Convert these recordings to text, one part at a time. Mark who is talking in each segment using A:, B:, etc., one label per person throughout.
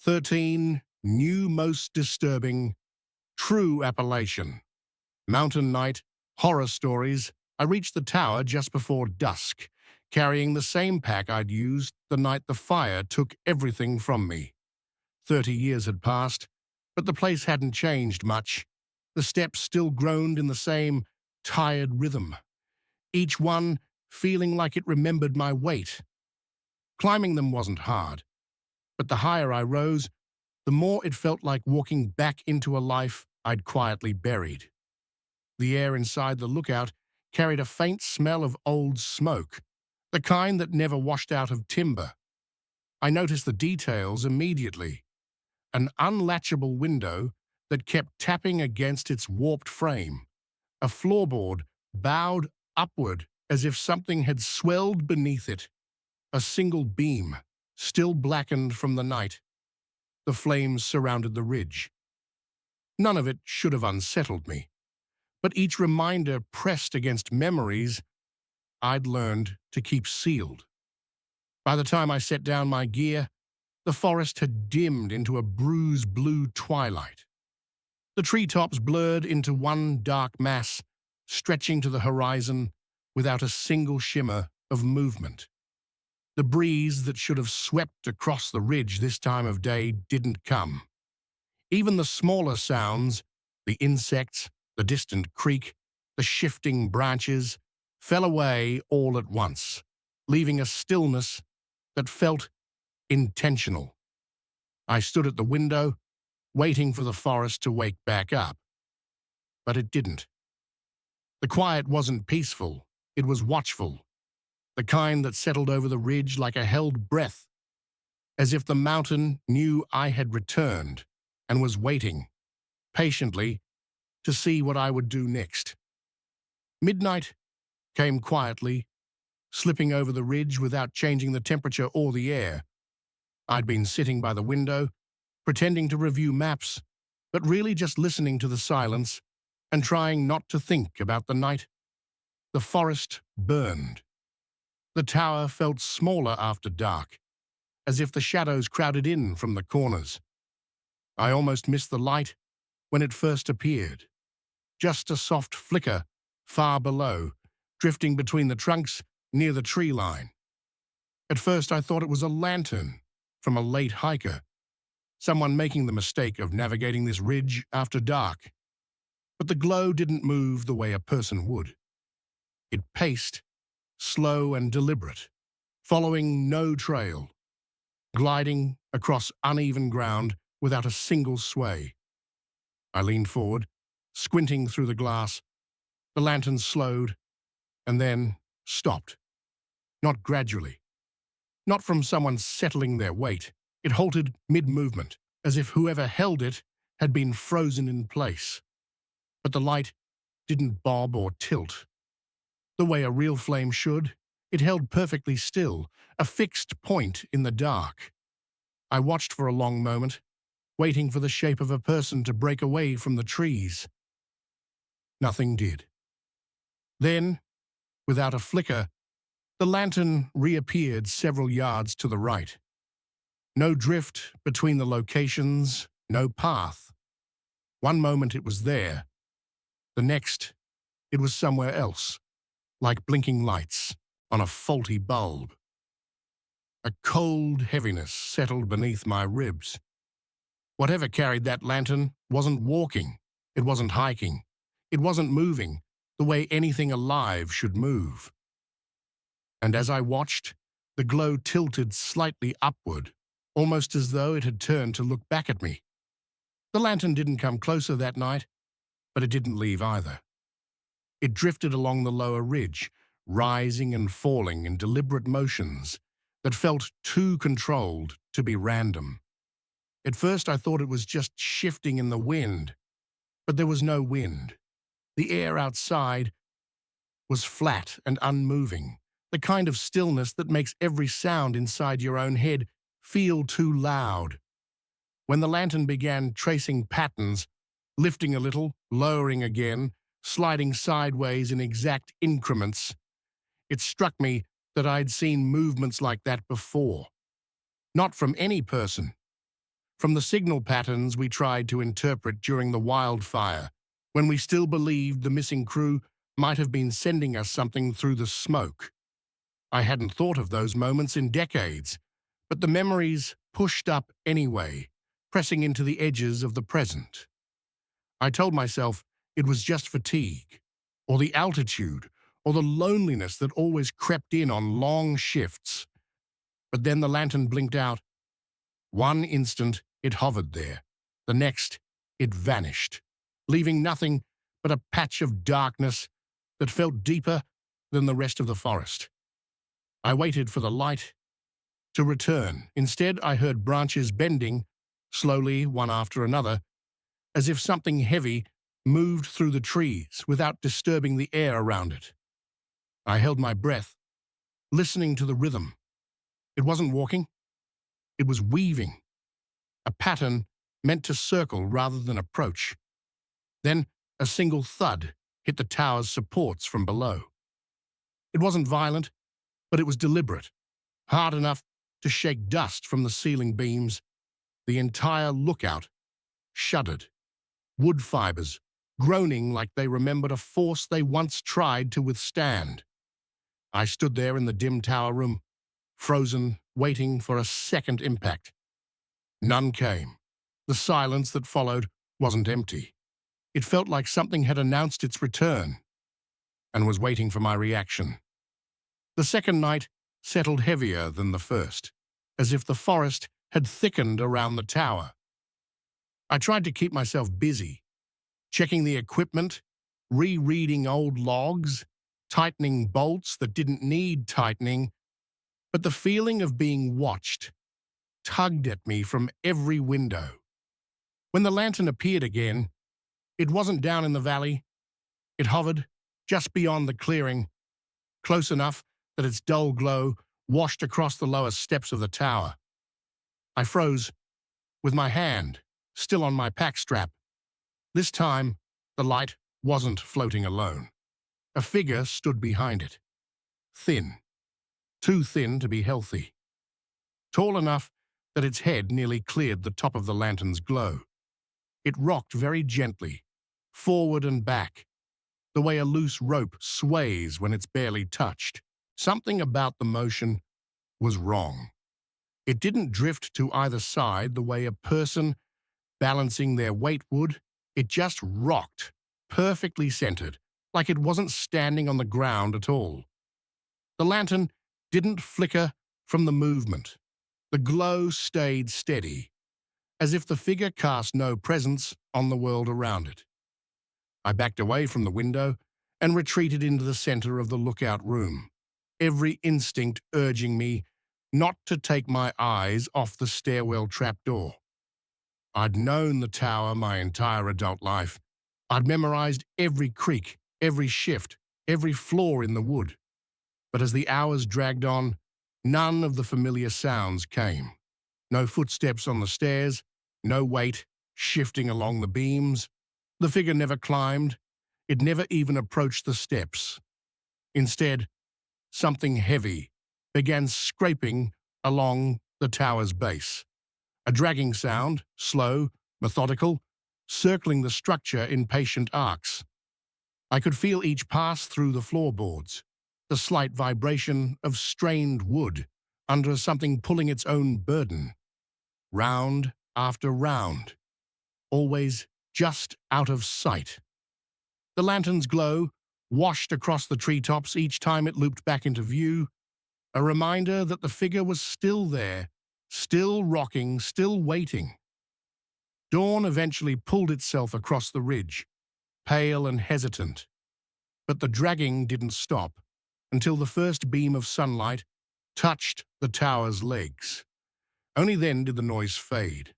A: 13 new most disturbing, true Appalachian. Mountain night, horror stories. I reached the tower just before dusk, carrying the same pack I'd used the night the fire took everything from me. 30 years had passed, but the place hadn't changed much. The steps still groaned in the same tired rhythm, each one feeling like it remembered my weight. Climbing them wasn't hard, but the higher I rose, the more it felt like walking back into a life I'd quietly buried. The air inside the lookout carried a faint smell of old smoke, the kind that never washed out of timber. I noticed the details immediately. An unlatchable window that kept tapping against its warped frame, a floorboard bowed upward as if something had swelled beneath it, a single beam, still blackened from the night. The flames surrounded the ridge. None of it should have unsettled me, but each reminder pressed against memories I'd learned to keep sealed. By the time I set down my gear, the forest had dimmed into a bruise-blue twilight. The treetops blurred into one dark mass, stretching to the horizon without a single shimmer of movement. The breeze that should have swept across the ridge this time of day didn't come. Even the smaller sounds, the insects, the distant creak, the shifting branches, fell away all at once, leaving a stillness that felt intentional. I stood at the window, waiting for the forest to wake back up. But it didn't. The quiet wasn't peaceful, it was watchful, the kind that settled over the ridge like a held breath, as if the mountain knew I had returned and was waiting, patiently, to see what I would do next. Midnight came quietly, slipping over the ridge without changing the temperature or the air. I'd been sitting by the window, pretending to review maps, but really just listening to the silence and trying not to think about the night. The forest burned. The tower felt smaller after dark, as if the shadows crowded in from the corners. I almost missed the light when it first appeared. Just a soft flicker far below, drifting between the trunks near the tree line. At first I thought it was a lantern from a late hiker, someone making the mistake of navigating this ridge after dark. But the glow didn't move the way a person would. It paced, slow and deliberate, following no trail, gliding across uneven ground without a single sway. I leaned forward, squinting through the glass. The lantern slowed, and then stopped. Not gradually. Not from someone settling their weight. It halted mid-movement, as if whoever held it had been frozen in place. But the light didn't bob or tilt. The way a real flame should, it held perfectly still, a fixed point in the dark. I watched for a long moment, waiting for the shape of a person to break away from the trees. Nothing did. Then, without a flicker, the lantern reappeared several yards to the right. No drift between the locations, no path. One moment it was there. The next, it was somewhere else, like blinking lights on a faulty bulb. A cold heaviness settled beneath my ribs. Whatever carried that lantern wasn't walking, it wasn't hiking, it wasn't moving the way anything alive should move. And as I watched, the glow tilted slightly upward, almost as though it had turned to look back at me. The lantern didn't come closer that night, but it didn't leave either. It drifted along the lower ridge, rising and falling in deliberate motions that felt too controlled to be random. At first I thought it was just shifting in the wind, but there was no wind. The air outside was flat and unmoving, the kind of stillness that makes every sound inside your own head feel too loud. When the lantern began tracing patterns, lifting a little, lowering again, sliding sideways in exact increments, it struck me that I'd seen movements like that before. Not from any person, from the signal patterns we tried to interpret during the wildfire, when we still believed the missing crew might have been sending us something through the smoke. I hadn't thought of those moments in decades, but the memories pushed up anyway, pressing into the edges of the present. I told myself it was just fatigue, or the altitude, or the loneliness that always crept in on long shifts. But then the lantern blinked out. One instant, it hovered there. The next, it vanished, leaving nothing but a patch of darkness that felt deeper than the rest of the forest. I waited for the light to return. Instead, I heard branches bending, slowly one after another, as if something heavy moved through the trees without disturbing the air around it. I held my breath, listening to the rhythm. It wasn't walking, it was weaving, a pattern meant to circle rather than approach. Then a single thud hit the tower's supports from below. It wasn't violent, but it was deliberate, hard enough to shake dust from the ceiling beams. The entire lookout shuddered, wood fibers groaning like they remembered a force they once tried to withstand. I stood there in the dim tower room, frozen, waiting for a second impact. None came. The silence that followed wasn't empty. It felt like something had announced its return and was waiting for my reaction. The second night settled heavier than the first, as if the forest had thickened around the tower. I tried to keep myself busy, checking the equipment, rereading old logs, tightening bolts that didn't need tightening, but the feeling of being watched tugged at me from every window. When the lantern appeared again, it wasn't down in the valley. It hovered just beyond the clearing, close enough that its dull glow washed across the lower steps of the tower. I froze, with my hand still on my pack strap. This time, the light wasn't floating alone. A figure stood behind it. Thin. Too thin to be healthy. Tall enough that its head nearly cleared the top of the lantern's glow. It rocked very gently, forward and back, the way a loose rope sways when it's barely touched. Something about the motion was wrong. It didn't drift to either side the way a person balancing their weight would. It just rocked, perfectly centered, like it wasn't standing on the ground at all. The lantern didn't flicker from the movement. The glow stayed steady, as if the figure cast no presence on the world around it. I backed away from the window and retreated into the center of the lookout room, every instinct urging me not to take my eyes off the stairwell trapdoor. I'd known the tower my entire adult life. I'd memorized every creak, every shift, every flaw in the wood. But as the hours dragged on, none of the familiar sounds came. No footsteps on the stairs, no weight shifting along the beams. The figure never climbed. It never even approached the steps. Instead, something heavy began scraping along the tower's base. A dragging sound, slow, methodical, circling the structure in patient arcs. I could feel each pass through the floorboards, the slight vibration of strained wood under something pulling its own burden. Round after round, always just out of sight. The lantern's glow washed across the treetops each time it looped back into view, a reminder that the figure was still there, still rocking, still waiting. Dawn eventually pulled itself across the ridge, pale and hesitant. But the dragging didn't stop until the first beam of sunlight touched the tower's legs. Only then did the noise fade,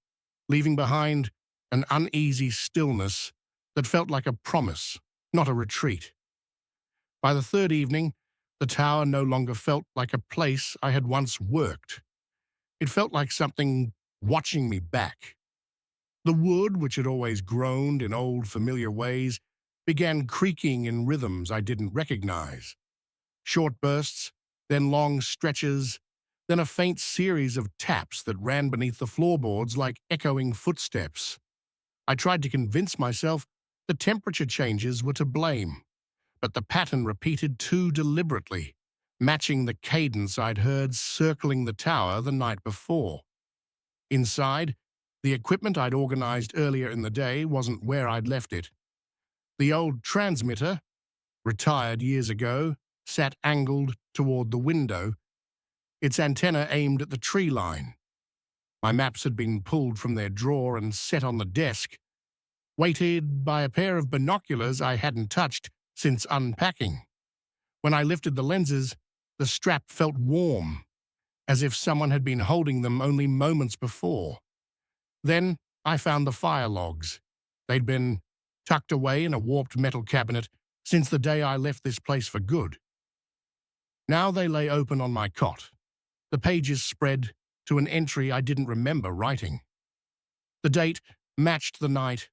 A: leaving behind an uneasy stillness that felt like a promise, not a retreat. By the third evening, the tower no longer felt like a place I had once worked. It felt like something watching me back. The wood, which had always groaned in old familiar ways, began creaking in rhythms I didn't recognize. Short bursts, then long stretches, then a faint series of taps that ran beneath the floorboards like echoing footsteps. I tried to convince myself the temperature changes were to blame, but the pattern repeated too deliberately, matching the cadence I'd heard circling the tower the night before. Inside, the equipment I'd organized earlier in the day wasn't where I'd left it. The old transmitter, retired years ago, sat angled toward the window, its antenna aimed at the tree line. My maps had been pulled from their drawer and set on the desk, weighted by a pair of binoculars I hadn't touched since unpacking. When I lifted the lenses, the strap felt warm, as if someone had been holding them only moments before. Then I found the fire logs. They'd been tucked away in a warped metal cabinet since the day I left this place for good. Now they lay open on my cot, the pages spread to an entry I didn't remember writing. The date matched the night.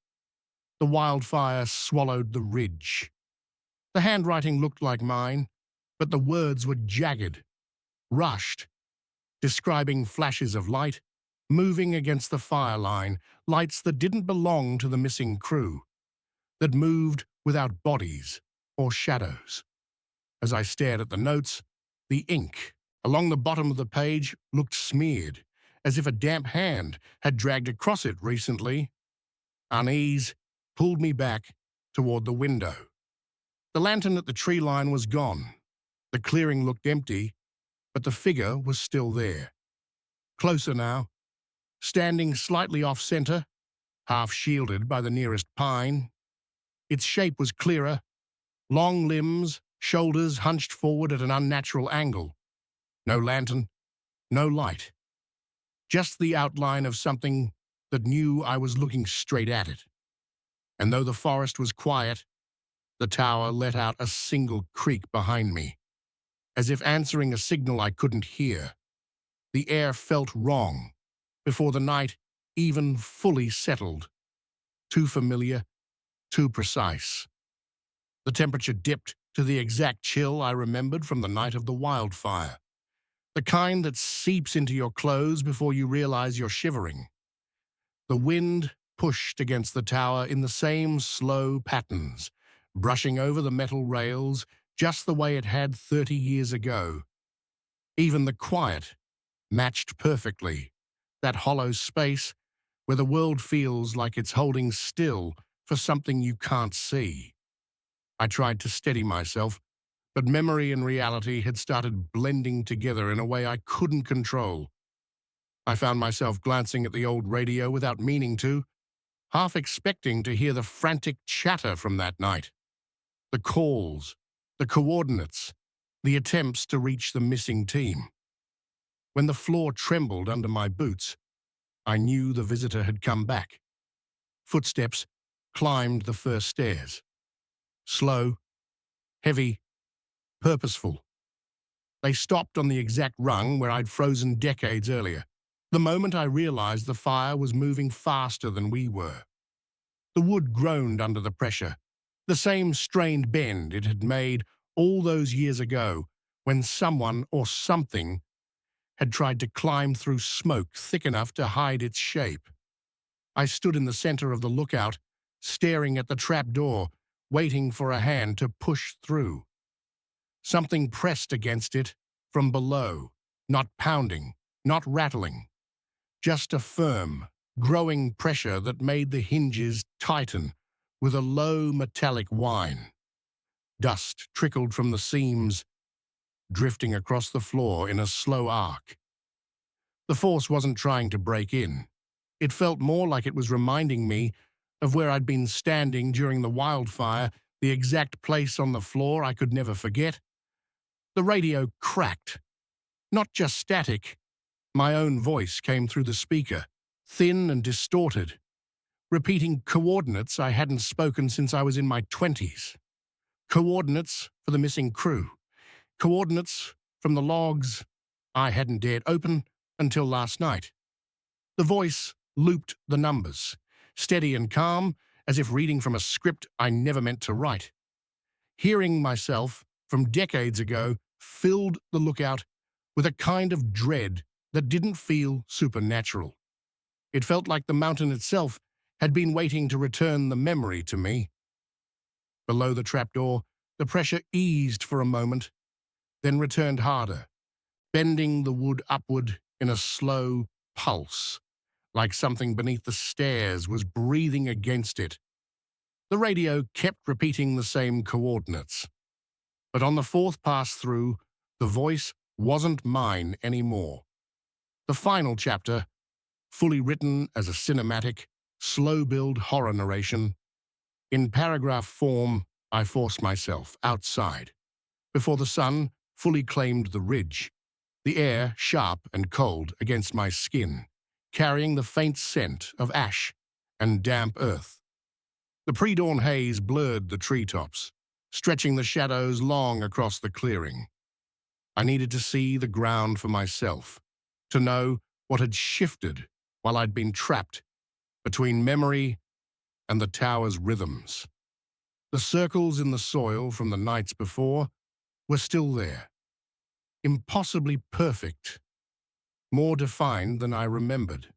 A: The wildfire swallowed the ridge. The handwriting looked like mine, but the words were jagged, rushed, describing flashes of light moving against the fire line, lights that didn't belong to the missing crew, that moved without bodies or shadows. As I stared at the notes, the ink along the bottom of the page looked smeared, as if a damp hand had dragged across it recently. Unease pulled me back toward the window. The lantern at the tree line was gone. The clearing looked empty, but the figure was still there. Closer now, standing slightly off-center, half shielded by the nearest pine. Its shape was clearer, long limbs, shoulders hunched forward at an unnatural angle. No lantern, no light. Just the outline of something that knew I was looking straight at it. And though the forest was quiet, the tower let out a single creak behind me, as if answering a signal I couldn't hear. The air felt wrong before the night even fully settled. Too familiar, too precise. The temperature dipped to the exact chill I remembered from the night of the wildfire, the kind that seeps into your clothes before you realize you're shivering. The wind pushed against the tower in the same slow patterns, brushing over the metal rails just the way it had 30 years ago. Even the quiet matched perfectly, that hollow space where the world feels like it's holding still for something you can't see. I tried to steady myself, but memory and reality had started blending together in a way I couldn't control. I found myself glancing at the old radio without meaning to, half expecting to hear the frantic chatter from that night. The calls, the coordinates, the attempts to reach the missing team. When the floor trembled under my boots, I knew the visitor had come back. Footsteps climbed the first stairs. Slow, heavy, purposeful. They stopped on the exact rung where I'd frozen decades earlier, the moment I realized the fire was moving faster than we were. The wood groaned under the pressure, the same strained bend it had made all those years ago when someone or something had tried to climb through smoke thick enough to hide its shape. I stood in the center of the lookout, staring at the trapdoor, waiting for a hand to push through. Something pressed against it from below, not pounding, not rattling, just a firm, growing pressure that made the hinges tighten with a low metallic whine. Dust trickled from the seams, drifting across the floor in a slow arc. The force wasn't trying to break in. It felt more like it was reminding me of where I'd been standing during the wildfire, the exact place on the floor I could never forget. The radio cracked. Not just static. My own voice came through the speaker, thin and distorted, repeating coordinates I hadn't spoken since I was in my 20s. Coordinates for the missing crew. Coordinates from the logs I hadn't dared open until last night. The voice looped the numbers, steady and calm, as if reading from a script I never meant to write. Hearing myself from decades ago filled the lookout with a kind of dread that didn't feel supernatural. It felt like the mountain itself had been waiting to return the memory to me. Below the trapdoor, the pressure eased for a moment, then returned harder, bending the wood upward in a slow pulse, like something beneath the stairs was breathing against it. The radio kept repeating the same coordinates. But on the fourth pass-through, the voice wasn't mine anymore. The final chapter, fully written as a cinematic, slow-build horror narration. In paragraph form, I forced myself outside, before the sun fully claimed the ridge, the air sharp and cold against my skin, carrying the faint scent of ash and damp earth. The pre-dawn haze blurred the treetops, stretching the shadows long across the clearing. I needed to see the ground for myself, to know what had shifted while I'd been trapped between memory and the tower's rhythms. The circles in the soil from the nights before were still there, impossibly perfect, more defined than I remembered.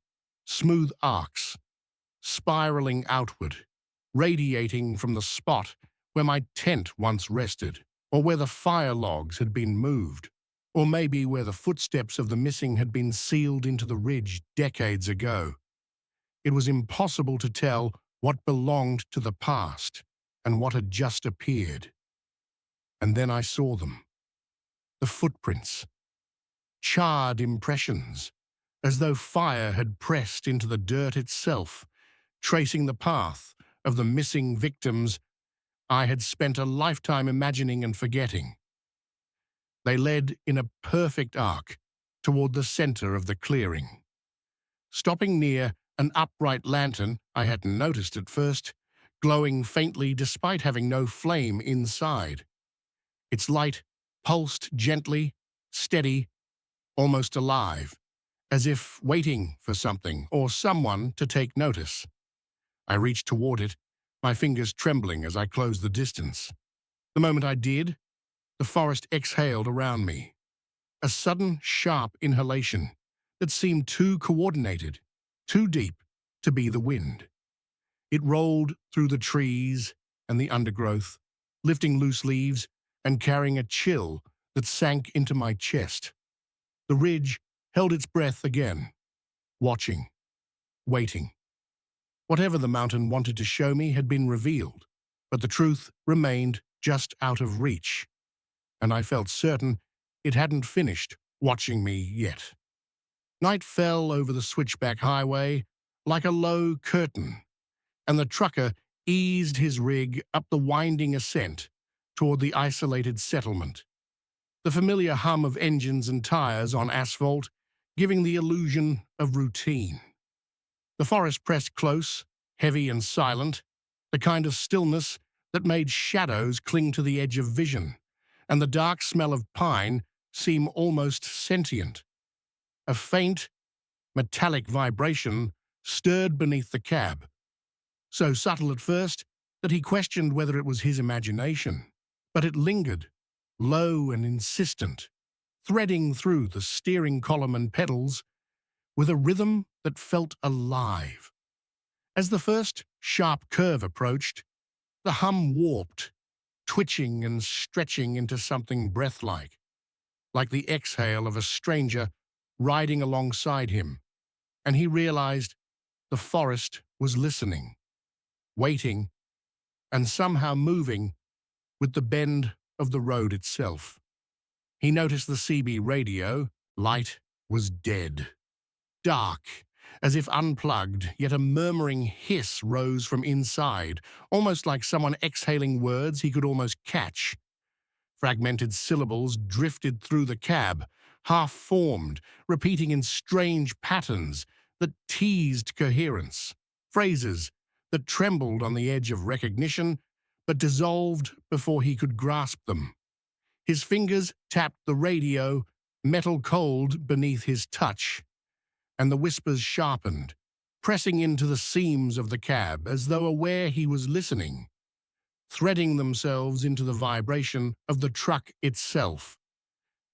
A: Smooth arcs, spiraling outward, radiating from the spot where my tent once rested, or where the fire logs had been moved, or maybe where the footsteps of the missing had been sealed into the ridge decades ago. It was impossible to tell what belonged to the past and what had just appeared. And then I saw them. The footprints. Charred impressions, as though fire had pressed into the dirt itself, tracing the path of the missing victims I had spent a lifetime imagining and forgetting. They led in a perfect arc toward the center of the clearing. Stopping near an upright lantern I hadn't noticed at first, glowing faintly despite having no flame inside. Its light pulsed gently, steady, almost alive, as if waiting for something or someone to take notice. I reached toward it, my fingers trembling as I closed the distance. The moment I did, the forest exhaled around me, a sudden, sharp inhalation that seemed too coordinated, too deep to be the wind. It rolled through the trees and the undergrowth, lifting loose leaves and carrying a chill that sank into my chest. The ridge held its breath again, watching, waiting. Whatever the mountain wanted to show me had been revealed, but the truth remained just out of reach, and I felt certain it hadn't finished watching me yet. Night fell over the switchback highway like a low curtain, and the trucker eased his rig up the winding ascent toward the isolated settlement. The familiar hum of engines and tires on asphalt giving the illusion of routine. The forest pressed close, heavy and silent, the kind of stillness that made shadows cling to the edge of vision, and the dark smell of pine seem almost sentient. A faint, metallic vibration stirred beneath the cab, so subtle at first that he questioned whether it was his imagination, but it lingered, low and insistent, threading through the steering column and pedals with a rhythm that felt alive. As the first sharp curve approached, the hum warped, twitching and stretching into something breath-like, like the exhale of a stranger riding alongside him, and he realized the forest was listening, waiting, and somehow moving with the bend of the road itself. He noticed the CB radio light was dead. Dark, as if unplugged, yet a murmuring hiss rose from inside, almost like someone exhaling words he could almost catch. Fragmented syllables drifted through the cab, half-formed, repeating in strange patterns that teased coherence. Phrases that trembled on the edge of recognition, but dissolved before he could grasp them. His fingers tapped the radio, metal cold beneath his touch, and the whispers sharpened, pressing into the seams of the cab as though aware he was listening, threading themselves into the vibration of the truck itself.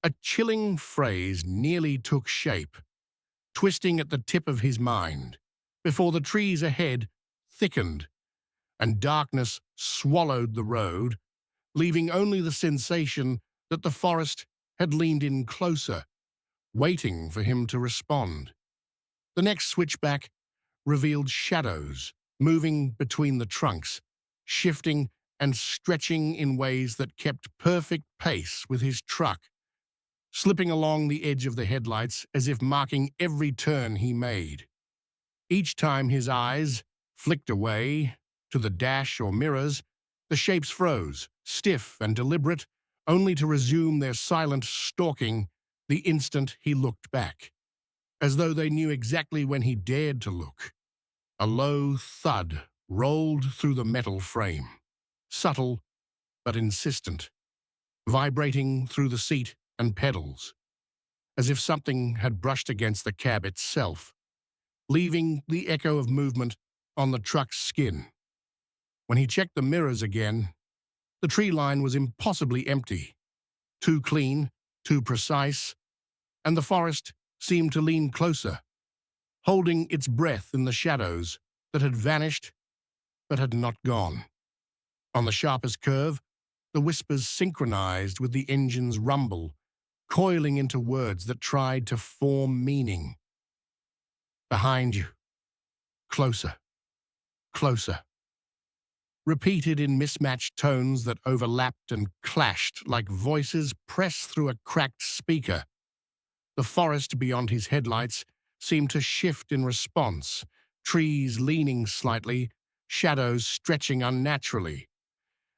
A: A chilling phrase nearly took shape, twisting at the tip of his mind, before the trees ahead thickened and darkness swallowed the road, leaving only the sensation that the forest had leaned in closer, waiting for him to respond. The next switchback revealed shadows moving between the trunks, shifting and stretching in ways that kept perfect pace with his truck, slipping along the edge of the headlights as if marking every turn he made. Each time his eyes flicked away to the dash or mirrors, the shapes froze, stiff and deliberate, only to resume their silent stalking the instant he looked back, as though they knew exactly when he dared to look. A low thud rolled through the metal frame, subtle but insistent, vibrating through the seat and pedals, as if something had brushed against the cab itself, leaving the echo of movement on the truck's skin. When he checked the mirrors again, the tree line was impossibly empty, too clean, too precise, and the forest seemed to lean closer, holding its breath in the shadows that had vanished but had not gone. On the sharpest curve, the whispers synchronized with the engine's rumble, coiling into words that tried to form meaning. Behind you. Closer. Closer. Repeated in mismatched tones that overlapped and clashed like voices pressed through a cracked speaker. The forest beyond his headlights seemed to shift in response, trees leaning slightly, shadows stretching unnaturally,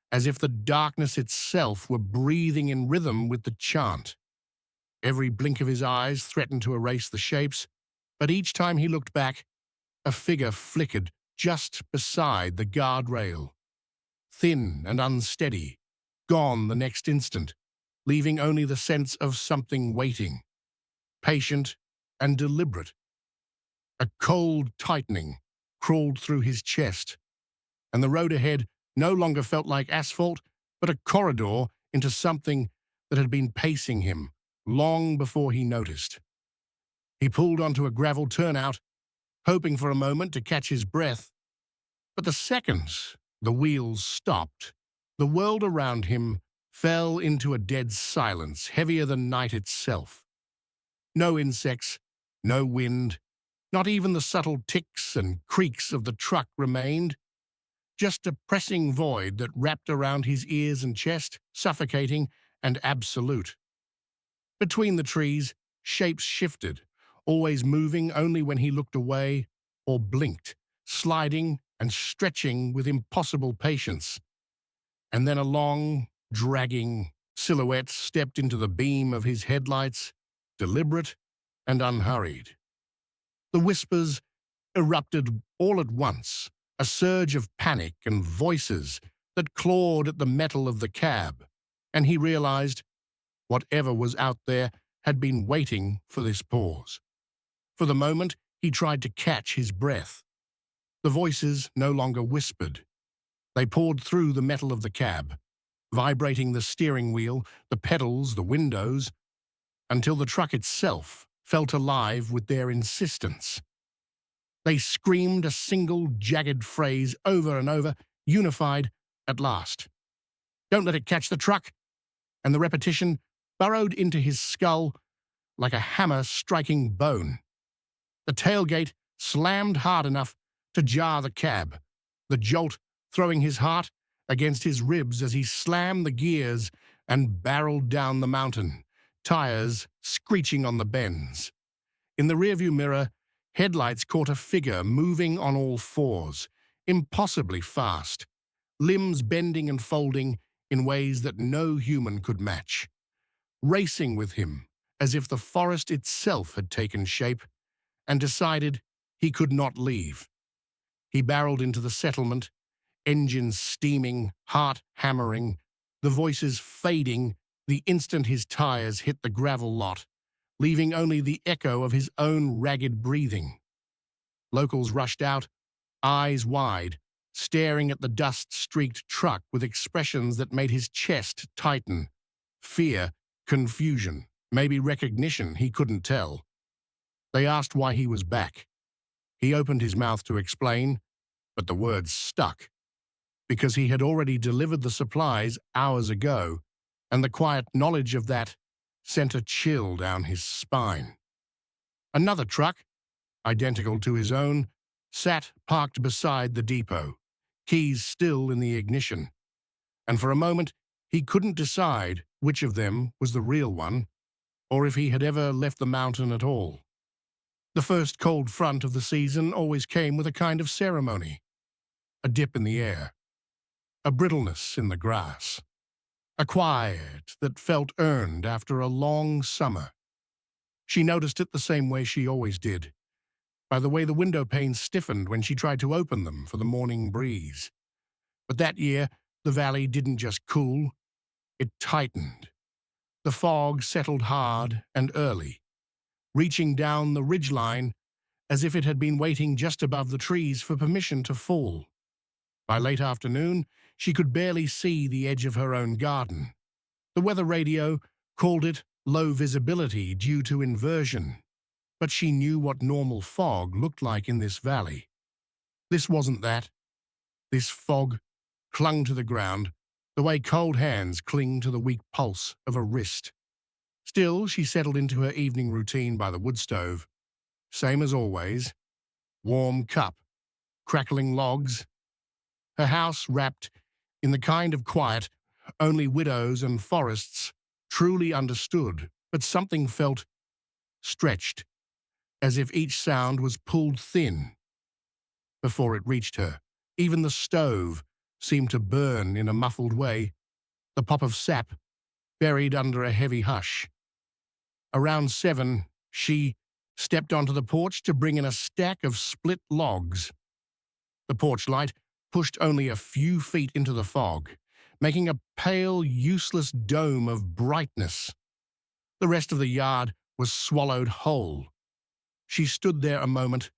A: as if the darkness itself were breathing in rhythm with the chant. Every blink of his eyes threatened to erase the shapes, but each time he looked back, a figure flickered just beside the guardrail. Thin and unsteady, gone the next instant, leaving only the sense of something waiting, patient and deliberate. A cold tightening crawled through his chest, and the road ahead no longer felt like asphalt, but a corridor into something that had been pacing him long before he noticed. He pulled onto a gravel turnout, hoping for a moment to catch his breath, but the second the wheels stopped, the world around him fell into a dead silence heavier than night itself. No insects, no wind, not even the subtle ticks and creaks of the truck remained, just a pressing void that wrapped around his ears and chest, suffocating and absolute. Between the trees, shapes shifted, always moving only when he looked away or blinked, sliding and stretching with impossible patience. And then a long, dragging silhouette stepped into the beam of his headlights, deliberate and unhurried. The whispers erupted all at once, a surge of panic and voices that clawed at the metal of the cab, and he realized whatever was out there had been waiting for this pause. For the moment, he tried to catch his breath. The voices no longer whispered. They poured through the metal of the cab, vibrating the steering wheel, the pedals, the windows, until the truck itself felt alive with their insistence. They screamed a single jagged phrase over and over, unified at last. "Don't let it catch the truck!" And the repetition burrowed into his skull like a hammer striking bone. The tailgate slammed hard enough to jar the cab, the jolt throwing his heart against his ribs as he slammed the gears and barreled down the mountain, tires screeching on the bends. In the rearview mirror, headlights caught a figure moving on all fours, impossibly fast, limbs bending and folding in ways that no human could match, racing with him as if the forest itself had taken shape and decided he could not leave. He barreled into the settlement, engines steaming, heart hammering, the voices fading the instant his tires hit the gravel lot, leaving only the echo of his own ragged breathing. Locals rushed out, eyes wide, staring at the dust-streaked truck with expressions that made his chest tighten. Fear, confusion, Maybe recognition, he couldn't tell. They asked why he was back. He opened his mouth to explain, but the words stuck, because he had already delivered the supplies hours ago, and the quiet knowledge of that sent a chill down his spine. Another truck, identical to his own, sat parked beside the depot, keys still in the ignition, and for a moment he couldn't decide which of them was the real one, or if he had ever left the mountain at all. The first cold front of the season always came with a kind of ceremony, a dip in the air, a brittleness in the grass, a quiet that felt earned after a long summer. She noticed it the same way she always did, by the way the window panes stiffened when she tried to open them for the morning breeze. But that year, the valley didn't just cool, it tightened. The fog settled hard and early, reaching down the ridgeline as if it had been waiting just above the trees for permission to fall. By late afternoon, she could barely see the edge of her own garden. The weather radio called it low visibility due to inversion, but she knew what normal fog looked like in this valley. This wasn't that. This fog clung to the ground the way cold hands cling to the weak pulse of a wrist. Still, she settled into her evening routine by the wood stove. Same as always. Warm cup, crackling logs. Her house wrapped in the kind of quiet only widows and forests truly understood, but something felt stretched, as if each sound was pulled thin. Before it reached her, even the stove seemed to burn in a muffled way, the pop of sap buried under a heavy hush. Around 7, she stepped onto the porch to bring in a stack of split logs. The porch light pushed only a few feet into the fog, making a pale, useless dome of brightness. The rest of the yard was swallowed whole. She stood there a moment,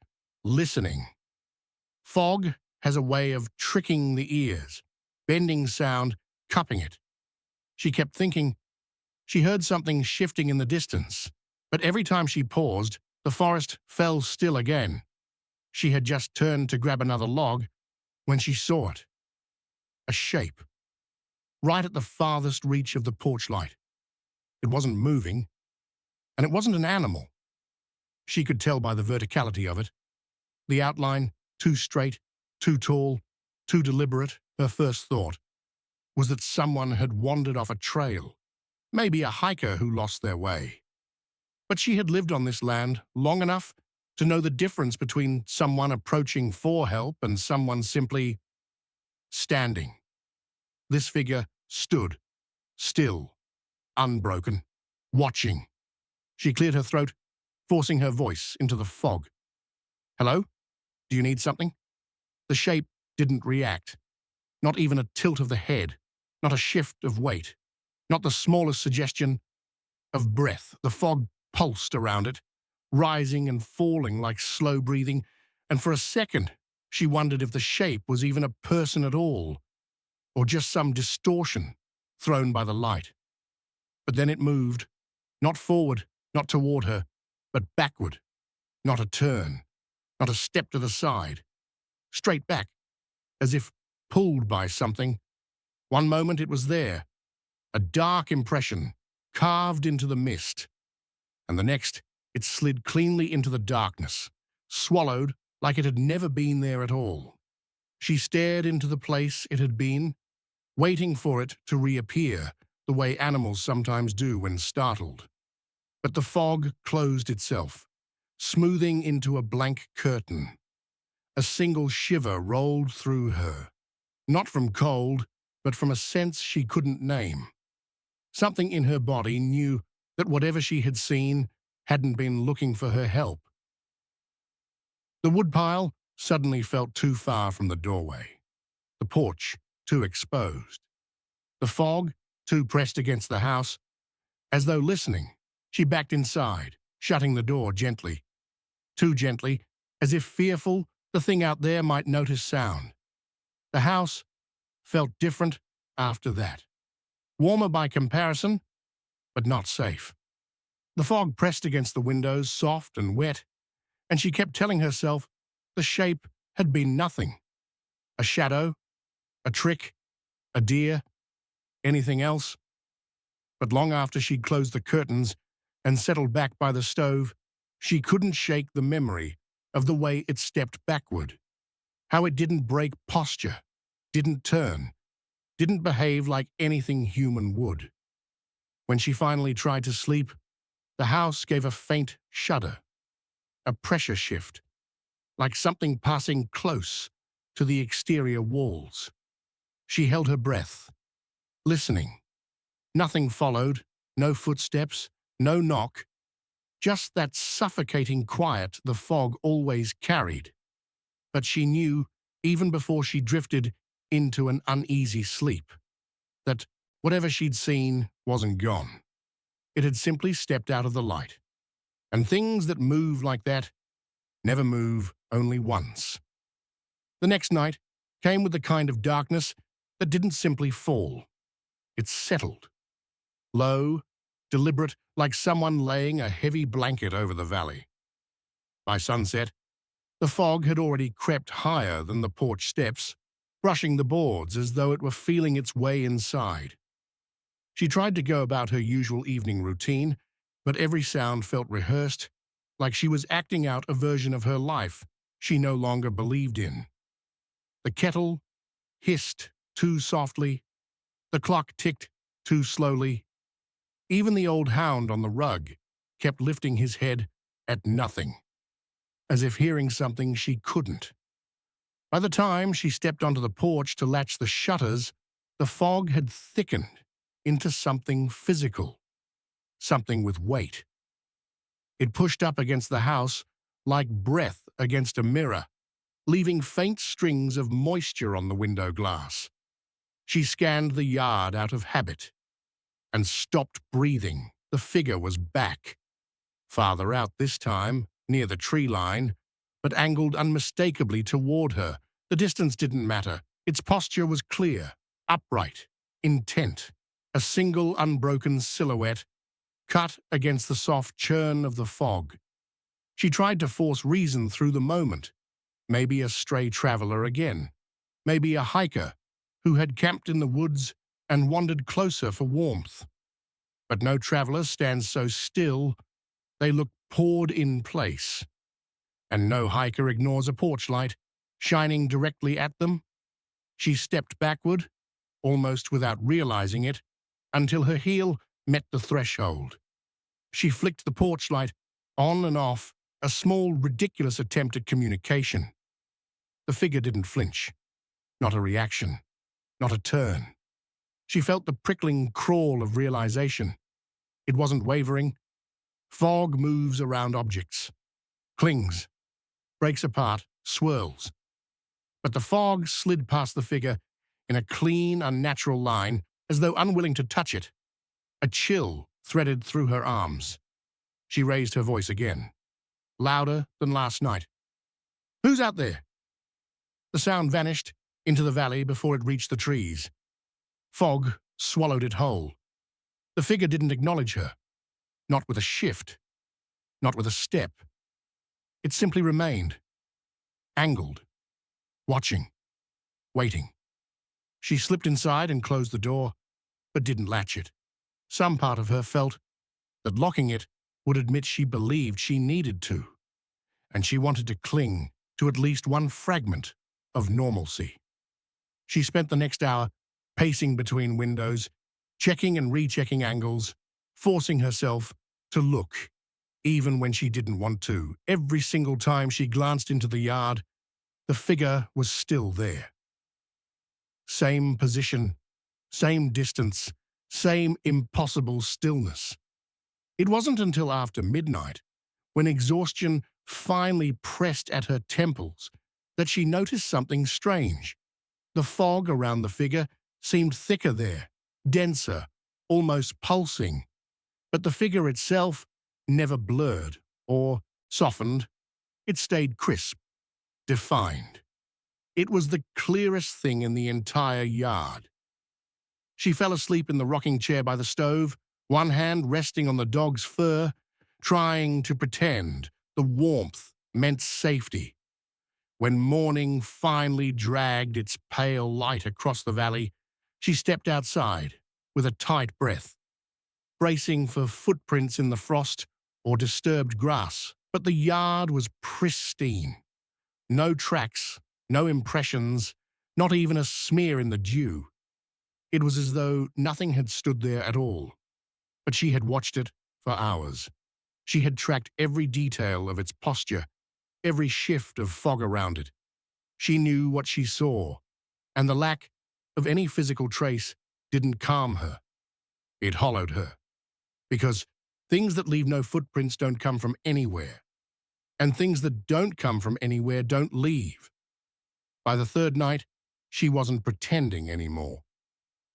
A: listening. Fog has a way of tricking the ears, bending sound, cupping it. She kept thinking. She heard something shifting in the distance, but every time she paused, the forest fell still again. She had just turned to grab another log when she saw it. A shape, right at the farthest reach of the porch light. It wasn't moving, and it wasn't an animal. She could tell by the verticality of it. The outline, too straight, too tall, too deliberate. Her first thought was that someone had wandered off a trail, maybe a hiker who lost their way. But she had lived on this land long enough to know the difference between someone approaching for help and someone simply standing. This figure stood, still, unbroken, watching. She cleared her throat, forcing her voice into the fog. "Hello? Do you need something?" The shape didn't react. Not even a tilt of the head, not a shift of weight, not the smallest suggestion of breath. The fog pulsed around it, rising and falling like slow breathing, and for a second she wondered if the shape was even a person at all, or just some distortion thrown by the light. But then it moved, not forward, not toward her, but backward, not a turn, not a step to the side, straight back, as if pulled by something. One moment it was there, a dark impression carved into the mist, and the next it slid cleanly into the darkness, swallowed like it had never been there at all. She stared into the place it had been, waiting for it to reappear, the way animals sometimes do when startled. But the fog closed itself, smoothing into a blank curtain. A single shiver rolled through her, not from cold, but from a sense she couldn't name. Something in her body knew that whatever she had seen hadn't been looking for her help. The woodpile suddenly felt too far from the doorway, the porch too exposed, the fog too pressed against the house. As though listening, she backed inside, shutting the door gently, too gently, as if fearful the thing out there might notice sound. The house felt different after that. Warmer by comparison, but not safe. The fog pressed against the windows, soft and wet, and she kept telling herself the shape had been nothing. A shadow, a trick, a deer, anything else. But long after she'd closed the curtains and settled back by the stove, she couldn't shake the memory of the way it stepped backward, how it didn't break posture, didn't turn, didn't behave like anything human would. When she finally tried to sleep, the house gave a faint shudder, a pressure shift, like something passing close to the exterior walls. She held her breath, listening. Nothing followed, no footsteps, no knock, just that suffocating quiet the fog always carried. But she knew, even before she drifted into an uneasy sleep, that whatever she'd seen wasn't gone. It had simply stepped out of the light. And things that move like that never move only once. The next night came with the kind of darkness that didn't simply fall. It settled. Low, deliberate, like someone laying a heavy blanket over the valley. By sunset, the fog had already crept higher than the porch steps, brushing the boards as though it were feeling its way inside. She tried to go about her usual evening routine, but every sound felt rehearsed, like she was acting out a version of her life she no longer believed in. The kettle hissed too softly, the clock ticked too slowly. Even the old hound on the rug kept lifting his head at nothing, as if hearing something she couldn't. By the time she stepped onto the porch to latch the shutters, the fog had thickened into something physical, something with weight. It pushed up against the house like breath against a mirror, leaving faint strings of moisture on the window glass. She scanned the yard out of habit and stopped breathing. The figure was back, farther out this time, near the tree line, but angled unmistakably toward her. The distance didn't matter. Its posture was clear, upright, intent, a single unbroken silhouette cut against the soft churn of the fog. She tried to force reason through the moment. Maybe a stray traveler again. Maybe a hiker who had camped in the woods and wandered closer for warmth. But no traveler stands so still, they look poured in place. And no hiker ignores a porch light shining directly at them. She stepped backward, almost without realizing it, until her heel met the threshold. She flicked the porch light on and off, a small, ridiculous attempt at communication. The figure didn't flinch. Not a reaction. Not a turn. She felt the prickling crawl of realization. It wasn't wavering. Fog moves around objects, clings, breaks apart, swirls. But the fog slid past the figure in a clean, unnatural line, as though unwilling to touch it. A chill threaded through her arms. She raised her voice again, louder than last night. "Who's out there?" The sound vanished into the valley before it reached the trees. Fog swallowed it whole. The figure didn't acknowledge her, not with a shift, not with a step. It simply remained, angled, watching, waiting. She slipped inside and closed the door, but didn't latch it. Some part of her felt that locking it would admit she believed she needed to, and she wanted to cling to at least one fragment of normalcy. She spent the next hour pacing between windows, checking and rechecking angles, forcing herself to look, even when she didn't want to. Every single time she glanced into the yard, the figure was still there. Same position, same distance, same impossible stillness. It wasn't until after midnight, when exhaustion finally pressed at her temples, that she noticed something strange. The fog around the figure seemed thicker there, denser, almost pulsing. But the figure itself never blurred or softened. It stayed crisp, defined. It was the clearest thing in the entire yard. She fell asleep in the rocking chair by the stove, one hand resting on the dog's fur trying to pretend the warmth meant safety. When morning finally dragged its pale light across the valley, she stepped outside with a tight breath, bracing for footprints in the frost or disturbed grass. But the yard was pristine. No tracks, no impressions, not even a smear in the dew. It was as though nothing had stood there at all. But she had watched it for hours. She had tracked every detail of its posture, every shift of fog around it. She knew what she saw, and the lack of any physical trace didn't calm her. It hollowed her. Because things that leave no footprints don't come from anywhere, and things that don't come from anywhere don't leave. By the third night, she wasn't pretending anymore.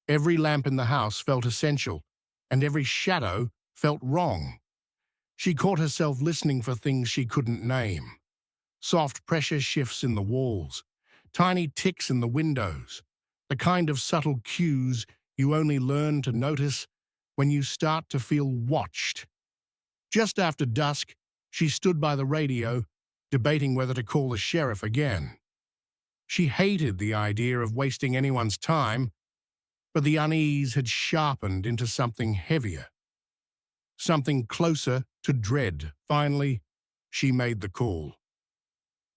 A: Every lamp in the house felt essential, and every shadow felt wrong. She caught herself listening for things she couldn't name. Soft pressure shifts in the walls, tiny ticks in the windows, the kind of subtle cues you only learn to notice when you start to feel watched. Just after dusk, she stood by the radio, debating whether to call the sheriff again. She hated the idea of wasting anyone's time, but the unease had sharpened into something heavier, something closer to dread. Finally, she made the call.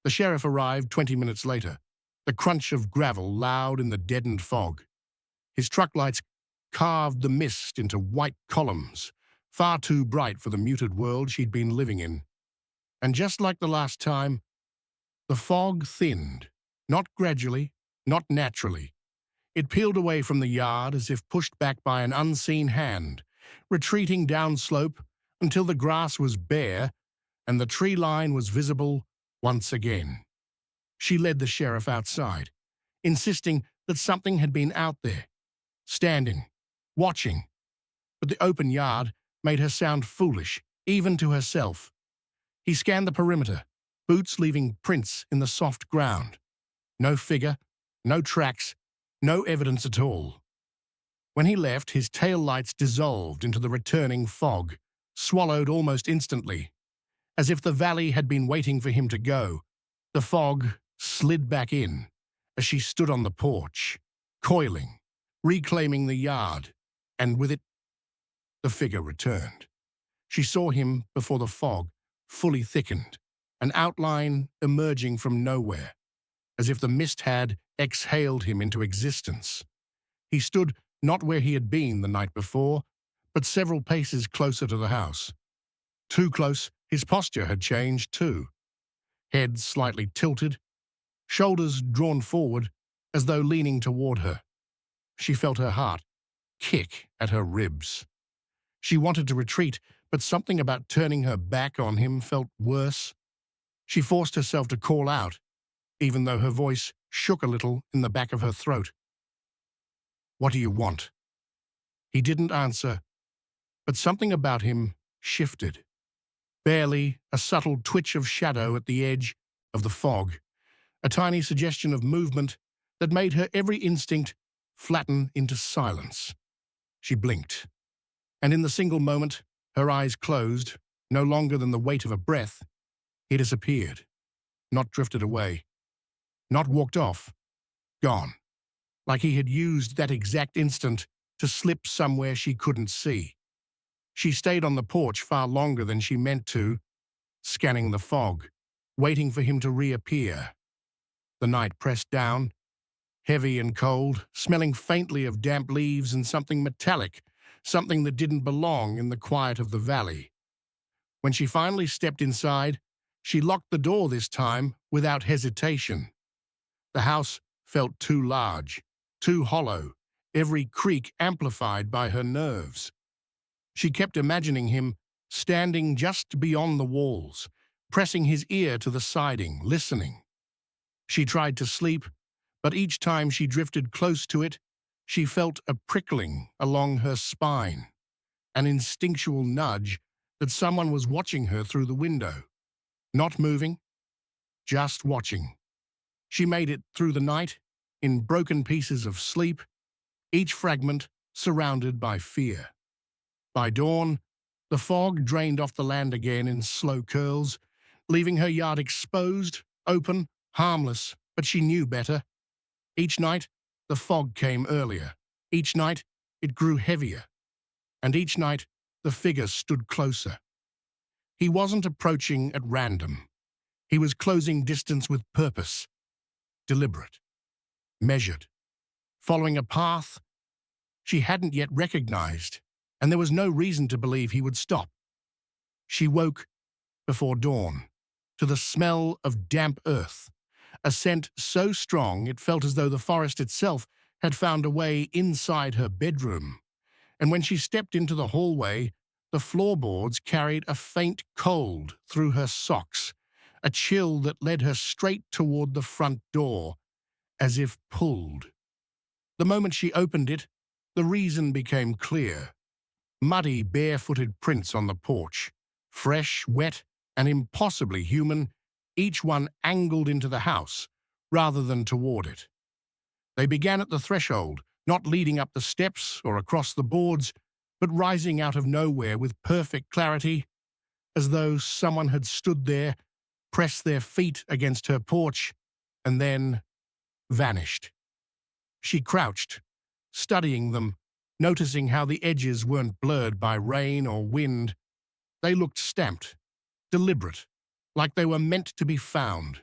A: The sheriff arrived 20 minutes later, the crunch of gravel loud in the deadened fog. His truck lights carved the mist into white columns, far too bright for the muted world she'd been living in. And just like the last time, the fog thinned, not gradually, not naturally. It peeled away from the yard as if pushed back by an unseen hand, retreating downslope until the grass was bare and the tree line was visible once again. She led the sheriff outside, insisting that something had been out there, standing, watching. But the open yard made her sound foolish, even to herself. He scanned the perimeter, boots leaving prints in the soft ground. No figure, no tracks, no evidence at all. When he left, his tail lights dissolved into the returning fog, swallowed almost instantly. As if the valley had been waiting for him to go, the fog slid back in as she stood on the porch, coiling, reclaiming the yard, and with it, the figure returned. She saw him before the fog fully thickened, an outline emerging from nowhere, as if the mist had exhaled him into existence. He stood not where he had been the night before, but several paces closer to the house. Too close, his posture had changed too. Head slightly tilted, shoulders drawn forward as though leaning toward her. She felt her heart kick at her ribs. She wanted to retreat, but something about turning her back on him felt worse. She forced herself to call out, even though her voice shook a little in the back of her throat. "What do you want?" He didn't answer, but something about him shifted. Barely a subtle twitch of shadow at the edge of the fog, a tiny suggestion of movement that made her every instinct flatten into silence. She blinked, and in the single moment, her eyes closed, no longer than the weight of a breath. He disappeared, not drifted away, not walked off, gone, like he had used that exact instant to slip somewhere she couldn't see. She stayed on the porch far longer than she meant to, scanning the fog, waiting for him to reappear. The night pressed down, heavy and cold, smelling faintly of damp leaves and something metallic, something that didn't belong in the quiet of the valley. When she finally stepped inside, she locked the door this time without hesitation. The house felt too large, too hollow, every creak amplified by her nerves. She kept imagining him standing just beyond the walls, pressing his ear to the siding, listening. She tried to sleep, but each time she drifted close to it, she felt a prickling along her spine, an instinctual nudge that someone was watching her through the window. Not moving, just watching. She made it through the night, in broken pieces of sleep, each fragment surrounded by fear. By dawn, The fog drained off the land again in slow curls, leaving her yard exposed, open, harmless, but she knew better. Each night, the fog came earlier. Each night, it grew heavier. And each night, the figure stood closer. He wasn't approaching at random. He was closing distance with purpose, deliberate, measured, following a path she hadn't yet recognized, and there was no reason to believe he would stop. She woke before dawn to the smell of damp earth, a scent so strong it felt as though the forest itself had found a way inside her bedroom. And when she stepped into the hallway, the floorboards carried a faint cold through her socks, a chill that led her straight toward the front door, as if pulled. The moment she opened it, the reason became clear. Muddy, barefooted prints on the porch, fresh, wet, and impossibly human, each one angled into the house rather than toward it. They began at the threshold, not leading up the steps or across the boards, but rising out of nowhere with perfect clarity, as though someone had stood there, pressed their feet against her porch, and then vanished. She crouched, studying them, noticing how the edges weren't blurred by rain or wind. They looked stamped, deliberate, like they were meant to be found.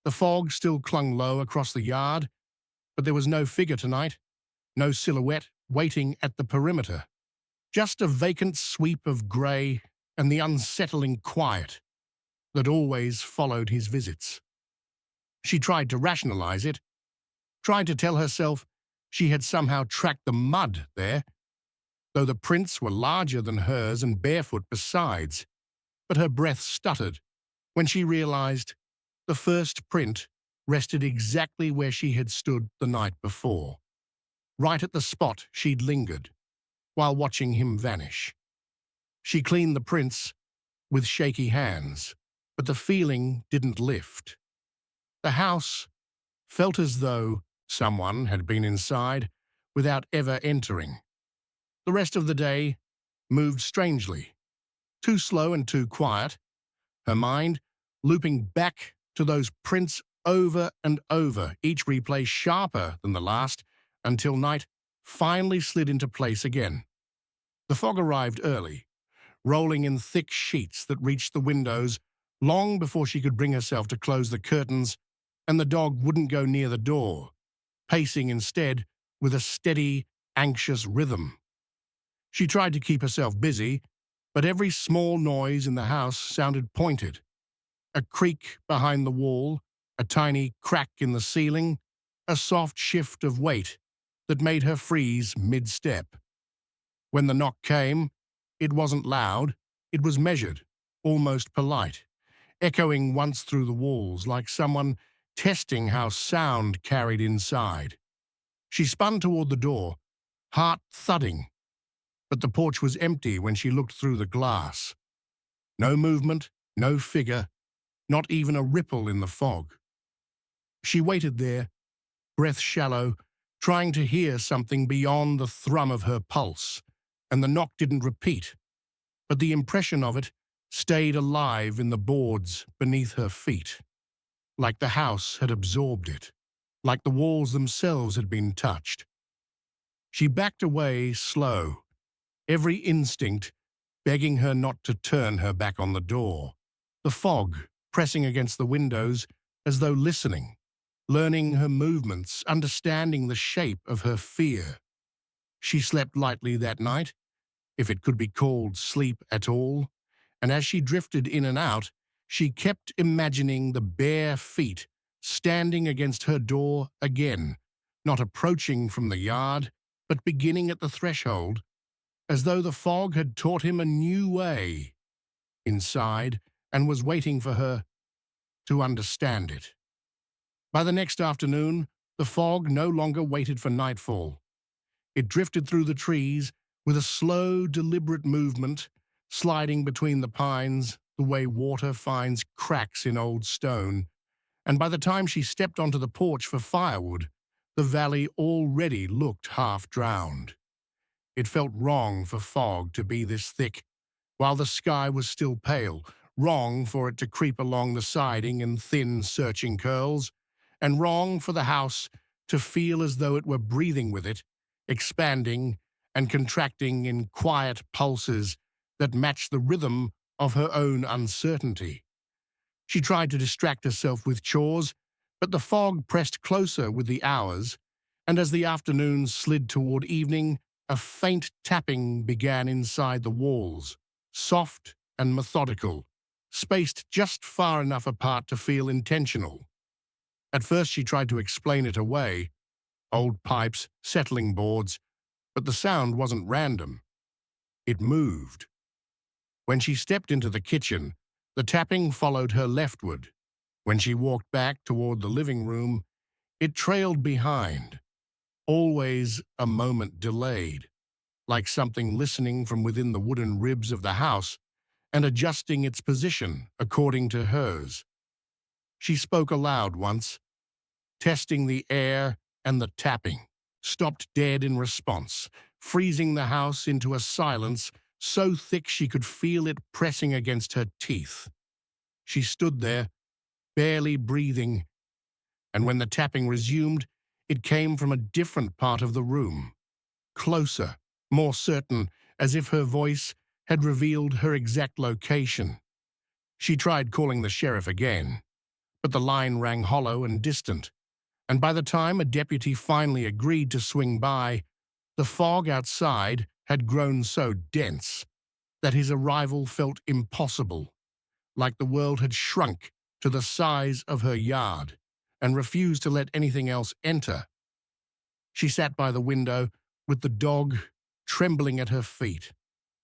A: The fog still clung low across the yard, but there was no figure tonight, no silhouette waiting at the perimeter. Just a vacant sweep of grey and the unsettling quiet that always followed his visits. She tried to rationalize it, tried to tell herself she had somehow tracked the mud there, though the prints were larger than hers and barefoot besides. But her breath stuttered when she realized the first print rested exactly where she had stood the night before, right at the spot she'd lingered, while watching him vanish. She cleaned the prints with shaky hands, but the feeling didn't lift. The house felt as though someone had been inside without ever entering. The rest of the day moved strangely, too slow and too quiet, her mind looping back to those prints over and over, each replay sharper than the last, until night finally slid into place again. The fog arrived early, rolling in thick sheets that reached the windows long before she could bring herself to close the curtains, and the dog wouldn't go near the door, pacing instead with a steady, anxious rhythm. She tried to keep herself busy, but every small noise in the house sounded pointed. A creak behind the wall, a tiny crack in the ceiling, a soft shift of weight that made her freeze mid-step. When the knock came, it wasn't loud, it was measured, almost polite, echoing once through the walls like someone testing how sound carried inside. She spun toward the door, heart thudding, but the porch was empty when she looked through the glass. No movement, no figure, not even a ripple in the fog. She waited there, breath shallow, trying to hear something beyond the thrum of her pulse, and the knock didn't repeat, but the impression of it stayed alive in the boards beneath her feet, like the house had absorbed it, like the walls themselves had been touched. She backed away slow, every instinct begging her not to turn her back on the door, the fog pressing against the windows as though listening, learning her movements, understanding the shape of her fear. She slept lightly that night, if it could be called sleep at all, and as she drifted in and out, she kept imagining the bare feet standing against her door again, not approaching from the yard, but beginning at the threshold, as though the fog had taught him a new way inside and was waiting for her to understand it. By the next afternoon, the fog no longer waited for nightfall. It drifted through the trees with a slow, deliberate movement, sliding between the pines the way water finds cracks in old stone, and by the time she stepped onto the porch for firewood, the valley already looked half drowned. It felt wrong for fog to be this thick, while the sky was still pale, wrong for it to creep along the siding in thin, searching curls, and wrong for the house to feel as though it were breathing with it, expanding and contracting in quiet pulses that matched the rhythm of her own uncertainty. She tried to distract herself with chores, but the fog pressed closer with the hours, and as the afternoon slid toward evening, a faint tapping began inside the walls, soft and methodical, spaced just far enough apart to feel intentional. At first she tried to explain it away, old pipes, settling boards, but the sound wasn't random. It moved. When she stepped into the kitchen, the tapping followed her leftward. When she walked back toward the living room, it trailed behind, always a moment delayed, like something listening from within the wooden ribs of the house and adjusting its position according to hers. She spoke aloud once, testing the air and the tapping, stopped dead in response, freezing the house into a silence so thick she could feel it pressing against her teeth. She stood there, barely breathing, and when the tapping resumed, it came from a different part of the room, closer, more certain, as if her voice had revealed her exact location. She tried calling the sheriff again, but the line rang hollow and distant, and by the time a deputy finally agreed to swing by, the fog outside had grown so dense that his arrival felt impossible, like the world had shrunk to the size of her yard and refused to let anything else enter. She sat by the window with the dog trembling at her feet,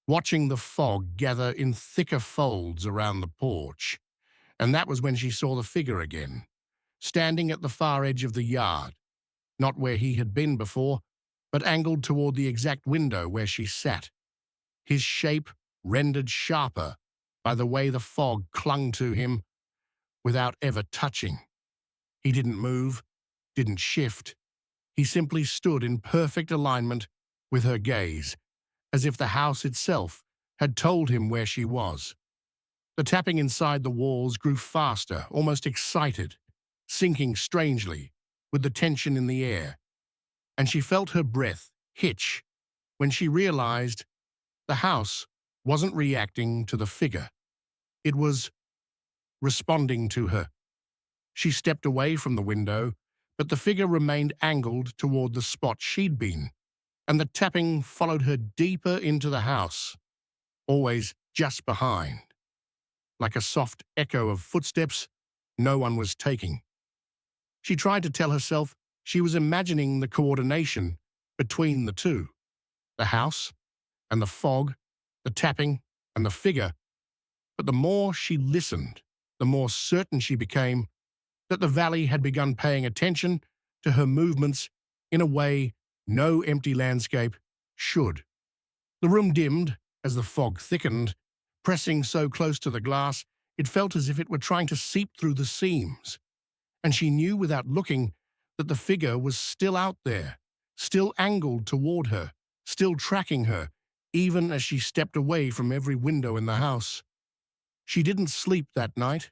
A: watching the fog gather in thicker folds around the porch. And that was when she saw the figure again, standing at the far edge of the yard, not where he had been before, but angled toward the exact window where she sat, his shape rendered sharper by the way the fog clung to him without ever touching. He didn't move, didn't shift. He simply stood in perfect alignment with her gaze, as if the house itself had told him where she was. The tapping inside the walls grew faster, almost excited, sinking strangely with the tension in the air, and she felt her breath hitch when she realized the house wasn't reacting to the figure. It was responding to her. She stepped away from the window, but the figure remained angled toward the spot she'd been, and the tapping followed her deeper into the house, always just behind. Like a soft echo of footsteps no one was taking. She tried to tell herself she was imagining the coordination between the two, the house and the fog, the tapping and the figure, but the more she listened, the more certain she became that the valley had begun paying attention to her movements in a way no empty landscape should. The room dimmed as the fog thickened, pressing so close to the glass it felt as if it were trying to seep through the seams, and she knew without looking that the figure was still out there, still angled toward her, still tracking her, even as she stepped away from every window in the house. She didn't sleep that night.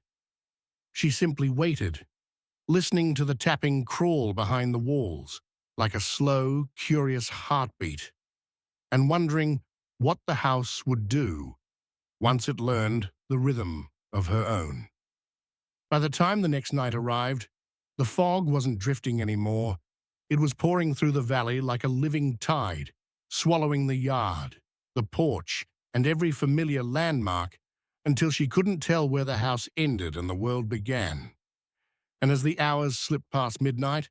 A: She simply waited, listening to the tapping crawl behind the walls, like a slow, curious heartbeat, and wondering what the house would do once it learned the rhythm of her own. By the time the next night arrived, the fog wasn't drifting anymore. It was pouring through the valley like a living tide, swallowing the yard, the porch, and every familiar landmark until she couldn't tell where the house ended and the world began. And as the hours slipped past midnight,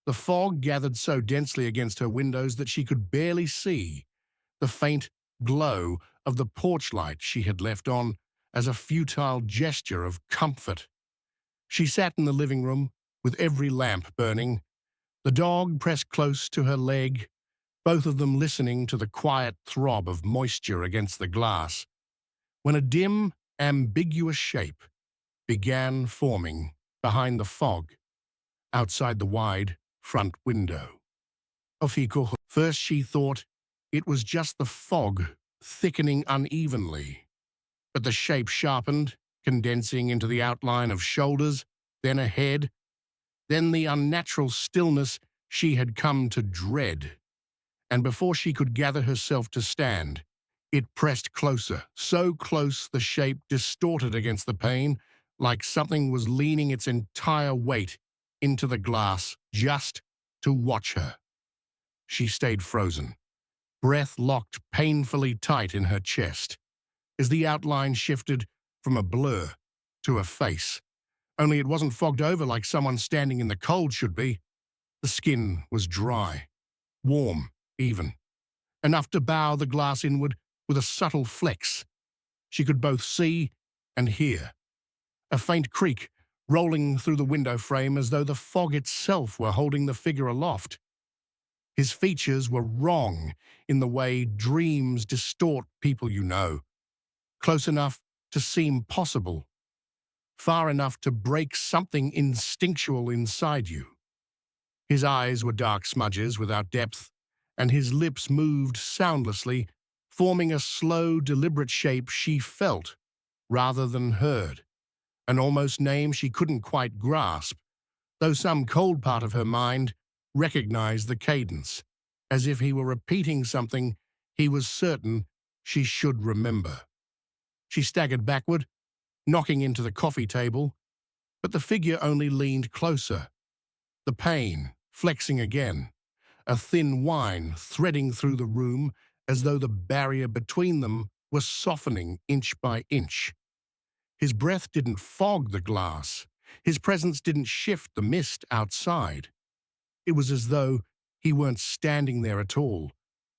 A: the fog gathered so densely against her windows that she could barely see the faint glow of the porch light she had left on as a futile gesture of comfort. She sat in the living room with every lamp burning, the dog pressed close to her leg, both of them listening to the quiet throb of moisture against the glass, when a dim, ambiguous shape began forming behind the fog outside the wide front window. First she thought it was just the fog thickening unevenly, But the shape sharpened, condensing into the outline of shoulders, then a head, then the unnatural stillness she had come to dread. And before she could gather herself to stand, it pressed closer, so close the shape distorted against the pane, like something was leaning its entire weight into the glass just to watch her. She stayed frozen, breath locked painfully tight in her chest, as the outline shifted from a blur to a face. Only it wasn't fogged over like someone standing in the cold should be. The skin was dry, warm even, enough to bow the glass inward with a subtle flex. She could both see and hear. A faint creak rolling through the window frame as though the fog itself were holding the figure aloft. His features were wrong in the way dreams distort people you know. Close enough to seem possible, far enough to break something instinctual inside you. His eyes were dark smudges without depth, and his lips moved soundlessly, forming a slow, deliberate shape she felt rather than heard, an almost name she couldn't quite grasp, though some cold part of her mind recognized the cadence, as if he were repeating something he was certain she should remember. She staggered backward, knocking into the coffee table, but the figure only leaned closer, the pain flexing again, a thin whine threading through the room as though the barrier between them was softening inch by inch. His breath didn't fog the glass. His presence didn't shift the mist outside. It was as though he weren't standing there at all,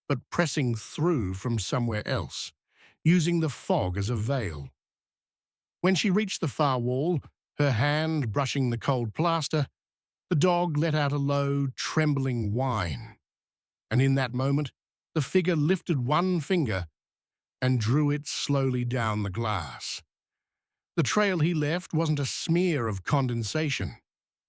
A: but pressing through from somewhere else, using the fog as a veil. When she reached the far wall, her hand brushing the cold plaster, the dog let out a low, trembling whine. And in that moment, the figure lifted one finger and drew it slowly down the glass. The trail he left wasn't a smear of condensation.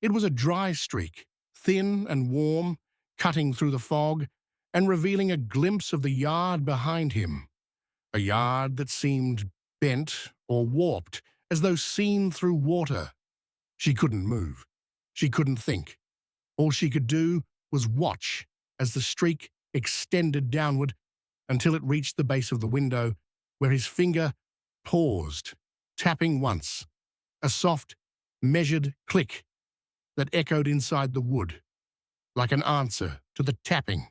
A: It was a dry streak, thin and warm, cutting through the fog and revealing a glimpse of the yard behind him, a yard that seemed bent or warped, as though seen through water. She couldn't move. She couldn't think. All she could do was watch as the streak extended downward until it reached the base of the window, where his finger paused, tapping once, a soft, measured click that echoed inside the wood, like an answer to the tapping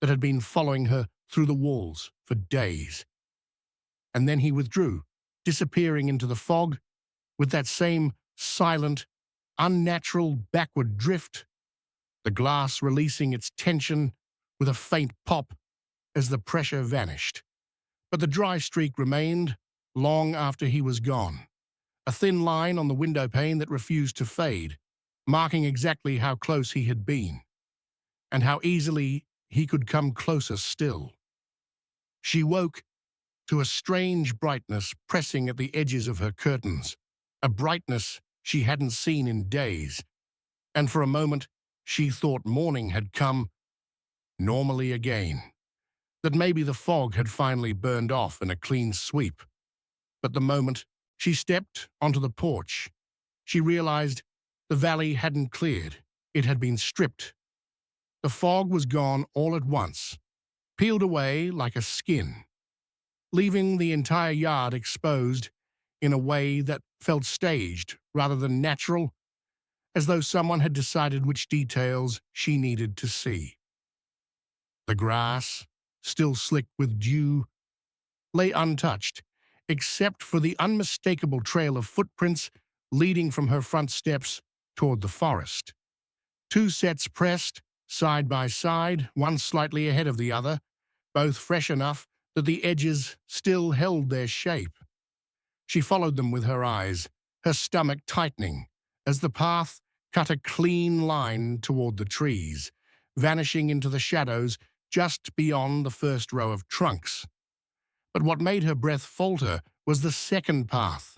A: that had been following her through the walls for days. And then he withdrew, disappearing into the fog with that same silent, unnatural backward drift, the glass releasing its tension with a faint pop as the pressure vanished. But the dry streak remained long after he was gone, a thin line on the window pane that refused to fade, marking exactly how close he had been, and how easily he could come closer still. She woke to a strange brightness pressing at the edges of her curtains, a brightness she hadn't seen in days, and for a moment she thought morning had come normally again, that maybe the fog had finally burned off in a clean sweep. But the moment she stepped onto the porch, she realized the valley hadn't cleared, it had been stripped. The fog was gone all at once, peeled away like a skin, leaving the entire yard exposed in a way that felt staged rather than natural, as though someone had decided which details she needed to see. The grass, still slick with dew, lay untouched, except for the unmistakable trail of footprints leading from her front steps toward the forest. Two sets pressed, side by side, one slightly ahead of the other, both fresh enough that the edges still held their shape. She followed them with her eyes, her stomach tightening, as the path cut a clean line toward the trees, vanishing into the shadows just beyond the first row of trunks. But what made her breath falter was the second path,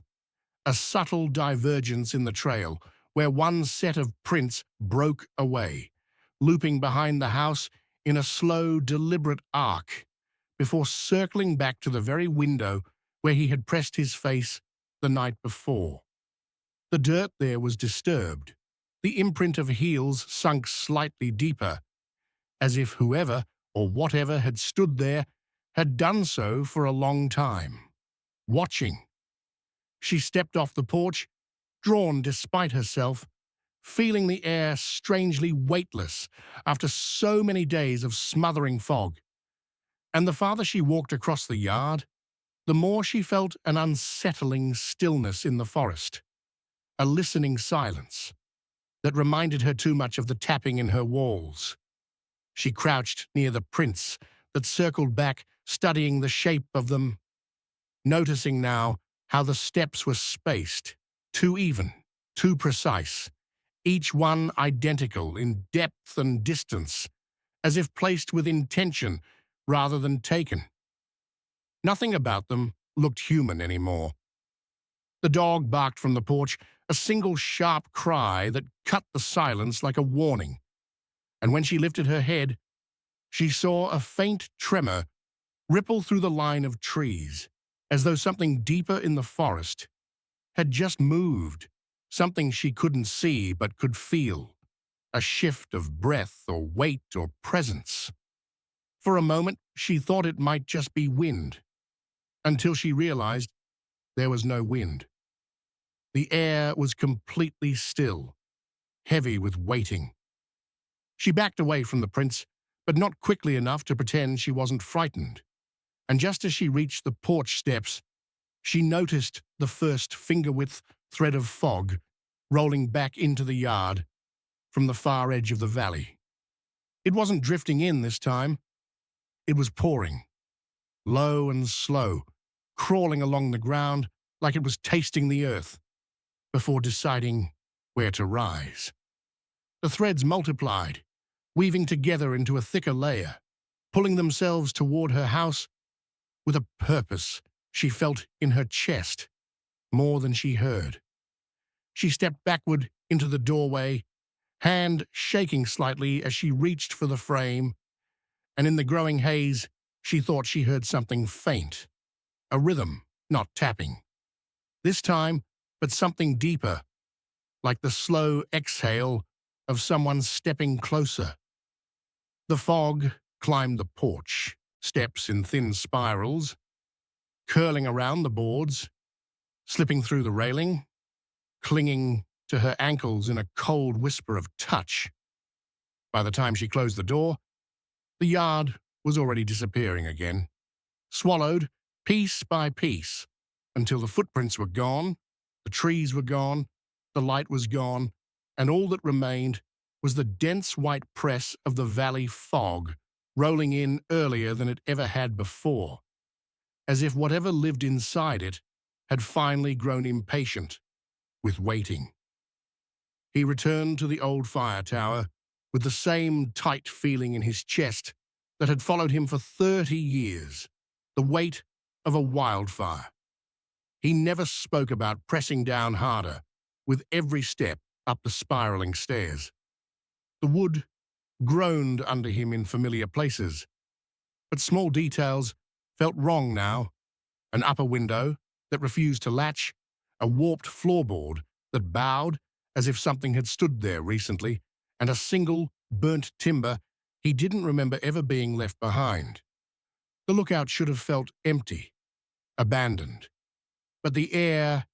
A: a subtle divergence in the trail where one set of prints broke away, looping behind the house in a slow, deliberate arc, before circling back to the very window where he had pressed his face the night before. The dirt there was disturbed, the imprint of heels sunk slightly deeper, as if whoever or whatever had stood there had done so for a long time, watching. She stepped off the porch, drawn despite herself, feeling the air strangely weightless after so many days of smothering fog. And the farther she walked across the yard, the more she felt an unsettling stillness in the forest, a listening silence that reminded her too much of the tapping in her walls. She crouched near the prints that circled back, studying the shape of them, noticing now how the steps were spaced, too even, too precise, each one identical in depth and distance, as if placed with intention rather than taken. Nothing about them looked human anymore. The dog barked from the porch, a single sharp cry that cut the silence like a warning. And when she lifted her head, she saw a faint tremor ripple through the line of trees, as though something deeper in the forest had just moved, something she couldn't see but could feel, a shift of breath or weight or presence. For a moment, she thought it might just be wind, until she realized there was no wind. The air was completely still, heavy with waiting. She backed away from the prince, but not quickly enough to pretend she wasn't frightened. And just as she reached the porch steps, she noticed the first finger-width thread of fog rolling back into the yard from the far edge of the valley. It wasn't drifting in this time. It was pouring, low and slow, crawling along the ground like it was tasting the earth before deciding where to rise. The threads multiplied, weaving together into a thicker layer, pulling themselves toward her house with a purpose she felt in her chest more than she heard. She stepped backward into the doorway, hand shaking slightly as she reached for the frame, and in the growing haze, she thought she heard something faint, a rhythm, not tapping. This time, but something deeper, like the slow exhale of someone stepping closer. The fog climbed the porch, steps in thin spirals, curling around the boards, slipping through the railing, clinging to her ankles in a cold whisper of touch. By the time she closed the door, the yard was already disappearing again, swallowed piece by piece, until the footprints were gone, the trees were gone, the light was gone, and all that remained was the dense white press of the valley fog rolling in earlier than it ever had before, as if whatever lived inside it had finally grown impatient with waiting. He returned to the old fire tower with the same tight feeling in his chest that had followed him for 30 years, the weight of a wildfire. He never spoke about pressing down harder with every step up the spiraling stairs. The wood groaned under him in familiar places, but small details felt wrong now. An upper window that refused to latch, a warped floorboard that bowed as if something had stood there recently, and a single burnt timber he didn't remember ever being left behind. The lookout should have felt empty, abandoned, but the air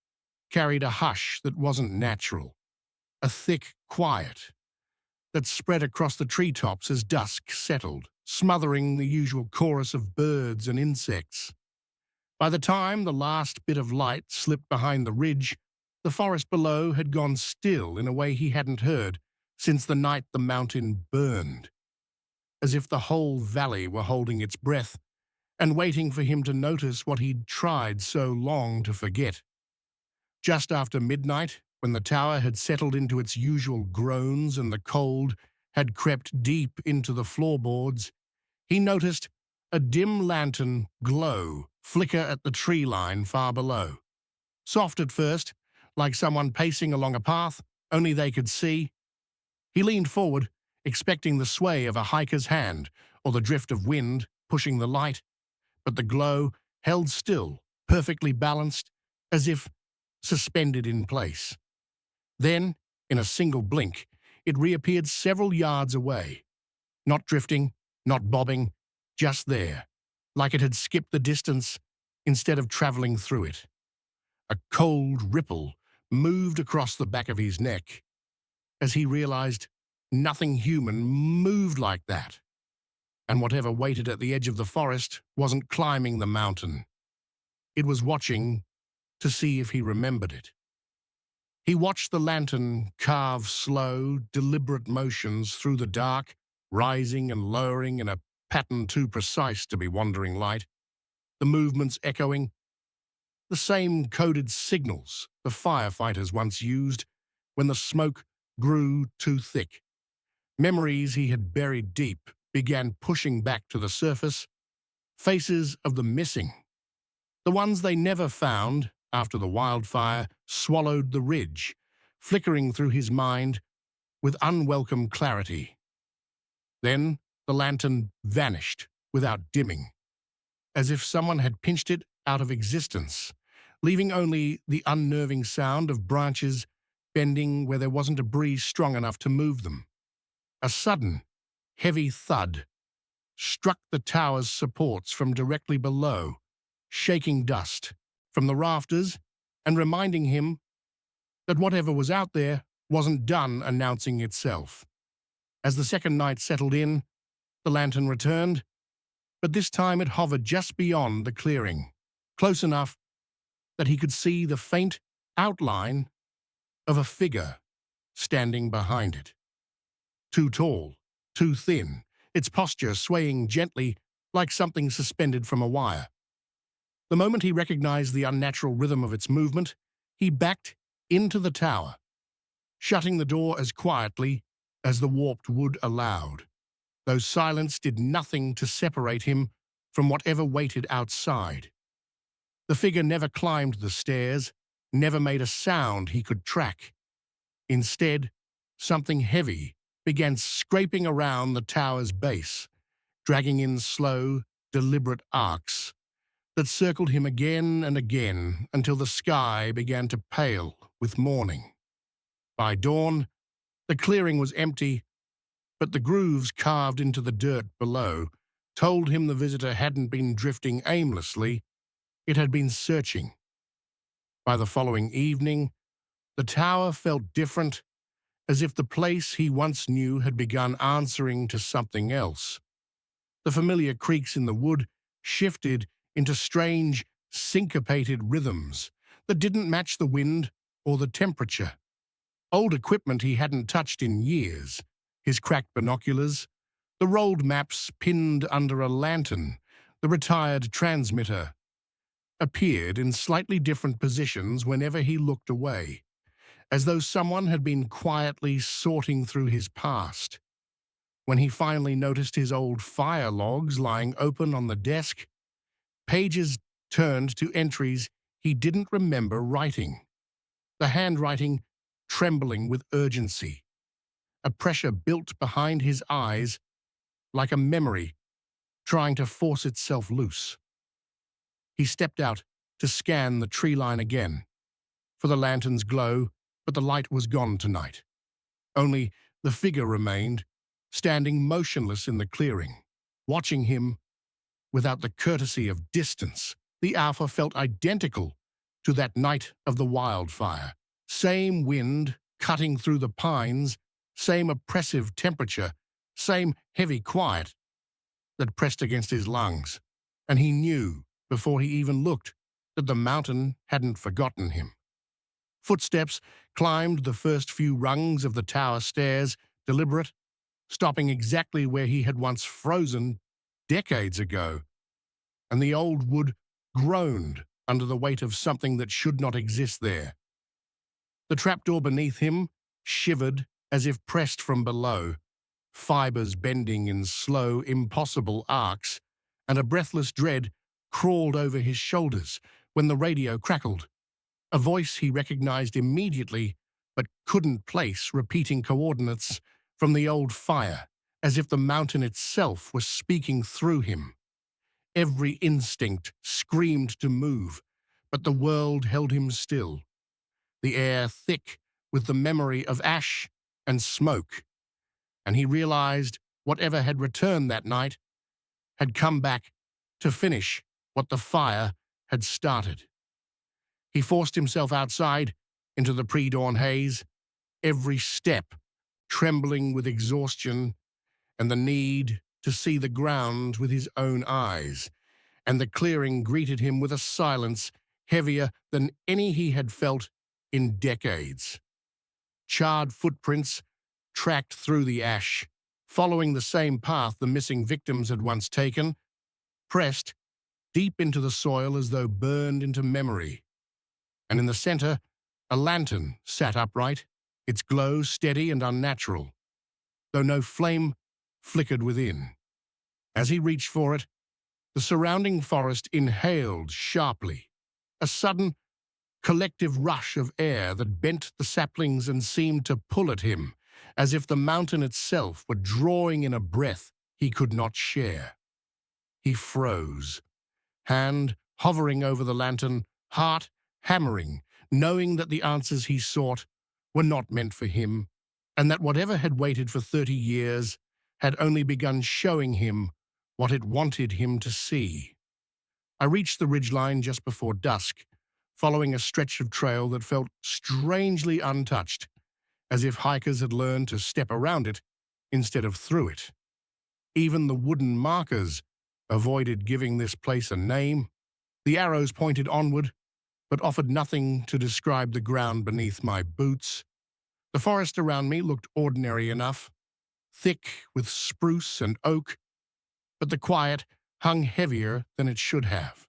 A: carried a hush that wasn't natural, a thick quiet that spread across the treetops as dusk settled, smothering the usual chorus of birds and insects. By the time the last bit of light slipped behind the ridge, the forest below had gone still in a way he hadn't heard since the night the mountain burned, as if the whole valley were holding its breath and waiting for him to notice what he'd tried so long to forget. Just after midnight, when the tower had settled into its usual groans and the cold had crept deep into the floorboards, he noticed a dim lantern glow flicker at the tree line far below. Soft at first, like someone pacing along a path only they could see. He leaned forward, expecting the sway of a hiker's hand or the drift of wind pushing the light, but the glow held still perfectly balanced, as if suspended in place. Then, in a single blink, it reappeared several yards away, not drifting, not bobbing, just there, like it had skipped the distance instead of traveling through it. A cold ripple moved across the back of his neck as he realized nothing human moved like that, and whatever waited at the edge of the forest wasn't climbing the mountain. It was watching to see if he remembered it. He watched the lantern carve slow, deliberate motions through the dark, rising and lowering in a pattern too precise to be wandering light, the movements echoing the same coded signals the firefighters once used when the smoke grew too thick. Memories he had buried deep began pushing back to the surface, faces of the missing. The ones they never found after the wildfire swallowed the ridge, flickering through his mind with unwelcome clarity. Then the lantern vanished without dimming, as if someone had pinched it out of existence, leaving only the unnerving sound of branches bending where there wasn't a breeze strong enough to move them. A sudden, heavy thud struck the tower's supports from directly below, shaking dust from the rafters and reminding him that whatever was out there wasn't done announcing itself. As the second night settled in, the lantern returned, but this time it hovered just beyond the clearing, close enough that he could see the faint outline of a figure standing behind it. Too tall, too thin, its posture swaying gently like something suspended from a wire. The moment he recognized the unnatural rhythm of its movement, he backed into the tower, shutting the door as quietly as the warped wood allowed, though silence did nothing to separate him from whatever waited outside. The figure never climbed the stairs, never made a sound he could track. Instead, something heavy began scraping around the tower's base, dragging in slow, deliberate arcs that circled him again and again until the sky began to pale with morning. By dawn, the clearing was empty, but the grooves carved into the dirt below told him the visitor hadn't been drifting aimlessly, it had been searching. By the following evening, the tower felt different, as if the place he once knew had begun answering to something else. The familiar creaks in the wood shifted into strange, syncopated rhythms that didn't match the wind or the temperature. Old equipment he hadn't touched in years, his cracked binoculars, the rolled maps pinned under a lantern, the retired transmitter, appeared in slightly different positions whenever he looked away, as though someone had been quietly sorting through his past. When he finally noticed his old fire logs lying open on the desk, pages turned to entries he didn't remember writing, the handwriting trembling with urgency. A pressure built behind his eyes like a memory trying to force itself loose. He stepped out to scan the tree line again, for the lantern's glow, but the light was gone tonight. Only the figure remained, standing motionless in the clearing, watching him without the courtesy of distance. The alpha felt identical to that night of the wildfire. Same wind cutting through the pines, same oppressive temperature, same heavy quiet that pressed against his lungs. And he knew, before he even looked, that the mountain hadn't forgotten him. Footsteps climbed the first few rungs of the tower stairs, deliberate, stopping exactly where he had once frozen decades ago, and the old wood groaned under the weight of something that should not exist there. The trapdoor beneath him shivered as if pressed from below, fibers bending in slow, impossible arcs, and a breathless dread crawled over his shoulders when the radio crackled. A voice he recognized immediately but couldn't place, repeating coordinates from the old fire, as if the mountain itself was speaking through him. Every instinct screamed to move, but the world held him still, the air thick with the memory of ash and smoke, and he realized whatever had returned that night had come back to finish what the fire had started. He forced himself outside into the pre-dawn haze, every step trembling with exhaustion and the need to see the ground with his own eyes, and the clearing greeted him with a silence heavier than any he had felt in decades. Charred footprints tracked through the ash, following the same path the missing victims had once taken, pressed deep into the soil as though burned into memory. And in the center, a lantern sat upright, its glow steady and unnatural, though no flame flickered within. As he reached for it, the surrounding forest inhaled sharply, a sudden, collective rush of air that bent the saplings and seemed to pull at him, as if the mountain itself were drawing in a breath he could not share. He froze, hand hovering over the lantern, heart hammering, knowing that the answers he sought were not meant for him, and that whatever had waited for 30 years had only begun showing him what it wanted him to see. I reached the ridgeline just before dusk, following a stretch of trail that felt strangely untouched, as if hikers had learned to step around it instead of through it. Even the wooden markers avoided giving this place a name. The arrows pointed onward, but offered nothing to describe the ground beneath my boots. The forest around me looked ordinary enough, thick with spruce and oak, but the quiet hung heavier than it should have.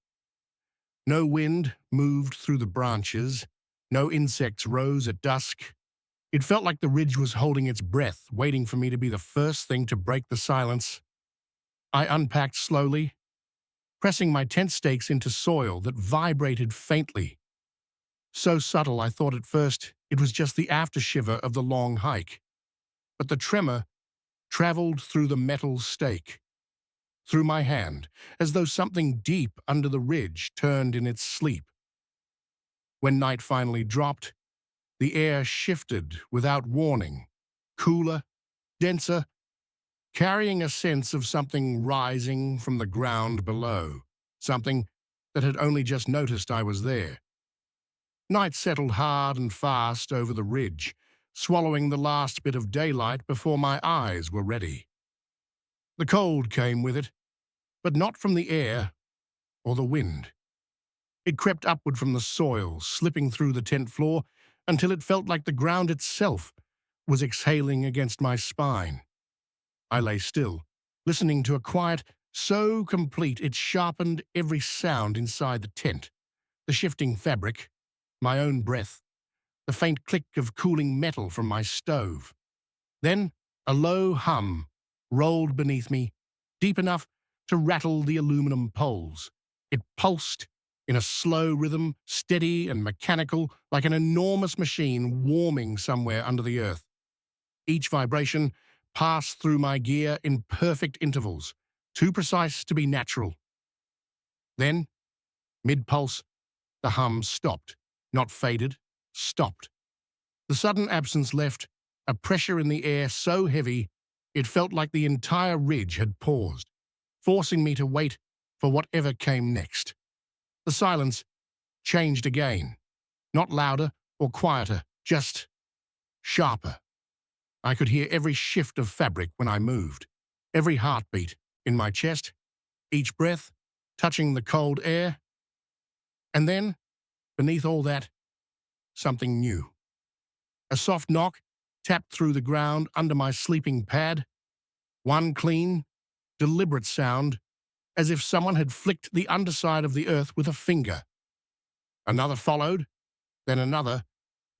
A: No wind moved through the branches, no insects rose at dusk. It felt like the ridge was holding its breath, waiting for me to be the first thing to break the silence. I unpacked slowly, pressing my tent stakes into soil that vibrated faintly. So subtle I thought at first it was just the aftershiver of the long hike. But the tremor traveled through the metal stake, through my hand, as though something deep under the ridge turned in its sleep. When night finally dropped, the air shifted without warning, cooler, denser, carrying a sense of something rising from the ground below, something that had only just noticed I was there. Night settled hard and fast over the ridge, swallowing the last bit of daylight before my eyes were ready. The cold came with it, but not from the air or the wind. It crept upward from the soil, slipping through the tent floor until it felt like the ground itself was exhaling against my spine. I lay still, listening to a quiet so complete it sharpened every sound inside the tent, the shifting fabric, my own breath, the faint click of cooling metal from my stove. Then a low hum rolled beneath me, deep enough to rattle the aluminum poles. It pulsed in a slow rhythm, steady and mechanical, like an enormous machine warming somewhere under the earth. Each vibration passed through my gear in perfect intervals, too precise to be natural. Then, mid-pulse, the hum stopped, not faded, stopped. The sudden absence left a pressure in the air so heavy it felt like the entire ridge had paused, forcing me to wait for whatever came next. The silence changed again, not louder or quieter, just sharper. I could hear every shift of fabric when I moved, every heartbeat in my chest, each breath touching the cold air. And then, beneath all that, something new. A soft knock tapped through the ground under my sleeping pad. One clean, deliberate sound, as if someone had flicked the underside of the earth with a finger. Another followed, then another,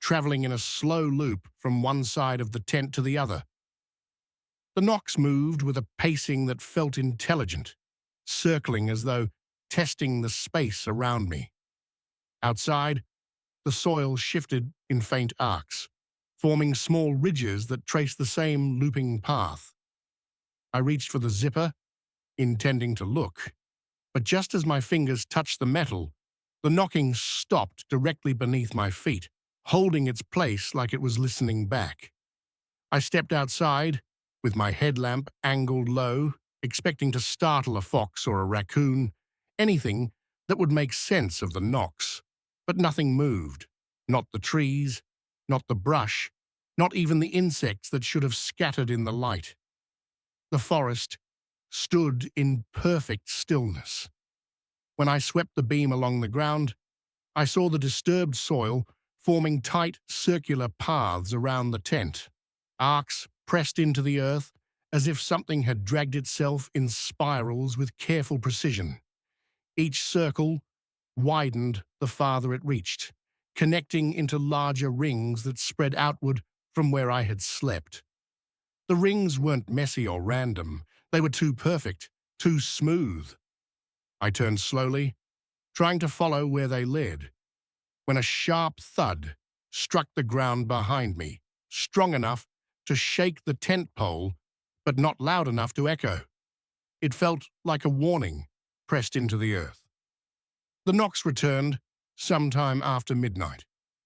A: traveling in a slow loop from one side of the tent to the other. The knocks moved with a pacing that felt intelligent, circling as though testing the space around me. Outside, the soil shifted in faint arcs, forming small ridges that traced the same looping path. I reached for the zipper, intending to look, but just as my fingers touched the metal, The knocking stopped directly beneath my feet, holding its place like it was listening back. I stepped outside, with my headlamp angled low, expecting to startle a fox or a raccoon, anything that would make sense of the knocks. But nothing moved. Not the trees, not the brush, not even the insects that should have scattered in the light. The forest stood in perfect stillness. When I swept the beam along the ground, I saw the disturbed soil forming tight, circular paths around the tent, arcs pressed into the earth as if something had dragged itself in spirals with careful precision. Each circle widened the farther it reached, connecting into larger rings that spread outward from where I had slept. The rings weren't messy or random. They were too perfect, too smooth. I turned slowly, trying to follow where they led, when a sharp thud struck the ground behind me, strong enough to shake the tent pole, but not loud enough to echo. It felt like a warning pressed into the earth. The knocks returned sometime after midnight,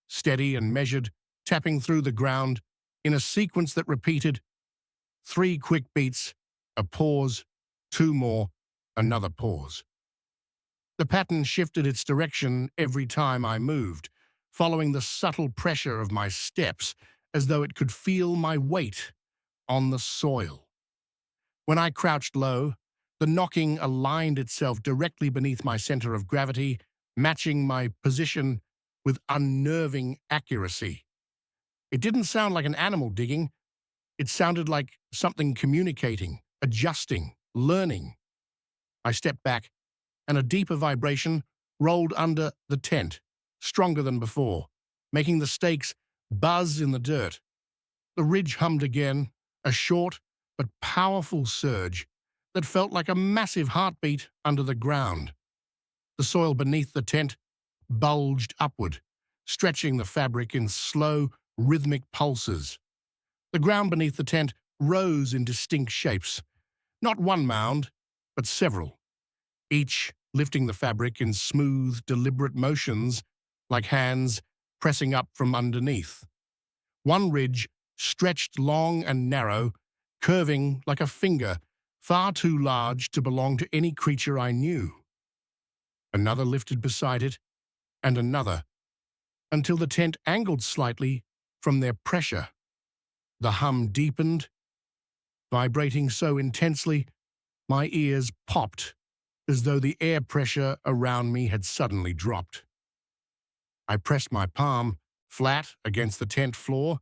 A: steady and measured, tapping through the ground in a sequence that repeated 3 quick beats, a pause, 2 more, another pause. The pattern shifted its direction every time I moved, following the subtle pressure of my steps as though it could feel my weight on the soil. When I crouched low, the knocking aligned itself directly beneath my center of gravity, matching my position with unnerving accuracy. It didn't sound like an animal digging. It sounded like something communicating, adjusting, learning. I stepped back, and a deeper vibration rolled under the tent, stronger than before, making the stakes buzz in the dirt. The ridge hummed again, a short but powerful surge that felt like a massive heartbeat under the ground. The soil beneath the tent bulged upward, stretching the fabric in slow, rhythmic pulses. The ground beneath the tent rose in distinct shapes, not one mound, but several, each lifting the fabric in smooth, deliberate motions like hands pressing up from underneath. One ridge stretched long and narrow, curving like a finger, far too large to belong to any creature I knew. Another lifted beside it, and another, until the tent angled slightly from their pressure. The hum deepened, vibrating so intensely my ears popped as though the air pressure around me had suddenly dropped. I pressed my palm flat against the tent floor,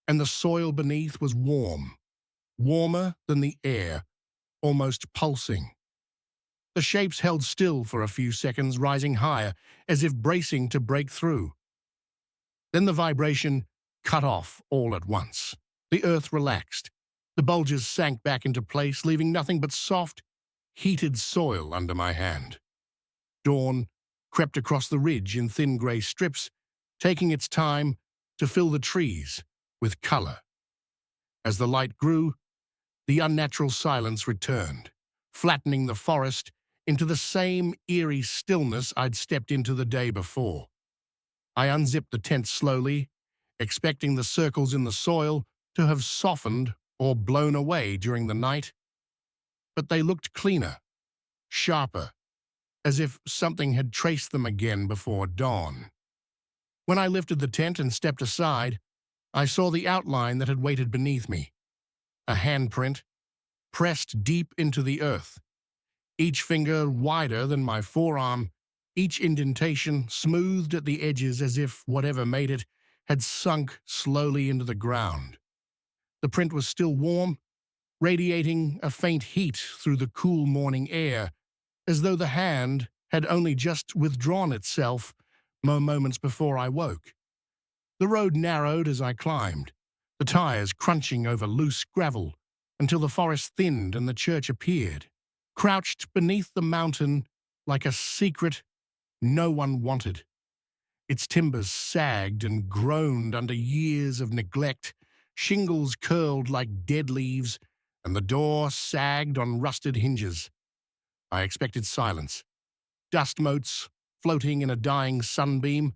A: and the soil beneath was warm, warmer than the air, almost pulsing. The shapes held still for a few seconds, rising higher, as if bracing to break through. Then the vibration cut off all at once. The earth relaxed. The bulges sank back into place, leaving nothing but soft, heated soil under my hand. Dawn crept across the ridge in thin grey strips, taking its time to fill the trees with color. As the light grew, the unnatural silence returned, flattening the forest into the same eerie stillness I'd stepped into the day before. I unzipped the tent slowly, expecting the circles in the soil to have softened or blown away during the night, but they looked cleaner, sharper, as if something had traced them again before dawn. When I lifted the tent and stepped aside, I saw the outline that had waited beneath me, a handprint pressed deep into the earth, each finger wider than my forearm, each indentation smoothed at the edges as if whatever made it had sunk slowly into the ground. The print was still warm, radiating a faint heat through the cool morning air, as though the hand had only just withdrawn itself moments before I woke. The road narrowed as I climbed, the tires crunching over loose gravel, until the forest thinned and the church appeared, crouched beneath the mountain like a secret no one wanted. Its timbers sagged and groaned under years of neglect, shingles curled like dead leaves, and the door sagged on rusted hinges. I expected silence, dust motes floating in a dying sunbeam,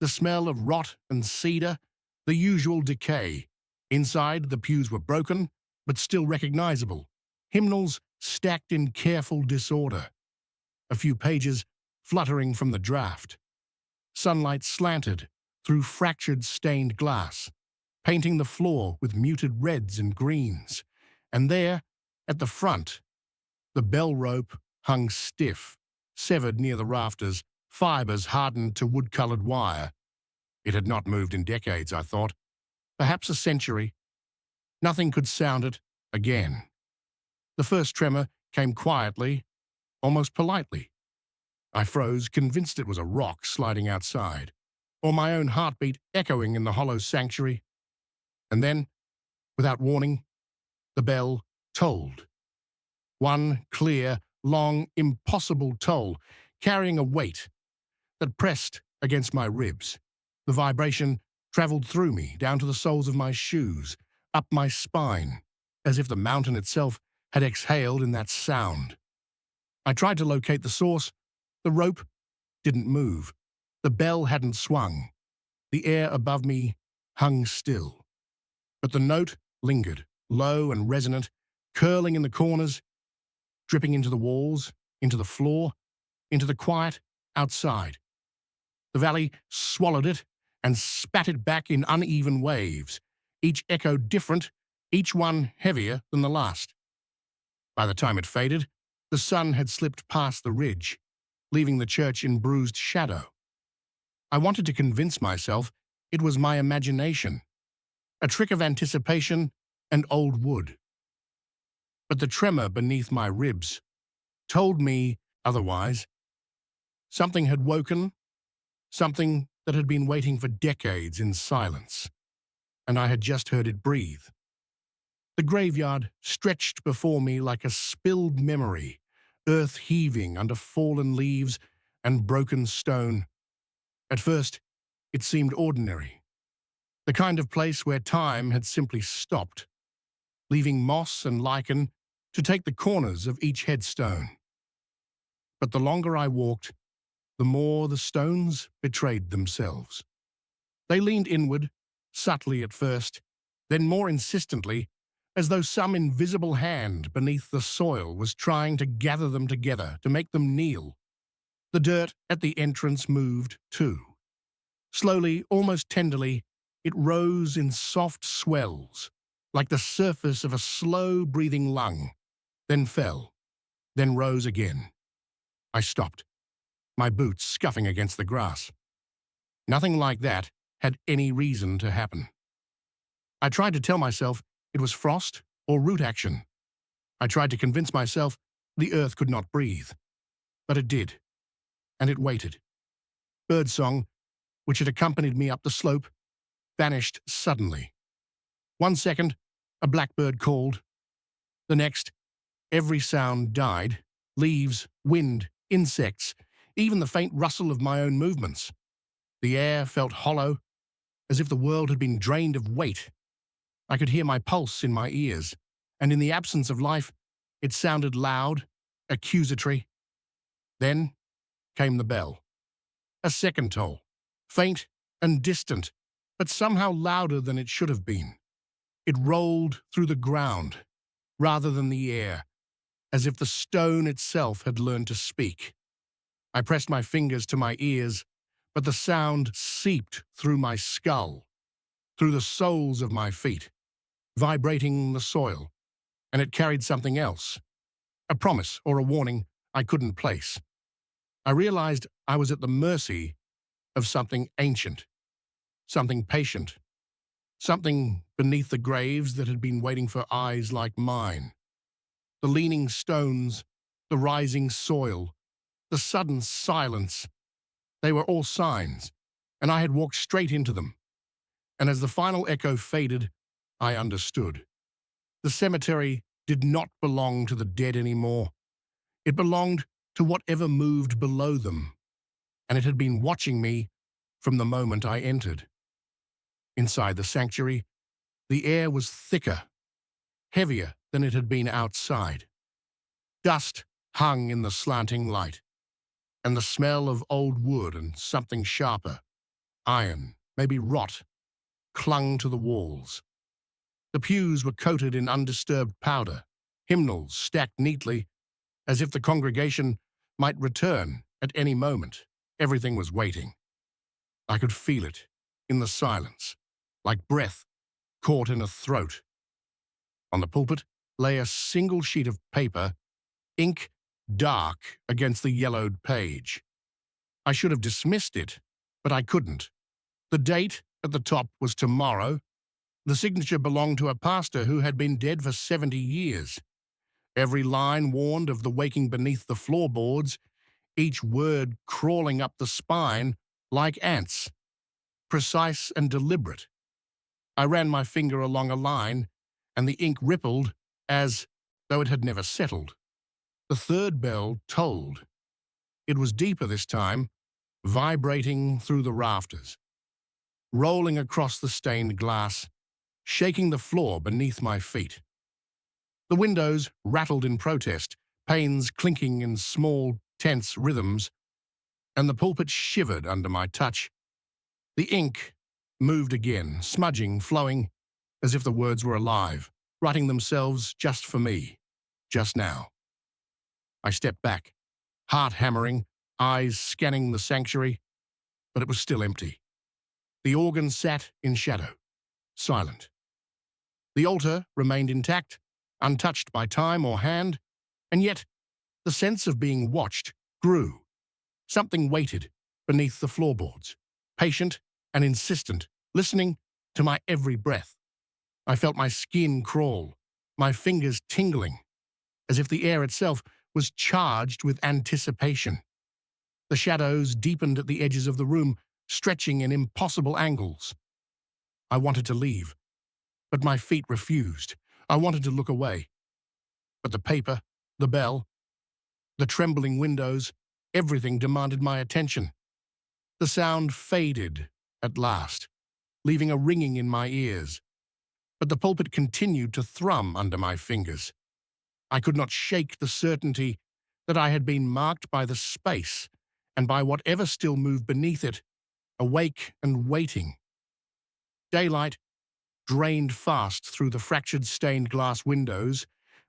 A: the smell of rot and cedar, the usual decay. Inside, the pews were broken, but still recognizable. Hymnals stacked in careful disorder. A few pages fluttering from the draft. Sunlight slanted through fractured stained glass, painting the floor with muted reds and greens. And there, at the front, the bell rope hung stiff, severed near the rafters, fibers hardened to wood-colored wire. It had not moved in decades, I thought. Perhaps a century. Nothing could sound it again. The first tremor came quietly, almost politely. I froze, convinced it was a rock sliding outside, or my own heartbeat echoing in the hollow sanctuary. And then, without warning, the bell tolled. One clear, long, impossible toll, carrying a weight that pressed against my ribs. The vibration traveled through me, down to the soles of my shoes, up my spine, as if the mountain itself had exhaled in that sound. I tried to locate the source. The rope didn't move. The bell hadn't swung. The air above me hung still. But the note lingered, low and resonant, curling in the corners, dripping into the walls, into the floor, into the quiet outside. The valley swallowed it and spat it back in uneven waves, each echo different, each one heavier than the last. By the time it faded, the sun had slipped past the ridge, leaving the church in bruised shadow. I wanted to convince myself it was my imagination, a trick of anticipation and old wood. But the tremor beneath my ribs told me otherwise. Something had woken, something that had been waiting for decades in silence, and I had just heard it breathe. The graveyard stretched before me like a spilled memory, earth heaving under fallen leaves and broken stone. At first, it seemed ordinary, the kind of place where time had simply stopped, leaving moss and lichen to take the corners of each headstone. But the longer I walked, the more the stones betrayed themselves. They leaned inward, subtly at first, then more insistently, as though some invisible hand beneath the soil was trying to gather them together, to make them kneel. The dirt at the entrance moved, too. Slowly, almost tenderly, it rose in soft swells, like the surface of a slow-breathing lung, then fell, then rose again. I stopped, my boots scuffing against the grass. Nothing like that had any reason to happen. I tried to tell myself it was frost or root action. I tried to convince myself the earth could not breathe. But it did, and it waited. Birdsong, which had accompanied me up the slope, vanished suddenly. 1 second, a blackbird called. The next, every sound died. Leaves, wind, insects, even the faint rustle of my own movements. The air felt hollow, as if the world had been drained of weight. I could hear my pulse in my ears, and in the absence of life, it sounded loud, accusatory. Then came the bell. A second toll, faint and distant, but somehow louder than it should have been. It rolled through the ground, rather than the air, as if the stone itself had learned to speak. I pressed my fingers to my ears, but the sound seeped through my skull, through the soles of my feet, vibrating the soil, and it carried something else, a promise or a warning I couldn't place. I realized I was at the mercy of something ancient, something patient, something beneath the graves that had been waiting for eyes like mine. The leaning stones, the rising soil, the sudden silence, they were all signs, and I had walked straight into them. And as the final echo faded, I understood. The cemetery did not belong to the dead anymore. It belonged to whatever moved below them, and it had been watching me from the moment I entered. Inside the sanctuary, the air was thicker, heavier than it had been outside. Dust hung in the slanting light. and the smell of old wood and something sharper, iron, maybe rot, clung to the walls. The pews were coated in undisturbed powder, hymnals stacked neatly, as if the congregation might return at any moment. Everything was waiting. I could feel it, in the silence, like breath caught in a throat. On the pulpit lay a single sheet of paper, ink dark against the yellowed page. I should have dismissed it, but I couldn't. The date at the top was tomorrow. The signature belonged to a pastor who had been dead for 70 years. Every line warned of the waking beneath the floorboards, each word crawling up the spine like ants, precise and deliberate. I ran my finger along a line, and the ink rippled as though it had never settled. The third bell tolled. It was deeper this time, vibrating through the rafters, rolling across the stained glass, shaking the floor beneath my feet. The windows rattled in protest, panes clinking in small, tense rhythms, and the pulpit shivered under my touch. The ink moved again, smudging, flowing, as if the words were alive, writing themselves just for me, just now. I stepped back, heart hammering, eyes scanning the sanctuary, but it was still empty. The organ sat in shadow, silent. The altar remained intact, untouched by time or hand, and yet the sense of being watched grew. Something waited beneath the floorboards, patient and insistent, listening to my every breath. I felt my skin crawl, my fingers tingling, as if the air itself was charged with anticipation. The shadows deepened at the edges of the room, stretching in impossible angles. I wanted to leave, but my feet refused. I wanted to look away. But the paper, the bell, the trembling windows, everything demanded my attention. The sound faded at last, leaving a ringing in my ears. But the pulpit continued to thrum under my fingers. I could not shake the certainty that I had been marked by the space and by whatever still moved beneath it, awake and waiting. Daylight drained fast through the fractured stained glass windows,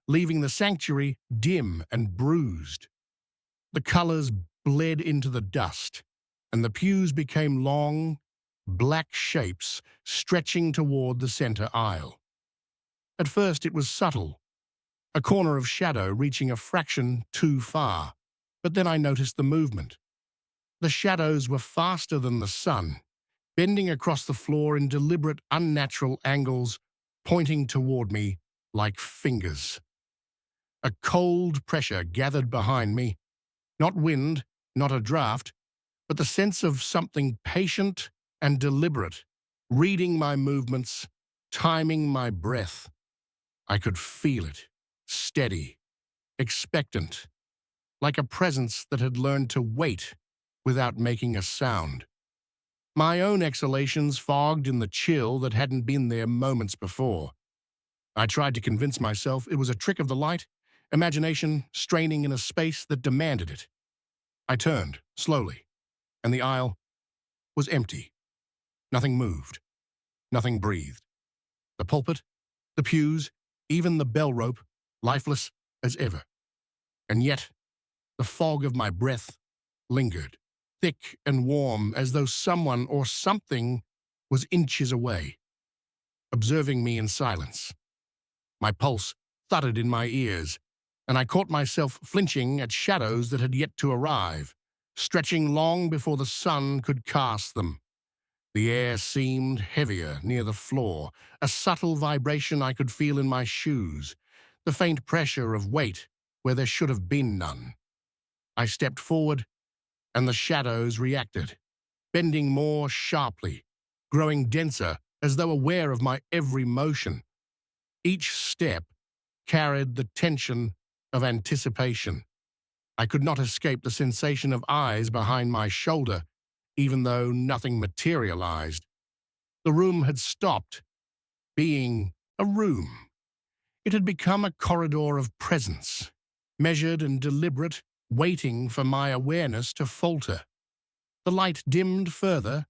A: leaving the sanctuary dim and bruised. The colors bled into the dust, and the pews became long, black shapes stretching toward the center aisle. At first it was subtle, a corner of shadow reaching a fraction too far, but then I noticed the movement. The shadows were faster than the sun, bending across the floor in deliberate, unnatural angles, pointing toward me like fingers. A cold pressure gathered behind me, not wind, not a draft, but the sense of something patient and deliberate, reading my movements, timing my breath. I could feel it, steady, expectant, like a presence that had learned to wait without making a sound. My own exhalations fogged in the chill that hadn't been there moments before. I tried to convince myself it was a trick of the light, imagination straining in a space that demanded it. I turned, slowly, and the aisle was empty. Nothing moved. Nothing breathed. The pulpit, the pews, even the bell rope, lifeless as ever. And yet, the fog of my breath lingered, thick and warm, as though someone or something was inches away, observing me in silence. My pulse thudded in my ears, and I caught myself flinching at shadows that had yet to arrive, stretching long before the sun could cast them. The air seemed heavier near the floor, a subtle vibration I could feel in my shoes, the faint pressure of weight where there should have been none. I stepped forward, and the shadows reacted, bending more sharply, growing denser as though aware of my every motion. Each step carried the tension of anticipation. I could not escape the sensation of eyes behind my shoulder, even though nothing materialized. The room had stopped being a room. It had become a corridor of presence, measured and deliberate, waiting for my awareness to falter. The light dimmed further,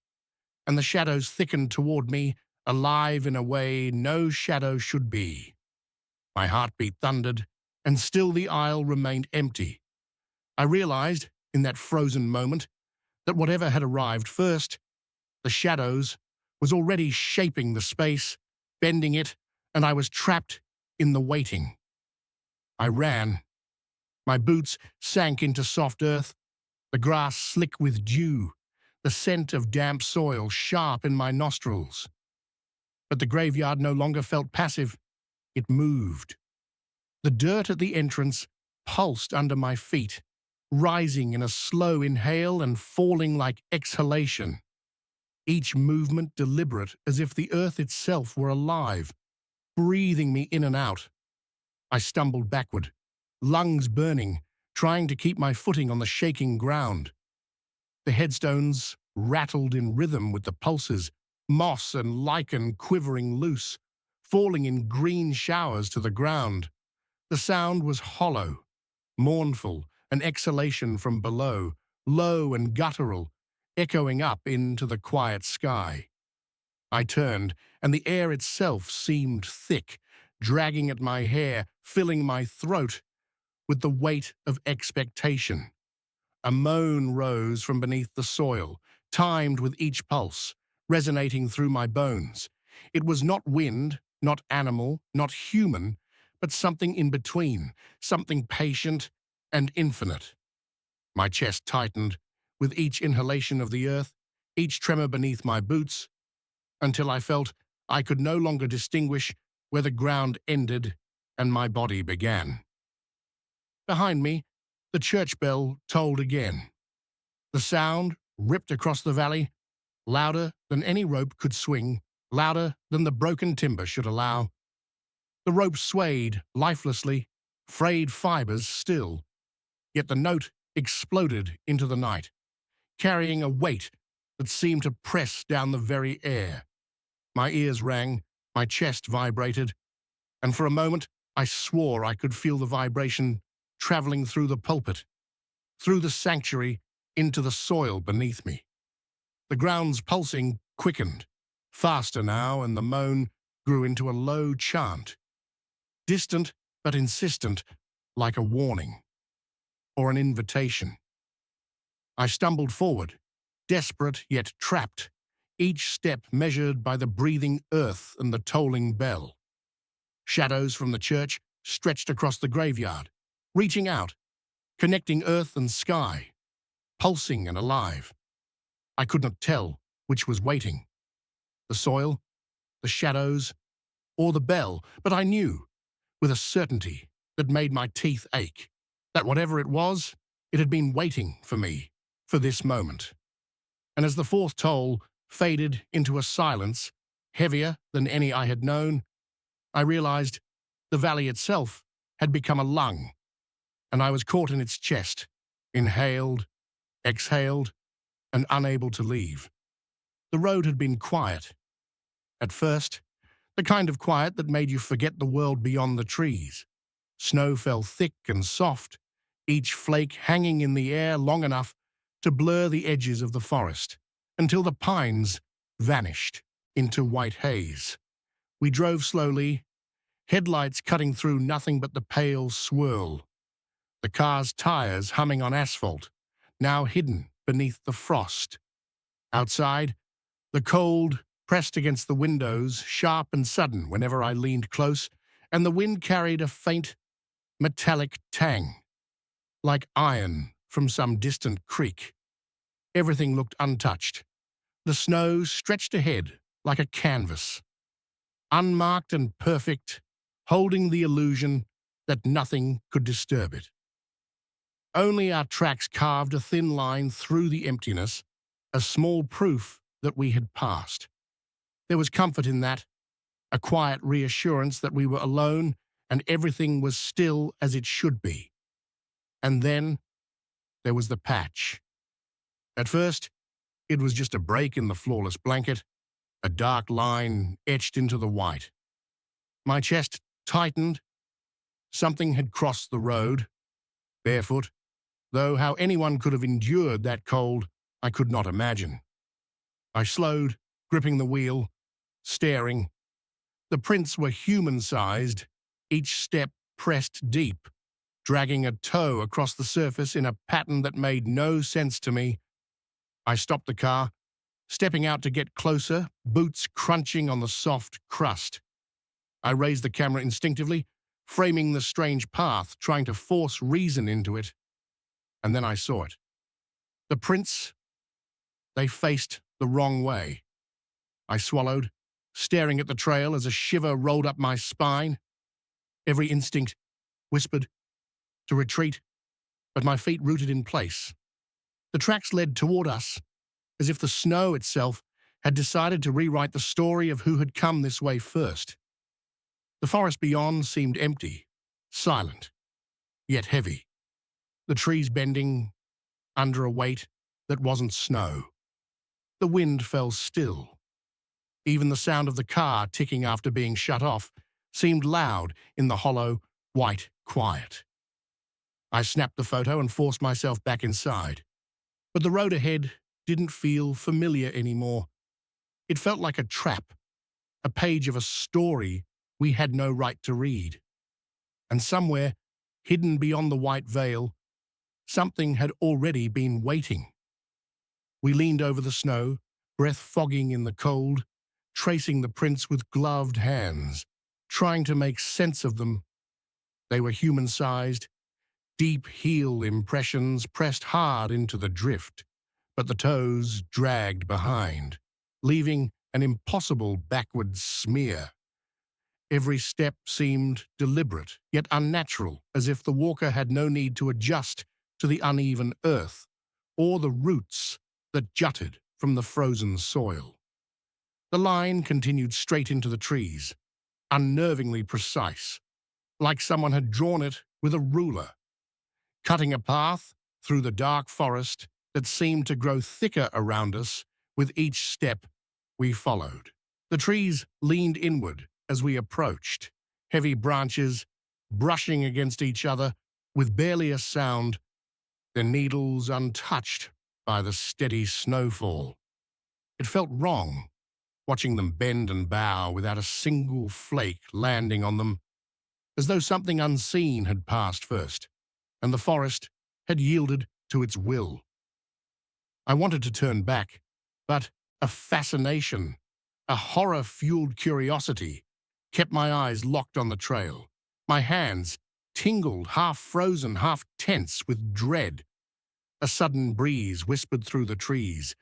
A: and the shadows thickened toward me, alive in a way no shadow should be. My heartbeat thundered, and still the aisle remained empty. I realized, in that frozen moment, that whatever had arrived first, the shadows, was already shaping the space, bending it, and I was trapped in the waiting. I ran. My boots sank into soft earth, the grass slick with dew, the scent of damp soil sharp in my nostrils. But the graveyard no longer felt passive. It moved. The dirt at the entrance pulsed under my feet, rising in a slow inhale and falling like exhalation. Each movement deliberate, as if the earth itself were alive, breathing me in and out. I stumbled backward, lungs burning, trying to keep my footing on the shaking ground. The headstones rattled in rhythm with the pulses, moss and lichen quivering loose, falling in green showers to the ground. The sound was hollow, mournful, an exhalation from below, low and guttural, echoing up into the quiet sky. I turned, and the air itself seemed thick, dragging at my hair, filling my throat with the weight of expectation. A moan rose from beneath the soil, timed with each pulse, resonating through my bones. It was not wind, not animal, not human, but something in between, something patient and infinite. My chest tightened with each inhalation of the earth, each tremor beneath my boots, until I felt I could no longer distinguish where the ground ended and my body began. Behind me, the church bell tolled again. The sound ripped across the valley, louder than any rope could swing, louder than the broken timber should allow. The rope swayed lifelessly, frayed fibers still, yet the note exploded into the night, carrying a weight that seemed to press down the very air. My ears rang, my chest vibrated, and for a moment I swore I could feel the vibration traveling through the pulpit, through the sanctuary, into the soil beneath me. The ground's pulsing quickened, faster now, and the moan grew into a low chant, distant but insistent, like a warning or an invitation. I stumbled forward, desperate yet trapped, each step measured by the breathing earth and the tolling bell. Shadows from the church stretched across the graveyard, reaching out, connecting earth and sky, pulsing and alive. I could not tell which was waiting, the soil, the shadows, or the bell, but I knew, with a certainty that made my teeth ache, that whatever it was, it had been waiting for me, for this moment. And as the fourth toll faded into a silence heavier than any I had known, I realized the valley itself had become a lung, and I was caught in its chest, inhaled, exhaled, and unable to leave. The road had been quiet. At first, the kind of quiet that made you forget the world beyond the trees. Snow fell thick and soft, each flake hanging in the air long enough to blur the edges of the forest, until the pines vanished into white haze. We drove slowly, headlights cutting through nothing but the pale swirl, the car's tires humming on asphalt, now hidden beneath the frost. Outside, the cold pressed against the windows, sharp and sudden whenever I leaned close, and the wind carried a faint, metallic tang, like iron from some distant creek. Everything looked untouched. The snow stretched ahead like a canvas, unmarked and perfect, holding the illusion that nothing could disturb it. Only our tracks carved a thin line through the emptiness, a small proof that we had passed. There was comfort in that, a quiet reassurance that we were alone and everything was still as it should be. And then there was the patch. At first, it was just a break in the flawless blanket, a dark line etched into the white. My chest tightened. Something had crossed the road, barefoot, though how anyone could have endured that cold, I could not imagine. I slowed, gripping the wheel, staring. The prints were human-sized, each step pressed deep, dragging a toe across the surface in a pattern that made no sense to me. I stopped the car, stepping out to get closer, boots crunching on the soft crust. I raised the camera instinctively, framing the strange path, trying to force reason into it. And then I saw it. The prints, they faced the wrong way. I swallowed, staring at the trail as a shiver rolled up my spine. Every instinct whispered to retreat, but my feet rooted in place. The tracks led toward us, as if the snow itself had decided to rewrite the story of who had come this way first. The forest beyond seemed empty, silent, yet heavy. The trees bending under a weight that wasn't snow. The wind fell still. Even the sound of the car ticking after being shut off seemed loud in the hollow, white quiet. I snapped the photo and forced myself back inside. But the road ahead didn't feel familiar anymore. It felt like a trap, a page of a story we had no right to read. And somewhere, hidden beyond the white veil, something had already been waiting. We leaned over the snow, breath fogging in the cold, tracing the prints with gloved hands, trying to make sense of them. They were human-sized, deep heel impressions pressed hard into the drift, but the toes dragged behind, leaving an impossible backward smear. Every step seemed deliberate, yet unnatural, as if the walker had no need to adjust to the uneven earth or the roots that jutted from the frozen soil. The line continued straight into the trees, unnervingly precise, like someone had drawn it with a ruler, cutting a path through the dark forest that seemed to grow thicker around us with each step we followed. The trees leaned inward as we approached, heavy branches brushing against each other with barely a sound, their needles untouched by the steady snowfall. It felt wrong, watching them bend and bow without a single flake landing on them, as though something unseen had passed first, and the forest had yielded to its will. I wanted to turn back, but a fascination, a horror-fueled curiosity, kept my eyes locked on the trail. My hands tingled, half frozen, half tense with dread. A sudden breeze whispered through the trees,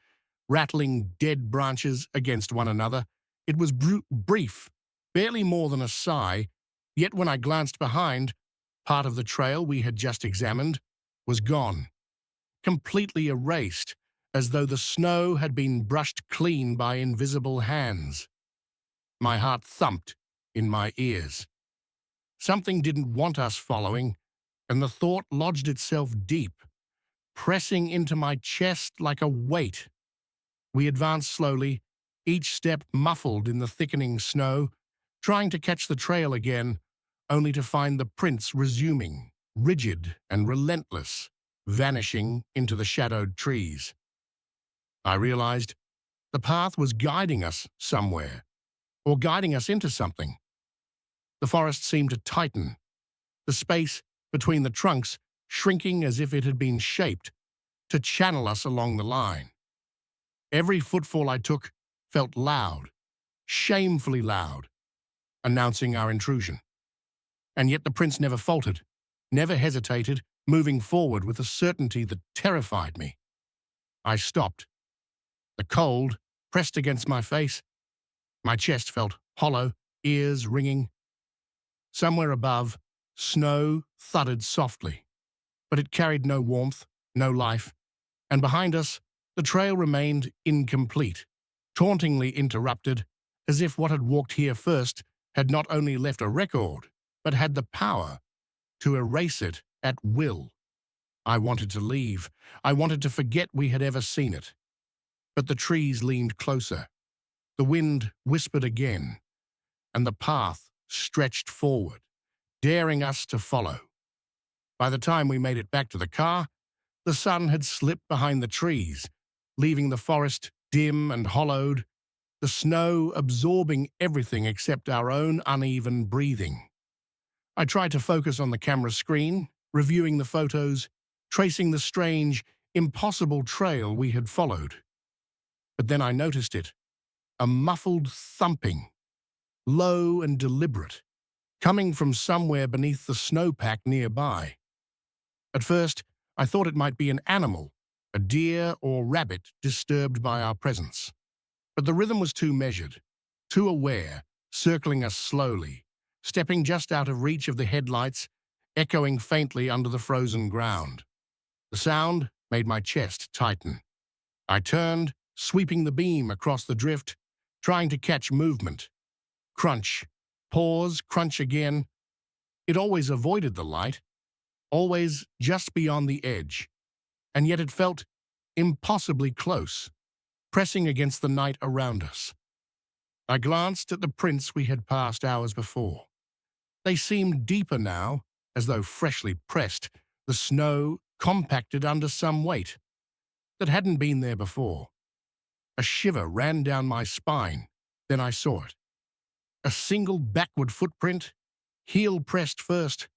A: rattling dead branches against one another. It was brief, barely more than a sigh, yet when I glanced behind, part of the trail we had just examined was gone, completely erased, as though the snow had been brushed clean by invisible hands. My heart thumped in my ears. Something didn't want us following, and the thought lodged itself deep, pressing into my chest like a weight. We advanced slowly, each step muffled in the thickening snow, trying to catch the trail again, only to find the prints resuming, rigid and relentless, vanishing into the shadowed trees. I realized the path was guiding us somewhere, or guiding us into something. The forest seemed to tighten, the space between the trunks shrinking as if it had been shaped to channel us along the line. Every footfall I took felt loud, shamefully loud, announcing our intrusion. And yet the prince never faltered, never hesitated, moving forward with a certainty that terrified me. I stopped. The cold pressed against my face. My chest felt hollow, ears ringing. Somewhere above, snow thudded softly, but it carried no warmth, no life, and behind us, the trail remained incomplete, tauntingly interrupted, as if what had walked here first had not only left a record, but had the power to erase it at will. I wanted to leave. I wanted to forget we had ever seen it. But the trees leaned closer. The wind whispered again, and the path stretched forward, daring us to follow. By the time we made it back to the car, The sun had slipped behind the trees, leaving the forest dim and hollowed, the snow absorbing everything except our own uneven breathing. I tried to focus on the camera screen, reviewing the photos, tracing the strange, impossible trail we had followed. But then I noticed it, a muffled thumping, low and deliberate, coming from somewhere beneath the snowpack nearby. At first, I thought it might be an animal, a deer or rabbit disturbed by our presence. But the rhythm was too measured, too aware, circling us slowly, stepping just out of reach of the headlights, echoing faintly under the frozen ground. The sound made my chest tighten. I turned, sweeping the beam across the drift, trying to catch movement. Crunch, pause, crunch again. It always avoided the light, always just beyond the edge, and yet it felt impossibly close, pressing against the night around us. I glanced at the prints we had passed hours before. They seemed deeper now, as though freshly pressed, the snow compacted under some weight that hadn't been there before. A shiver ran down my spine, then I saw it. A single backward footprint, heel pressed first,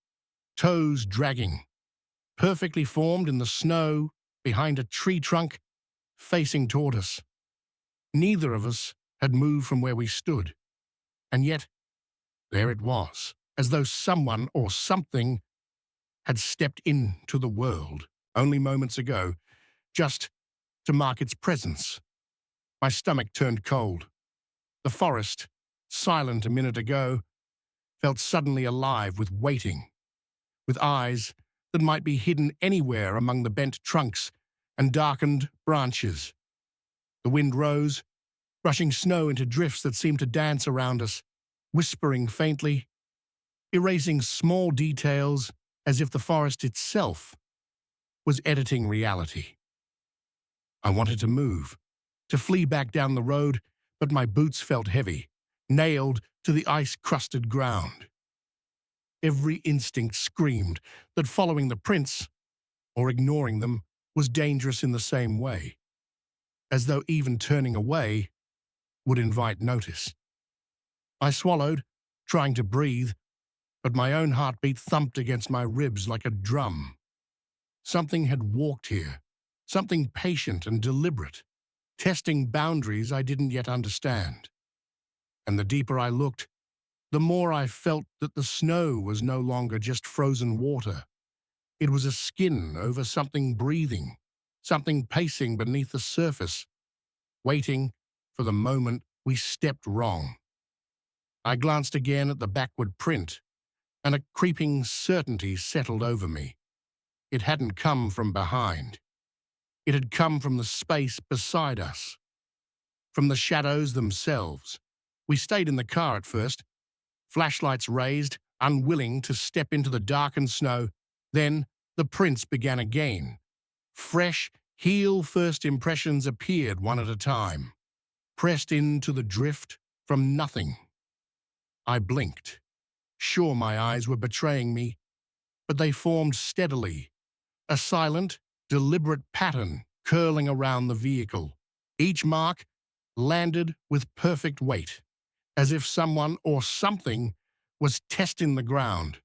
A: toes dragging, perfectly formed in the snow behind a tree trunk, facing toward us. Neither of us had moved from where we stood, and yet there it was, as though someone or something had stepped into the world only moments ago, just to mark its presence. My stomach turned cold. The forest, silent a minute ago, felt suddenly alive with waiting, with eyes that might be hidden anywhere among the bent trunks and darkened branches. The wind rose, brushing snow into drifts that seemed to dance around us, whispering faintly, erasing small details as if the forest itself was editing reality. I wanted to move, to flee back down the road, but my boots felt heavy, nailed to the ice-crusted ground. Every instinct screamed that following the prints, or ignoring them, was dangerous in the same way, as though even turning away would invite notice. I swallowed, trying to breathe, but my own heartbeat thumped against my ribs like a drum. Something had walked here, something patient and deliberate, testing boundaries I didn't yet understand. And the deeper I looked, the more I felt that the snow was no longer just frozen water. It was a skin over something breathing, something pacing beneath the surface, waiting for the moment we stepped wrong. I glanced again at the backward print, and a creeping certainty settled over me. It hadn't come from behind. It had come from the space beside us, from the shadows themselves. We stayed in the car at first, flashlights raised, unwilling to step into the darkened snow. Then the prints began again. Fresh, heel-first impressions appeared one at a time, pressed into the drift from nothing. I blinked, sure my eyes were betraying me, but they formed steadily, a silent, deliberate pattern curling around the vehicle. Each mark landed with perfect weight, as if someone or something was testing the ground,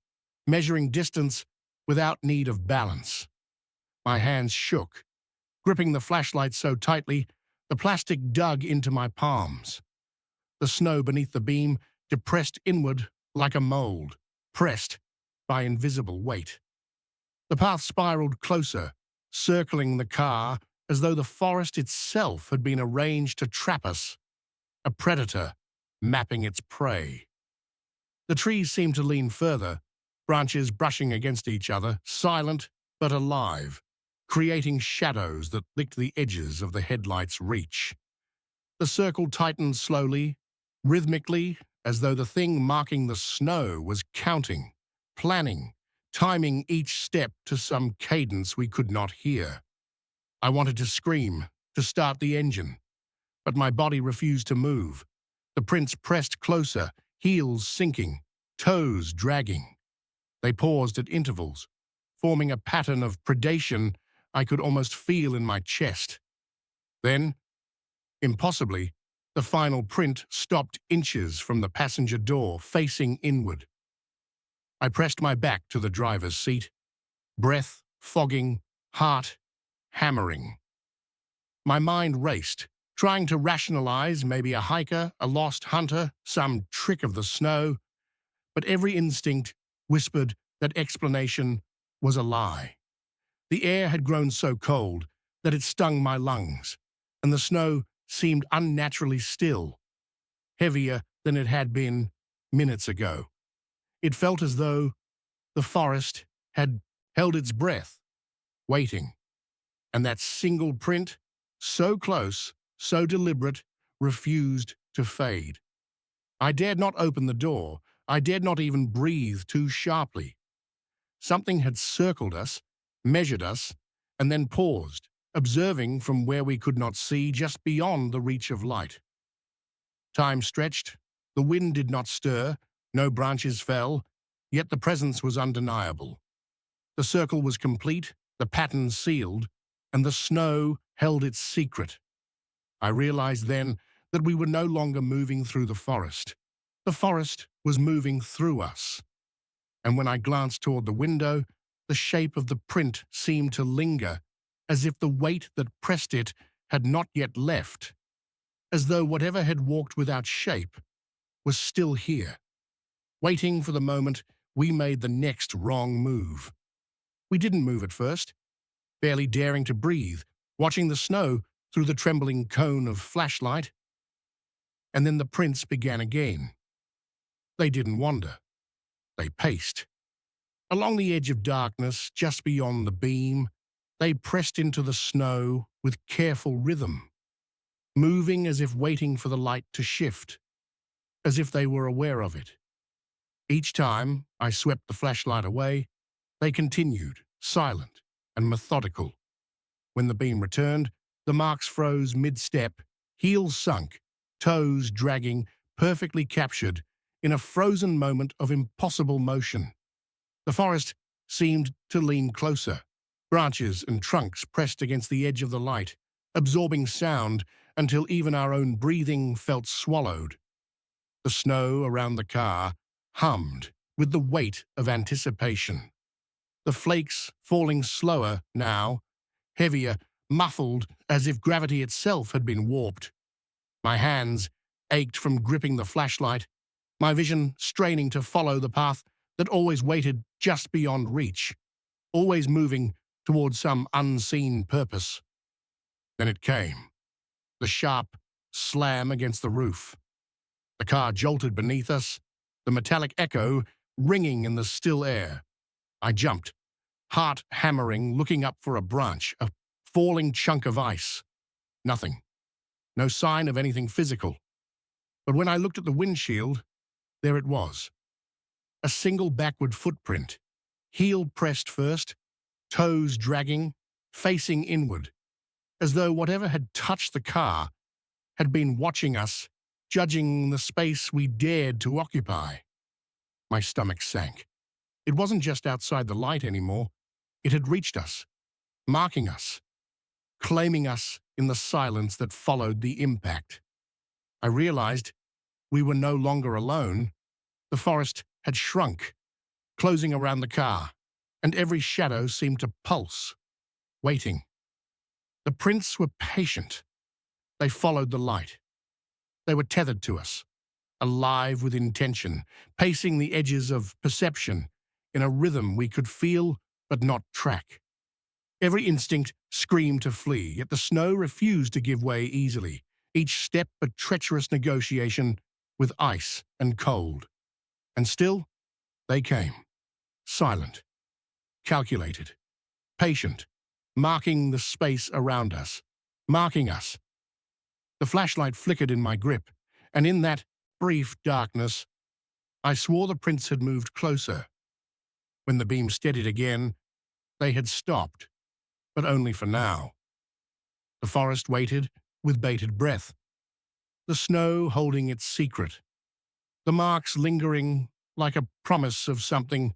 A: measuring distance without need of balance. My hands shook, gripping the flashlight so tightly the plastic dug into my palms. The snow beneath the beam depressed inward like a mold, pressed by invisible weight. The path spiraled closer, circling the car as though the forest itself had been arranged to trap us, a predator mapping its prey. The trees seemed to lean further, branches brushing against each other, silent but alive, creating shadows that licked the edges of the headlight's reach. The circle tightened slowly, rhythmically, as though the thing marking the snow was counting, planning, timing each step to some cadence we could not hear. I wanted to scream, to start the engine, but my body refused to move. The prints pressed closer, heels sinking, toes dragging. They paused at intervals, forming a pattern of predation I could almost feel in my chest. Then, impossibly, the final print stopped inches from the passenger door, facing inward. I pressed my back to the driver's seat, breath fogging, heart hammering. My mind raced, trying to rationalize maybe a hiker, a lost hunter, some trick of the snow, but every instinct whispered that explanation was a lie. The air had grown so cold that it stung my lungs, and the snow seemed unnaturally still, heavier than it had been minutes ago. It felt as though the forest had held its breath, waiting, and that single print, so close, so deliberate, refused to fade. I dared not open the door. I dared not even breathe too sharply. Something had circled us, measured us, and then paused, observing from where we could not see, just beyond the reach of light. Time stretched. The wind did not stir. No branches fell, yet the presence was undeniable. The circle was complete, the pattern sealed, and the snow held its secret. I realized then that we were no longer moving through the forest. The forest was moving through us. And when I glanced toward the window, the shape of the print seemed to linger, as if the weight that pressed it had not yet left, as though whatever had walked without shape was still here, waiting for the moment we made the next wrong move. We didn't move at first, barely daring to breathe, watching the snow through the trembling cone of flashlight. And then the prints began again. They didn't wander. They paced. Along the edge of darkness, just beyond the beam, they pressed into the snow with careful rhythm, moving as if waiting for the light to shift, as if they were aware of it. Each time I swept the flashlight away, they continued, silent and methodical. When the beam returned, the marks froze mid-step, heels sunk, toes dragging, perfectly captured, in a frozen moment of impossible motion. The forest seemed to lean closer, branches and trunks pressed against the edge of the light, absorbing sound until even our own breathing felt swallowed. The snow around the car hummed with the weight of anticipation. The flakes falling slower now, heavier, muffled as if gravity itself had been warped. My hands ached from gripping the flashlight, my vision straining to follow the path that always waited just beyond reach, always moving towards some unseen purpose. Then it came, the sharp slam against the roof. The car jolted beneath us, the metallic echo ringing in the still air. I jumped, heart hammering, looking up for a branch, a falling chunk of ice. Nothing. No sign of anything physical. But when I looked at the windshield, there it was. A single backward footprint, heel pressed first, toes dragging, facing inward, as though whatever had touched the car had been watching us, judging the space we dared to occupy. My stomach sank. It wasn't just outside the light anymore. It had reached us, marking us, claiming us in the silence that followed the impact. I realized we were no longer alone. The forest had shrunk, closing around the car, and every shadow seemed to pulse, waiting. The prints were patient. They followed the light. They were tethered to us, alive with intention, pacing the edges of perception in a rhythm we could feel but not track. Every instinct screamed to flee, yet the snow refused to give way easily, each step a treacherous negotiation with ice and cold. And still, they came, silent, calculated, patient, marking the space around us, marking us. The flashlight flickered in my grip, and in that brief darkness, I swore the prints had moved closer. When the beam steadied again, they had stopped, but only for now. The forest waited with bated breath, the snow holding its secret, the marks lingering like a promise of something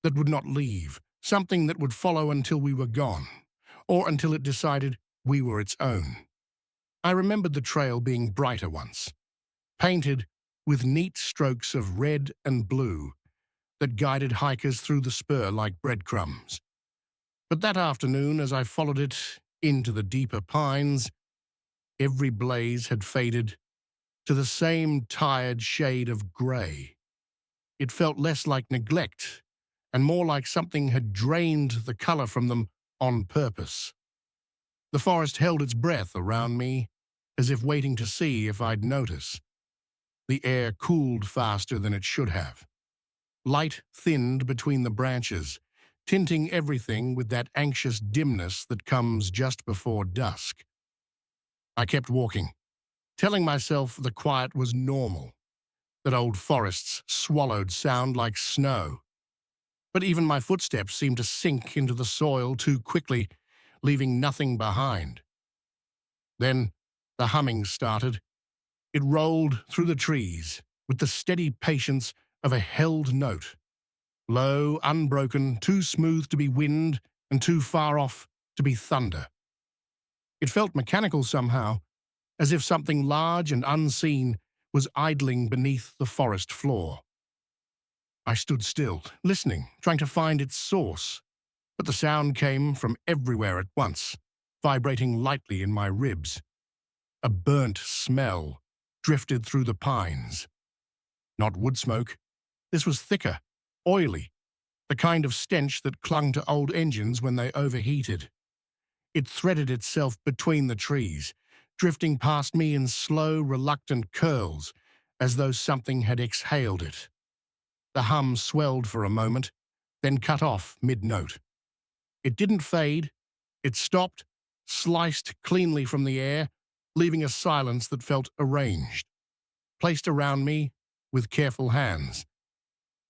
A: that would not leave, something that would follow until we were gone, or until it decided we were its own. I remembered the trail being brighter once, painted with neat strokes of red and blue that guided hikers through the spur like breadcrumbs. But that afternoon, as I followed it into the deeper pines, every blaze had faded to the same tired shade of grey. It felt less like neglect and more like something had drained the colour from them on purpose. The forest held its breath around me, as if waiting to see if I'd notice. The air cooled faster than it should have. Light thinned between the branches, tinting everything with that anxious dimness that comes just before dusk. I kept walking, telling myself the quiet was normal, that old forests swallowed sound like snow. But even my footsteps seemed to sink into the soil too quickly, leaving nothing behind. Then the humming started. It rolled through the trees with the steady patience of a held note. Low, unbroken, too smooth to be wind and too far off to be thunder. It felt mechanical somehow, as if something large and unseen was idling beneath the forest floor. I stood still, listening, trying to find its source, but the sound came from everywhere at once, vibrating lightly in my ribs. A burnt smell drifted through the pines. Not wood smoke. This was thicker, oily, the kind of stench that clung to old engines when they overheated. It threaded itself between the trees, drifting past me in slow, reluctant curls, as though something had exhaled it. The hum swelled for a moment, then cut off mid-note. It didn't fade. It stopped, sliced cleanly from the air, leaving a silence that felt arranged, placed around me with careful hands.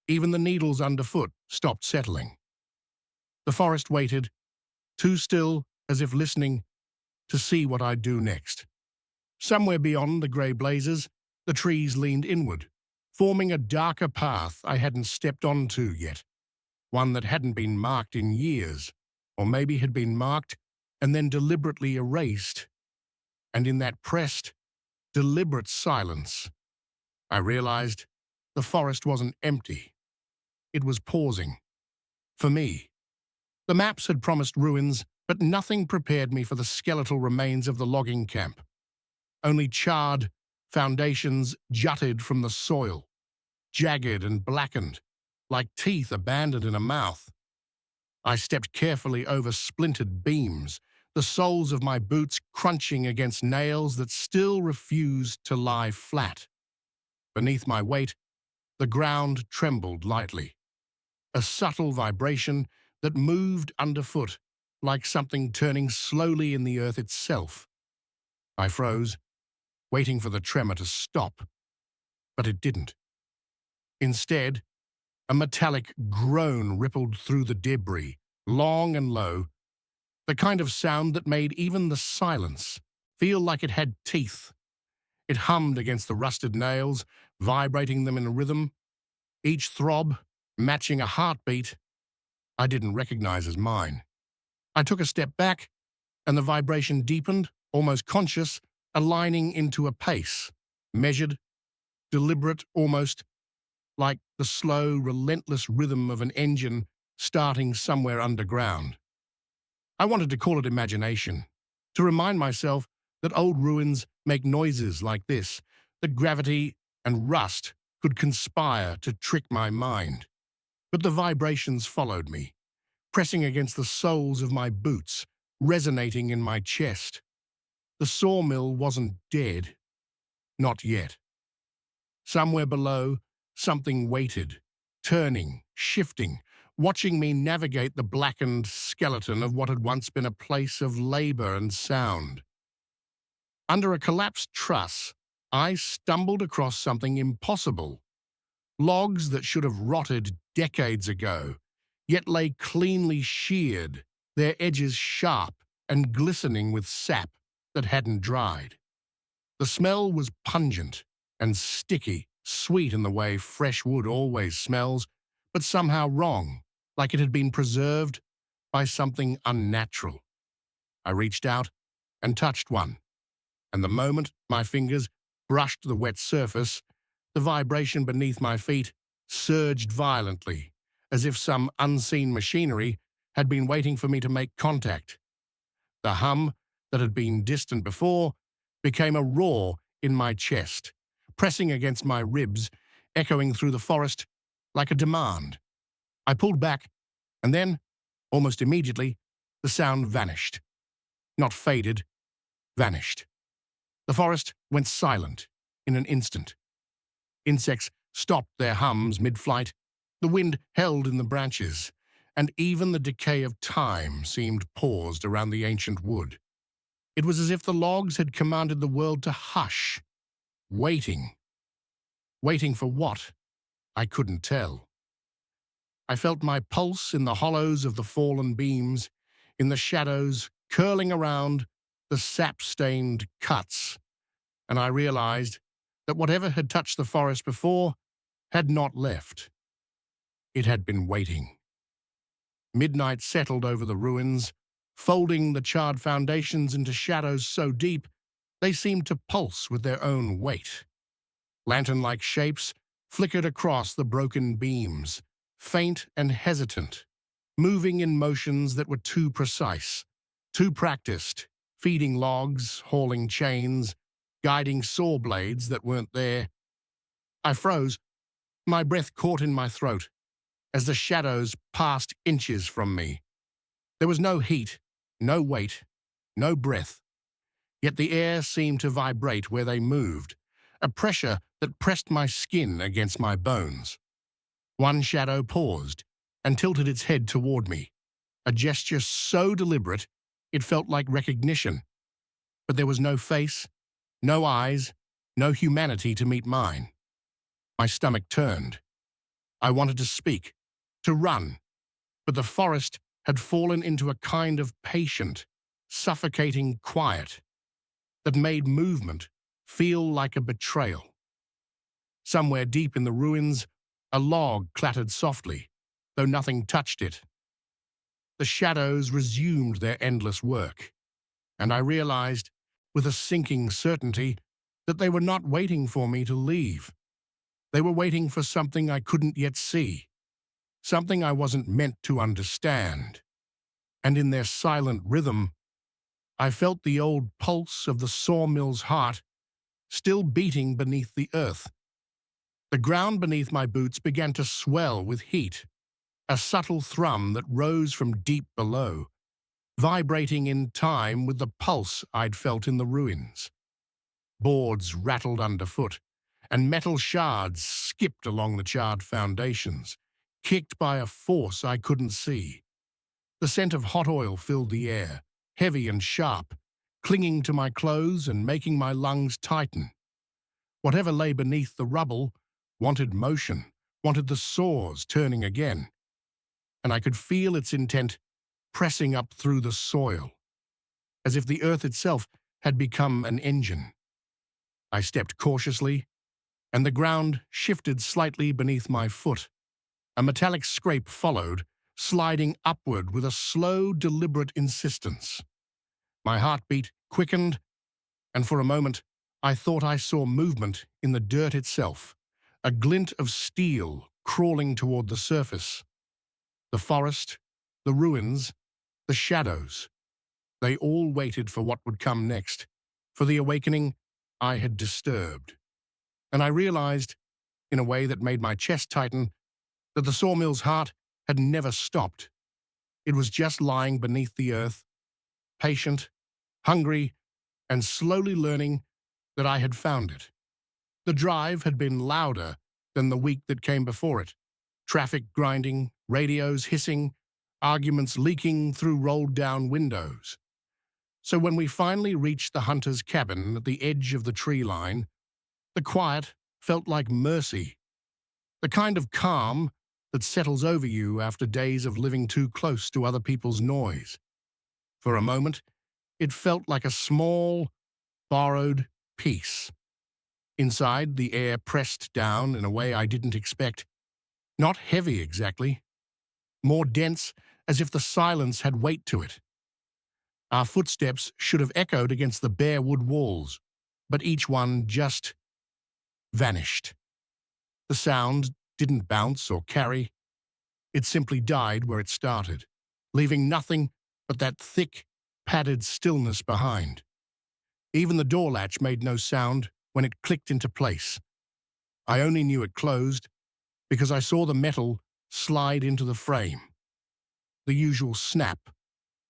A: Even the needles underfoot stopped settling. The forest waited, too still as if listening to see what I'd do next. Somewhere beyond the grey blazes, the trees leaned inward, forming a darker path I hadn't stepped onto yet, one that hadn't been marked in years, or maybe had been marked and then deliberately erased. And in that pressed, deliberate silence, I realized the forest wasn't empty. It was pausing. For me. The maps had promised ruins, but nothing prepared me for the skeletal remains of the logging camp. Only charred foundations jutted from the soil, jagged and blackened, like teeth abandoned in a mouth. I stepped carefully over splintered beams, the soles of my boots crunching against nails that still refused to lie flat. Beneath my weight, the ground trembled lightly, a subtle vibration that moved underfoot, like something turning slowly in the earth itself. I froze, waiting for the tremor to stop, but it didn't. Instead, a metallic groan rippled through the debris, long and low, the kind of sound that made even the silence feel like it had teeth. It hummed against the rusted nails, vibrating them in a rhythm, each throb matching a heartbeat I didn't recognize as mine. I took a step back, and the vibration deepened, almost conscious, aligning into a pace, measured, deliberate almost, like the slow, relentless rhythm of an engine starting somewhere underground. I wanted to call it imagination, to remind myself that old ruins make noises like this, that gravity and rust could conspire to trick my mind. But the vibrations followed me, pressing against the soles of my boots, resonating in my chest. The sawmill wasn't dead. Not yet. Somewhere below, something waited, turning, shifting, watching me navigate the blackened skeleton of what had once been a place of labor and sound. Under a collapsed truss, I stumbled across something impossible. Logs that should have rotted decades ago, yet lay cleanly sheared, their edges sharp and glistening with sap that hadn't dried. The smell was pungent and sticky, sweet in the way fresh wood always smells, but somehow wrong, like it had been preserved by something unnatural. I reached out and touched one, and the moment my fingers brushed the wet surface, the vibration beneath my feet surged violently, as if some unseen machinery had been waiting for me to make contact. The hum that had been distant before became a roar in my chest, pressing against my ribs, echoing through the forest like a demand. I pulled back, and then, almost immediately, the sound vanished. Not faded, vanished. The forest went silent in an instant. Insects stopped their hums mid-flight, the wind held in the branches, and even the decay of time seemed paused around the ancient wood. It was as if the logs had commanded the world to hush, waiting. Waiting for what? I couldn't tell. I felt my pulse in the hollows of the fallen beams, in the shadows curling around the sap-stained cuts, and I realized that whatever had touched the forest before had not left. It had been waiting. Midnight settled over the ruins, folding the charred foundations into shadows so deep they seemed to pulse with their own weight. Lantern-like shapes flickered across the broken beams, faint and hesitant, moving in motions that were too precise, too practiced, feeding logs, hauling chains, guiding saw blades that weren't there. I froze, my breath caught in my throat, as the shadows passed inches from me. There was no heat, no weight, no breath, yet the air seemed to vibrate where they moved, a pressure that pressed my skin against my bones. One shadow paused and tilted its head toward me, a gesture so deliberate it felt like recognition. But there was no face, no eyes, no humanity to meet mine. My stomach turned. I wanted to speak, to run, but the forest had fallen into a kind of patient, suffocating quiet that made movement feel like a betrayal. Somewhere deep in the ruins, a log clattered softly, though nothing touched it. The shadows resumed their endless work, and I realized, with a sinking certainty, that they were not waiting for me to leave. They were waiting for something I couldn't yet see, something I wasn't meant to understand. And in their silent rhythm, I felt the old pulse of the sawmill's heart still beating beneath the earth. The ground beneath my boots began to swell with heat, a subtle thrum that rose from deep below, vibrating in time with the pulse I'd felt in the ruins. Boards rattled underfoot, and metal shards skipped along the charred foundations, kicked by a force I couldn't see. The scent of hot oil filled the air, heavy and sharp, clinging to my clothes and making my lungs tighten. Whatever lay beneath the rubble wanted motion, wanted the saws turning again, and I could feel its intent pressing up through the soil, as if the earth itself had become an engine. I stepped cautiously, and the ground shifted slightly beneath my foot. A metallic scrape followed, sliding upward with a slow, deliberate insistence. My heartbeat quickened, and for a moment I thought I saw movement in the dirt itself, a glint of steel crawling toward the surface. The forest, the ruins, the shadows, they all waited for what would come next, for the awakening I had disturbed. And I realized, in a way that made my chest tighten, that the sawmill's heart had never stopped. It was just lying beneath the earth, patient, hungry, and slowly learning that I had found it. The drive had been louder than the week that came before it. Traffic grinding, radios hissing, arguments leaking through rolled-down windows. So when we finally reached the hunter's cabin at the edge of the tree line, the quiet felt like mercy, the kind of calm that settles over you after days of living too close to other people's noise. For a moment, it felt like a small, borrowed peace. Inside, the air pressed down in a way I didn't expect. Not heavy exactly, more dense, as if the silence had weight to it. Our footsteps should have echoed against the bare wood walls, but each one just vanished. The sound didn't bounce or carry. It simply died where it started, leaving nothing but that thick, padded stillness behind. Even the door latch made no sound when it clicked into place. I only knew it closed because I saw the metal slide into the frame. The usual snap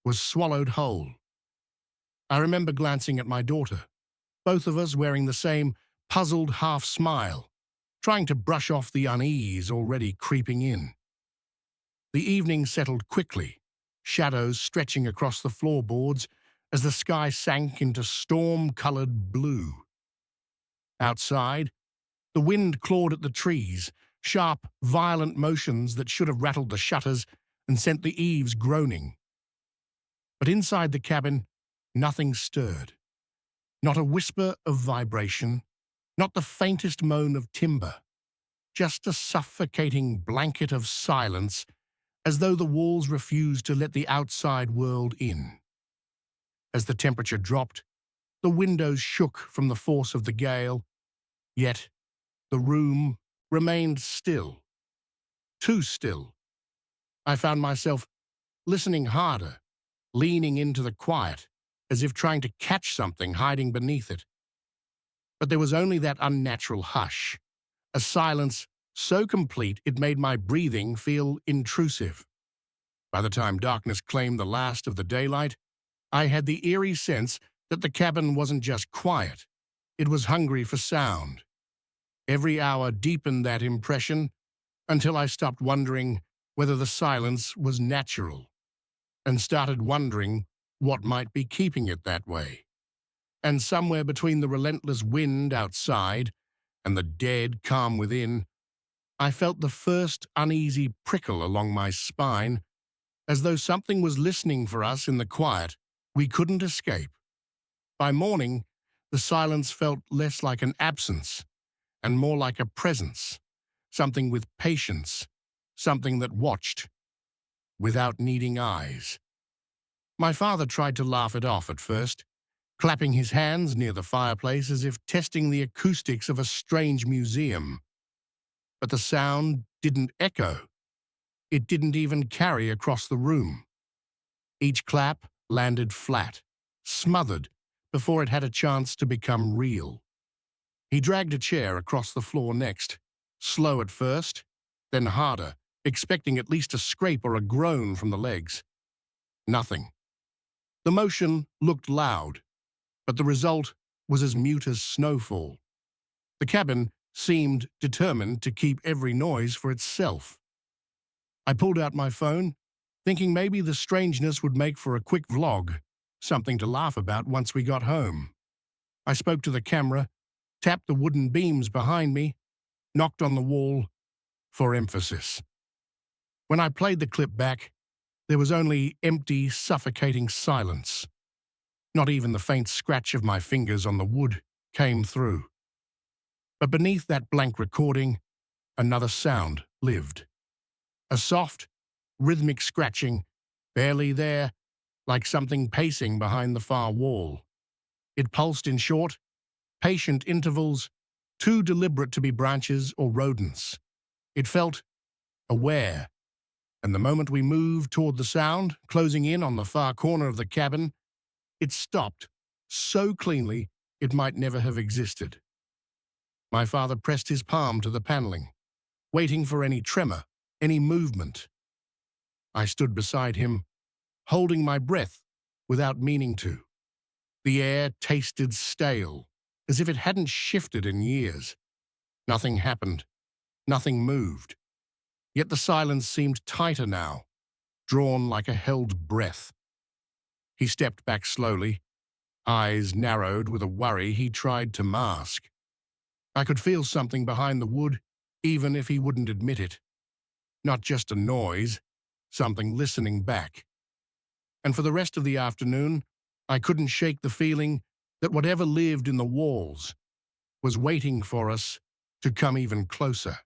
A: was swallowed whole. I remember glancing at my daughter, both of us wearing the same puzzled half smile, trying to brush off the unease already creeping in. The evening settled quickly, shadows stretching across the floorboards as the sky sank into storm-colored blue. Outside, the wind clawed at the trees, sharp, violent motions that should have rattled the shutters and sent the eaves groaning. But inside the cabin, nothing stirred. Not a whisper of vibration, not the faintest moan of timber, just a suffocating blanket of silence, as though the walls refused to let the outside world in. As the temperature dropped, the windows shook from the force of the gale, yet the room remained still. Too still. I found myself listening harder, leaning into the quiet, as if trying to catch something hiding beneath it. But there was only that unnatural hush, a silence so complete it made my breathing feel intrusive. By the time darkness claimed the last of the daylight, I had the eerie sense that the cabin wasn't just quiet, it was hungry for sound. Every hour deepened that impression until I stopped wondering whether the silence was natural and started wondering what might be keeping it that way. And somewhere between the relentless wind outside and the dead calm within, I felt the first uneasy prickle along my spine, as though something was listening for us in the quiet we couldn't escape. By morning, the silence felt less like an absence and more like a presence, something with patience, something that watched without needing eyes. My father tried to laugh it off at first, clapping his hands near the fireplace as if testing the acoustics of a strange museum. But the sound didn't echo. It didn't even carry across the room. Each clap landed flat, smothered, before it had a chance to become real. He dragged a chair across the floor next, slow at first, then harder, expecting at least a scrape or a groan from the legs. Nothing. The motion looked loud, but the result was as mute as snowfall. The cabin seemed determined to keep every noise for itself. I pulled out my phone, thinking maybe the strangeness would make for a quick vlog, something to laugh about once we got home. I spoke to the camera, tapped the wooden beams behind me, knocked on the wall for emphasis. When I played the clip back, there was only empty, suffocating silence. Not even the faint scratch of my fingers on the wood came through. But beneath that blank recording, another sound lived. A soft, rhythmic scratching, barely there, like something pacing behind the far wall. It pulsed in short, patient intervals, too deliberate to be branches or rodents. It felt aware, and the moment we moved toward the sound, closing in on the far corner of the cabin, it stopped so cleanly it might never have existed. My father pressed his palm to the paneling, waiting for any tremor, any movement. I stood beside him, holding my breath without meaning to. The air tasted stale, as if it hadn't shifted in years. Nothing happened. Nothing moved. Yet the silence seemed tighter now, drawn like a held breath. He stepped back slowly, eyes narrowed with a worry he tried to mask. I could feel something behind the wood, even if he wouldn't admit it. Not just a noise, something listening back. And for the rest of the afternoon, I couldn't shake the feeling that whatever lived in the walls was waiting for us to come even closer.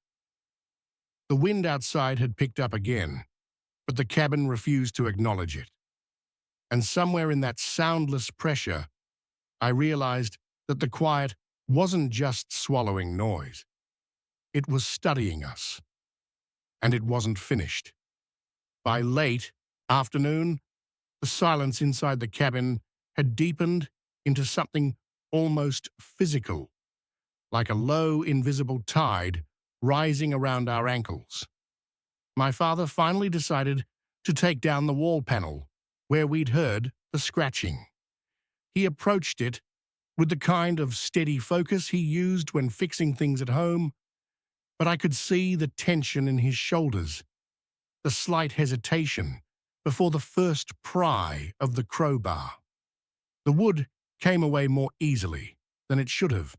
A: The wind outside had picked up again, but the cabin refused to acknowledge it. And somewhere in that soundless pressure, I realized that the quiet wasn't just swallowing noise. It was studying us, and it wasn't finished. By late afternoon, the silence inside the cabin had deepened into something almost physical, like a low, invisible tide rising around our ankles. My father finally decided to take down the wall panel where we'd heard the scratching. He approached it with the kind of steady focus he used when fixing things at home, but I could see the tension in his shoulders, the slight hesitation before the first pry of the crowbar. The wood came away more easily than it should have.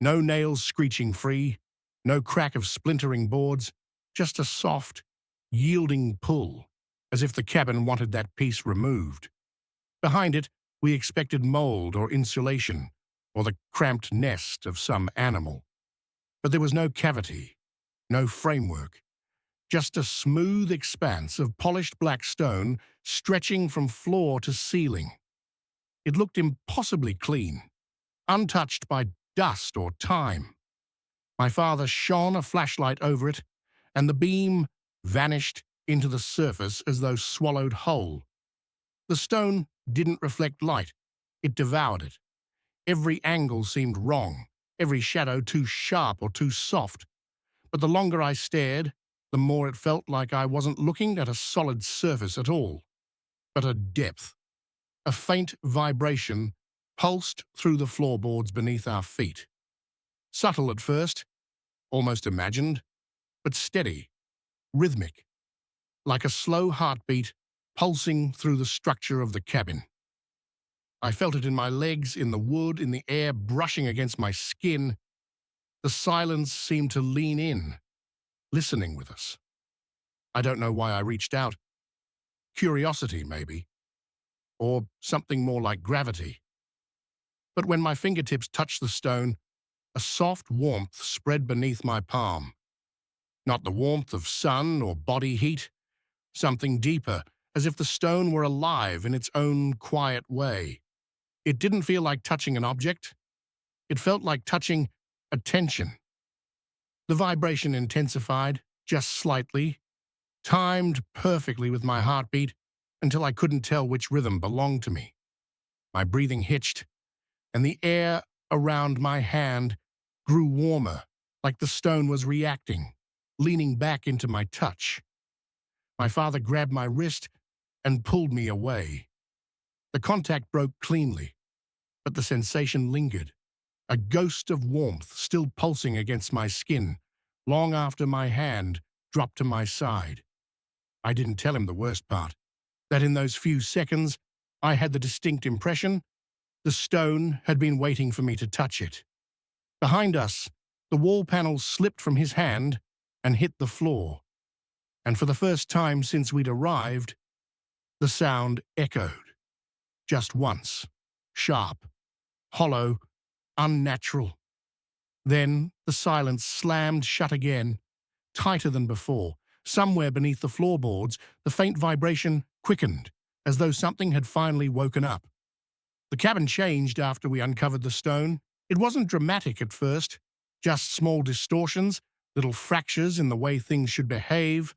A: No nails screeching free, no crack of splintering boards, just a soft, yielding pull, as if the cabin wanted that piece removed. Behind it, we expected mold or insulation, or the cramped nest of some animal. But there was no cavity, no framework, just a smooth expanse of polished black stone stretching from floor to ceiling. It looked impossibly clean, untouched by dust or time. My father shone a flashlight over it, and the beam vanished into the surface as though swallowed whole. The stone didn't reflect light, it devoured it. Every angle seemed wrong, every shadow too sharp or too soft. But the longer I stared, the more it felt like I wasn't looking at a solid surface at all, but a depth. A faint vibration pulsed through the floorboards beneath our feet. Subtle at first, almost imagined, but steady, rhythmic, like a slow heartbeat pulsing through the structure of the cabin. I felt it in my legs, in the wood, in the air brushing against my skin. The silence seemed to lean in, listening with us. I don't know why I reached out. Curiosity, maybe. Or something more like gravity. But when my fingertips touched the stone, a soft warmth spread beneath my palm. Not the warmth of sun or body heat, something deeper, as if the stone were alive in its own quiet way. It didn't feel like touching an object. It felt like touching attention. The vibration intensified, just slightly, timed perfectly with my heartbeat until I couldn't tell which rhythm belonged to me. My breathing hitched, and the air around my hand grew warmer, like the stone was reacting, leaning back into my touch. My father grabbed my wrist and pulled me away. The contact broke cleanly, but the sensation lingered, a ghost of warmth still pulsing against my skin, long after my hand dropped to my side. I didn't tell him the worst part, that in those few seconds I had the distinct impression the stone had been waiting for me to touch it. Behind us, the wall panel slipped from his hand and hit the floor, and for the first time since we'd arrived, the sound echoed. Just once, sharp, hollow, unnatural. Then the silence slammed shut again, tighter than before. Somewhere beneath the floorboards, the faint vibration quickened, as though something had finally woken up. The cabin changed after we uncovered the stone. It wasn't dramatic at first, just small distortions, little fractures in the way things should behave,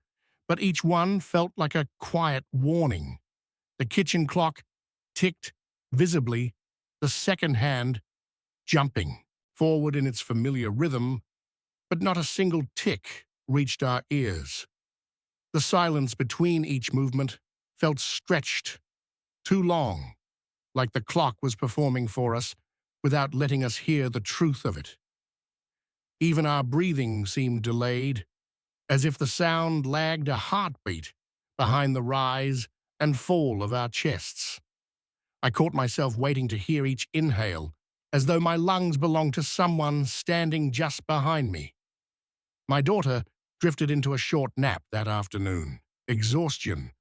A: but each one felt like a quiet warning. The kitchen clock ticked visibly, the second hand jumping forward in its familiar rhythm, but not a single tick reached our ears. The silence between each movement felt stretched, too long, like the clock was performing for us without letting us hear the truth of it. Even our breathing seemed delayed, as if the sound lagged a heartbeat behind the rise and fall of our chests. I caught myself waiting to hear each inhale, as though my lungs belonged to someone standing just behind me. My daughter drifted into a short nap that afternoon, exhaustion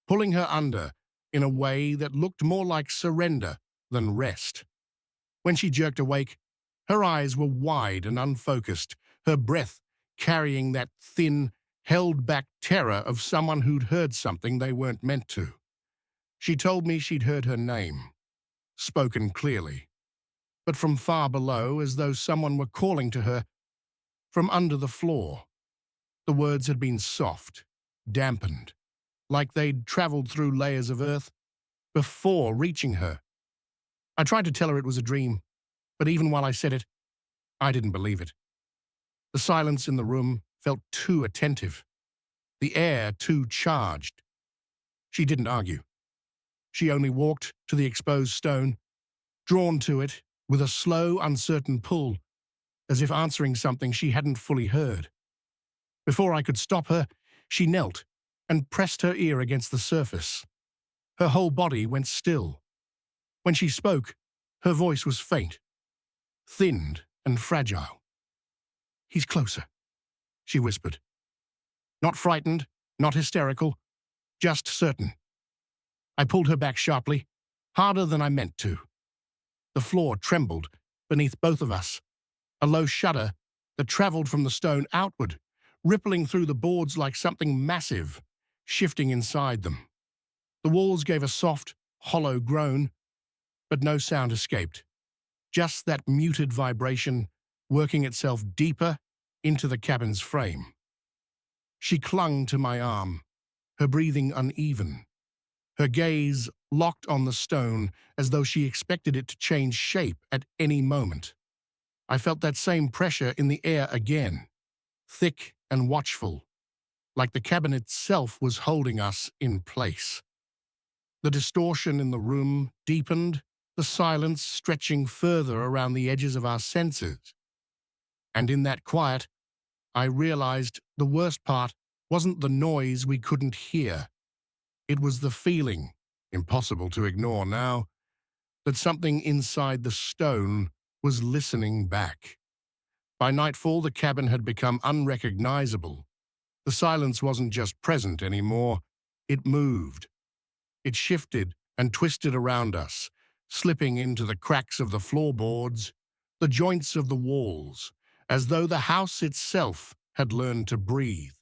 A: pulling her under in a way that looked more like surrender than rest. When she jerked awake, her eyes were wide and unfocused, her breath carrying that thin, held-back terror of someone who'd heard something they weren't meant to. She told me she'd heard her name, spoken clearly, but from far below, as though someone were calling to her from under the floor. The words had been soft, dampened, like they'd traveled through layers of earth before reaching her. I tried to tell her it was a dream, but even while I said it, I didn't believe it. The silence in the room felt too attentive, the air too charged. She didn't argue. She only walked to the exposed stone, drawn to it with a slow, uncertain pull, as if answering something she hadn't fully heard. Before I could stop her, she knelt and pressed her ear against the surface. Her whole body went still. When she spoke, her voice was faint, thinned and fragile. "He's closer," she whispered. Not frightened, not hysterical, just certain. I pulled her back sharply, harder than I meant to. The floor trembled beneath both of us, a low shudder that traveled from the stone outward, rippling through the boards like something massive, shifting inside them. The walls gave a soft, hollow groan, but no sound escaped. Just that muted vibration working itself deeper into the cabin's frame. She clung to my arm, her breathing uneven, her gaze locked on the stone as though she expected it to change shape at any moment. I felt that same pressure in the air again, thick and watchful, like the cabin itself was holding us in place. The distortion in the room deepened, the silence stretching further around the edges of our senses. And in that quiet, I realized the worst part wasn't the noise we couldn't hear. It was the feeling, impossible to ignore now, that something inside the stone was listening back. By nightfall, the cabin had become unrecognizable. The silence wasn't just present anymore, it moved. It shifted and twisted around us, slipping into the cracks of the floorboards, the joints of the walls, as though the house itself had learned to breathe.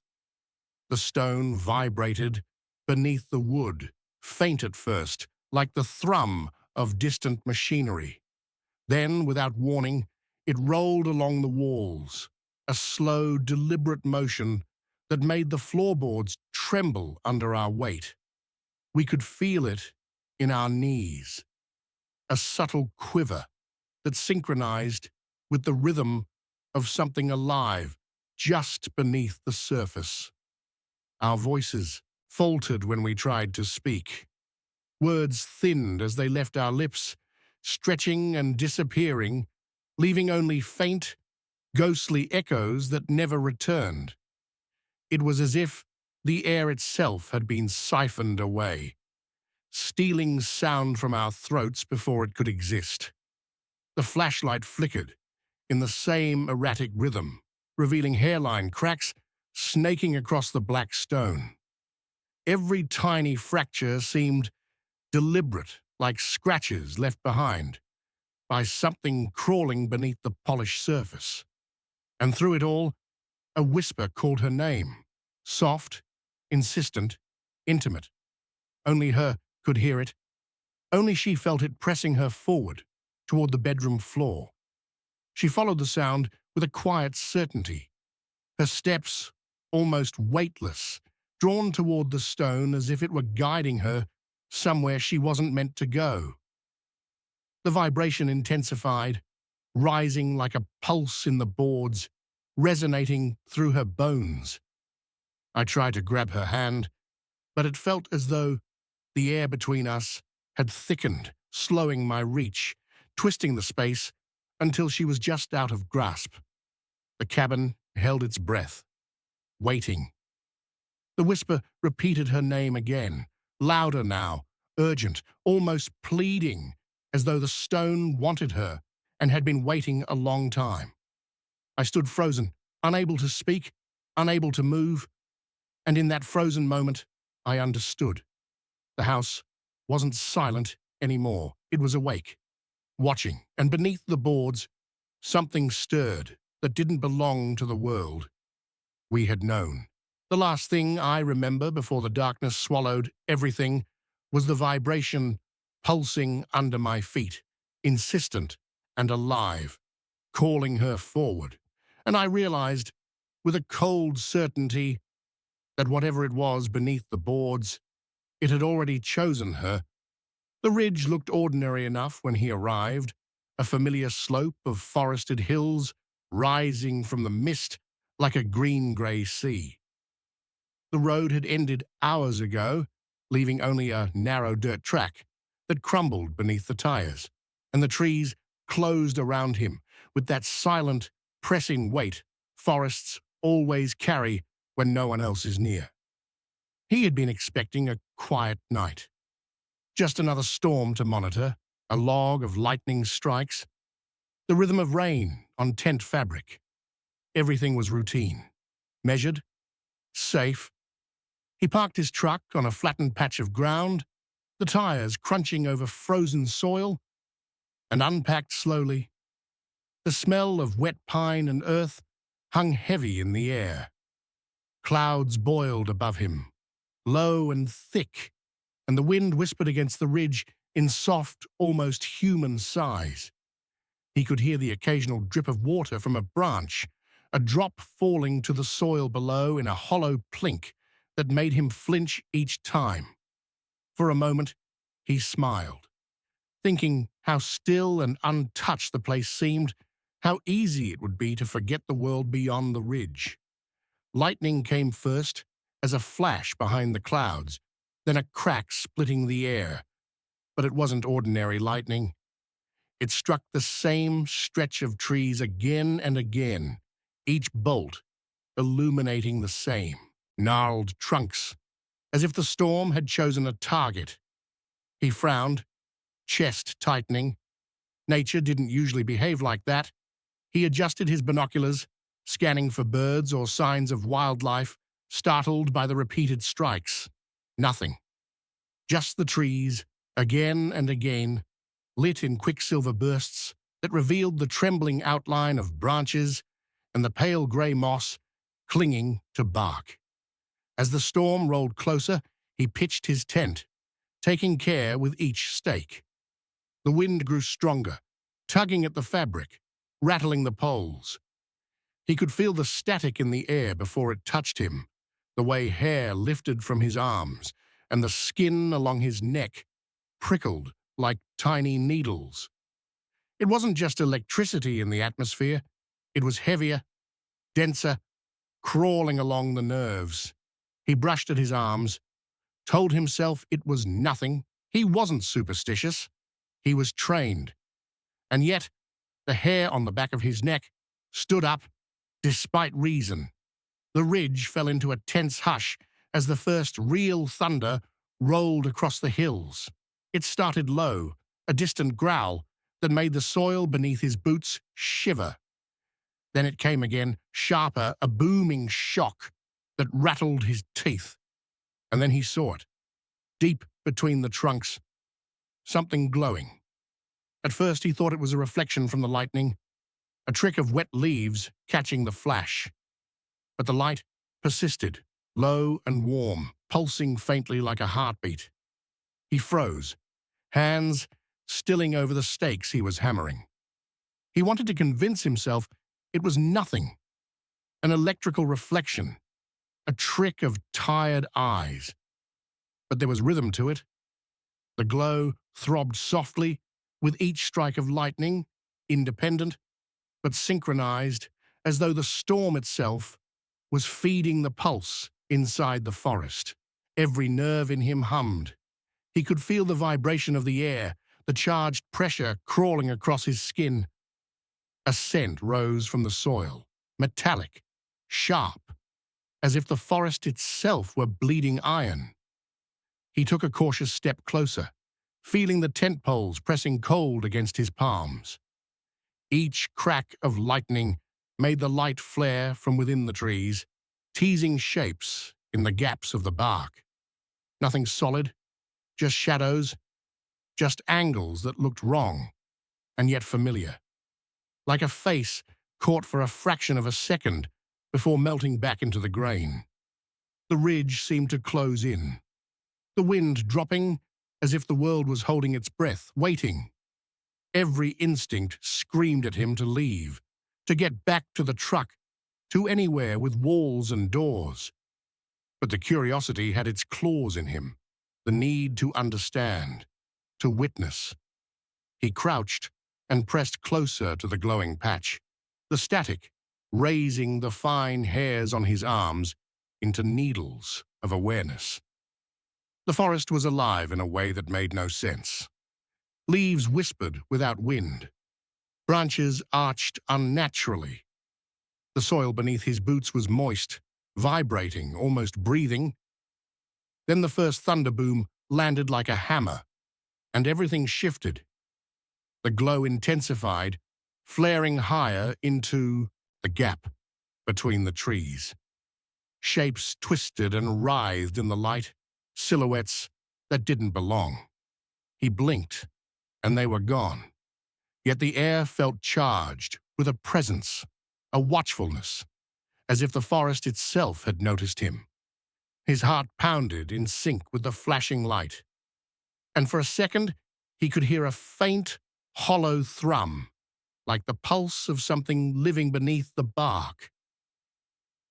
A: The stone vibrated beneath the wood, faint at first, like the thrum of distant machinery. Then, without warning, it rolled along the walls, a slow, deliberate motion that made the floorboards tremble under our weight. We could feel it in our knees, a subtle quiver that synchronized with the rhythm of something alive just beneath the surface. Our voices faltered when we tried to speak. Words thinned as they left our lips, stretching and disappearing, leaving only faint, ghostly echoes that never returned. It was as if the air itself had been siphoned away, stealing sound from our throats before it could exist. The flashlight flickered in the same erratic rhythm, revealing hairline cracks snaking across the black stone. Every tiny fracture seemed deliberate, like scratches left behind by something crawling beneath the polished surface. And through it all, a whisper called her name, soft, insistent, intimate. Only her could hear it. Only she felt it pressing her forward toward the bedroom floor. She followed the sound with a quiet certainty, her steps almost weightless, drawn toward the stone as if it were guiding her somewhere she wasn't meant to go. The vibration intensified, rising like a pulse in the boards, resonating through her bones. I tried to grab her hand, but it felt as though the air between us had thickened, slowing my reach, twisting the space until she was just out of grasp. The cabin held its breath, waiting. The whisper repeated her name again, louder now, urgent, almost pleading, as though the stone wanted her and had been waiting a long time. I stood frozen, unable to speak, unable to move, and in that frozen moment, I understood. The house wasn't silent anymore. It was awake, watching, and beneath the boards, something stirred that didn't belong to the world we had known. The last thing I remember before the darkness swallowed everything was the vibration pulsing under my feet, insistent and alive, calling her forward. And I realized, with a cold certainty, that whatever it was beneath the boards, it had already chosen her. The ridge looked ordinary enough when he arrived, a familiar slope of forested hills rising from the mist like a green-grey sea. The road had ended hours ago, leaving only a narrow dirt track that crumbled beneath the tires, and the trees closed around him with that silent, pressing weight forests always carry when no one else is near. He had been expecting a quiet night. Just another storm to monitor, a log of lightning strikes, the rhythm of rain on tent fabric. Everything was routine, measured, safe. He parked his truck on a flattened patch of ground, the tires crunching over frozen soil, and unpacked slowly. The smell of wet pine and earth hung heavy in the air. Clouds boiled above him, low and thick, and the wind whispered against the ridge in soft, almost human sighs. He could hear the occasional drip of water from a branch, a drop falling to the soil below in a hollow plink that made him flinch each time. For a moment, he smiled, thinking how still and untouched the place seemed, how easy it would be to forget the world beyond the ridge. Lightning came first, as a flash behind the clouds, then a crack splitting the air. But it wasn't ordinary lightning. It struck the same stretch of trees again and again, each bolt illuminating the same gnarled trunks, as if the storm had chosen a target. He frowned, chest tightening. Nature didn't usually behave like that. He adjusted his binoculars, scanning for birds or signs of wildlife, startled by the repeated strikes. Nothing. Just the trees, again and again, lit in quicksilver bursts that revealed the trembling outline of branches and the pale grey moss clinging to bark. As the storm rolled closer, he pitched his tent, taking care with each stake. The wind grew stronger, tugging at the fabric, rattling the poles. He could feel the static in the air before it touched him, the way hair lifted from his arms and the skin along his neck prickled like tiny needles. It wasn't just electricity in the atmosphere. It was heavier, denser, crawling along the nerves. He brushed at his arms, told himself it was nothing. He wasn't superstitious. He was trained. And yet, the hair on the back of his neck stood up, despite reason. The ridge fell into a tense hush as the first real thunder rolled across the hills. It started low, a distant growl that made the soil beneath his boots shiver. Then it came again, sharper, a booming shock that rattled his teeth. And then he saw it, deep between the trunks, something glowing. At first he thought it was a reflection from the lightning, a trick of wet leaves catching the flash. But the light persisted, low and warm, pulsing faintly like a heartbeat. He froze, hands stilling over the stakes he was hammering. He wanted to convince himself it was nothing, an electrical reflection, a trick of tired eyes. But there was rhythm to it. The glow throbbed softly with each strike of lightning, independent, but synchronized, as though the storm itself was feeding the pulse inside the forest. Every nerve in him hummed. He could feel the vibration of the air, the charged pressure crawling across his skin. A scent rose from the soil, metallic, sharp, as if the forest itself were bleeding iron. He took a cautious step closer, feeling the tent poles pressing cold against his palms. Each crack of lightning made the light flare from within the trees, teasing shapes in the gaps of the bark. Nothing solid, just shadows, just angles that looked wrong, and yet familiar. Like a face caught for a fraction of a second before melting back into the grain. The ridge seemed to close in, the wind dropping as if the world was holding its breath, waiting. Every instinct screamed at him to leave, to get back to the truck, to anywhere with walls and doors. But the curiosity had its claws in him, the need to understand, to witness. He crouched and pressed closer to the glowing patch, the static raising the fine hairs on his arms into needles of awareness. The forest was alive in a way that made no sense. Leaves whispered without wind. Branches arched unnaturally. The soil beneath his boots was moist, vibrating, almost breathing. Then the first thunder boom landed like a hammer, and everything shifted. The glow intensified, flaring higher into the gap between the trees. Shapes twisted and writhed in the light, silhouettes that didn't belong. He blinked, and they were gone. Yet the air felt charged with a presence, a watchfulness, as if the forest itself had noticed him. His heart pounded in sync with the flashing light. And for a second, he could hear a faint, hollow thrum, like the pulse of something living beneath the bark.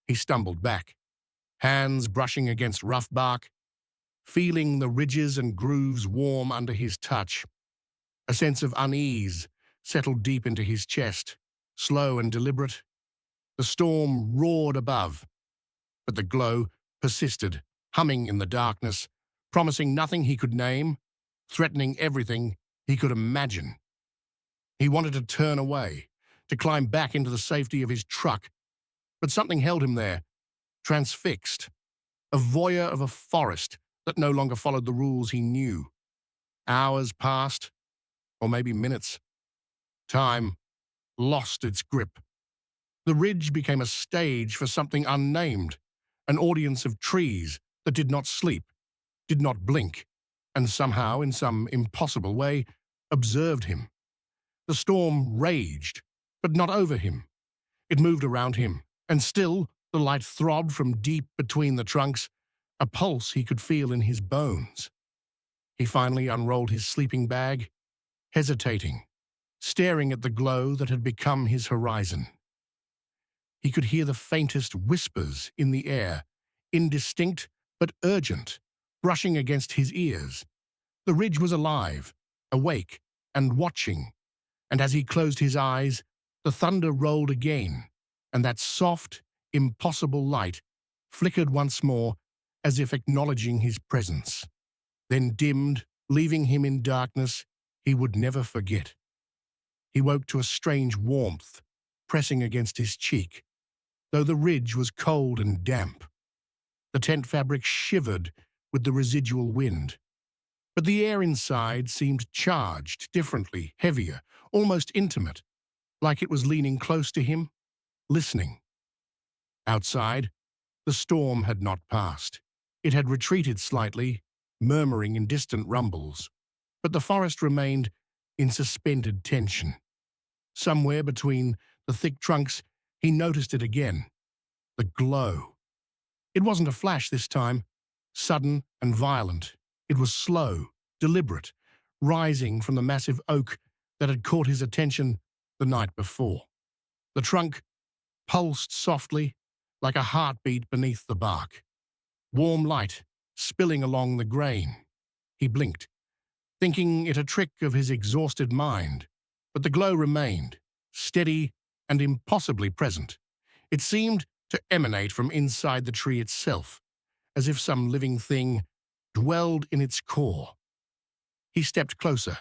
A: He stumbled back, hands brushing against rough bark, feeling the ridges and grooves warm under his touch. A sense of unease settled deep into his chest, slow and deliberate. The storm roared above, but the glow persisted, humming in the darkness, promising nothing he could name, threatening everything he could imagine. He wanted to turn away, to climb back into the safety of his truck, but something held him there, transfixed, a voyeur of a forest that no longer followed the rules he knew. Hours passed, or maybe minutes. Time lost its grip. The ridge became a stage for something unnamed, an audience of trees that did not sleep, did not blink, and somehow, in some impossible way, observed him. The storm raged, but not over him. It moved around him, and still the light throbbed from deep between the trunks, a pulse he could feel in his bones. He finally unrolled his sleeping bag, hesitating, staring at the glow that had become his horizon. He could hear the faintest whispers in the air, indistinct but urgent, brushing against his ears. The ridge was alive, awake, and watching, and as he closed his eyes, the thunder rolled again, and that soft, impossible light flickered once more as if acknowledging his presence, then dimmed, leaving him in darkness he would never forget. He woke to a strange warmth pressing against his cheek, though the ridge was cold and damp. The tent fabric shivered with the residual wind, but the air inside seemed charged differently, heavier, almost intimate, like it was leaning close to him, listening. Outside, the storm had not passed. It had retreated slightly, murmuring in distant rumbles, but the forest remained in suspended tension. Somewhere between the thick trunks, he noticed it again, the glow. It wasn't a flash this time, sudden and violent. It was slow, deliberate, rising from the massive oak that had caught his attention the night before. The trunk pulsed softly, like a heartbeat beneath the bark. Warm light spilling along the grain. He blinked, thinking it a trick of his exhausted mind, but the glow remained, steady and impossibly present. It seemed to emanate from inside the tree itself, as if some living thing dwelled in its core. He stepped closer,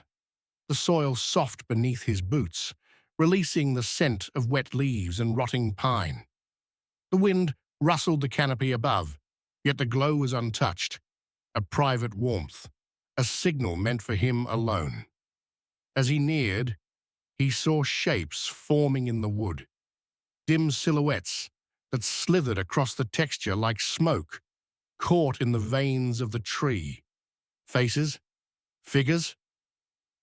A: the soil soft beneath his boots, releasing the scent of wet leaves and rotting pine. The wind rustled the canopy above, yet the glow was untouched, a private warmth, a signal meant for him alone. As he neared, he saw shapes forming in the wood, dim silhouettes that slithered across the texture like smoke, caught in the veins of the tree. Faces? Figures?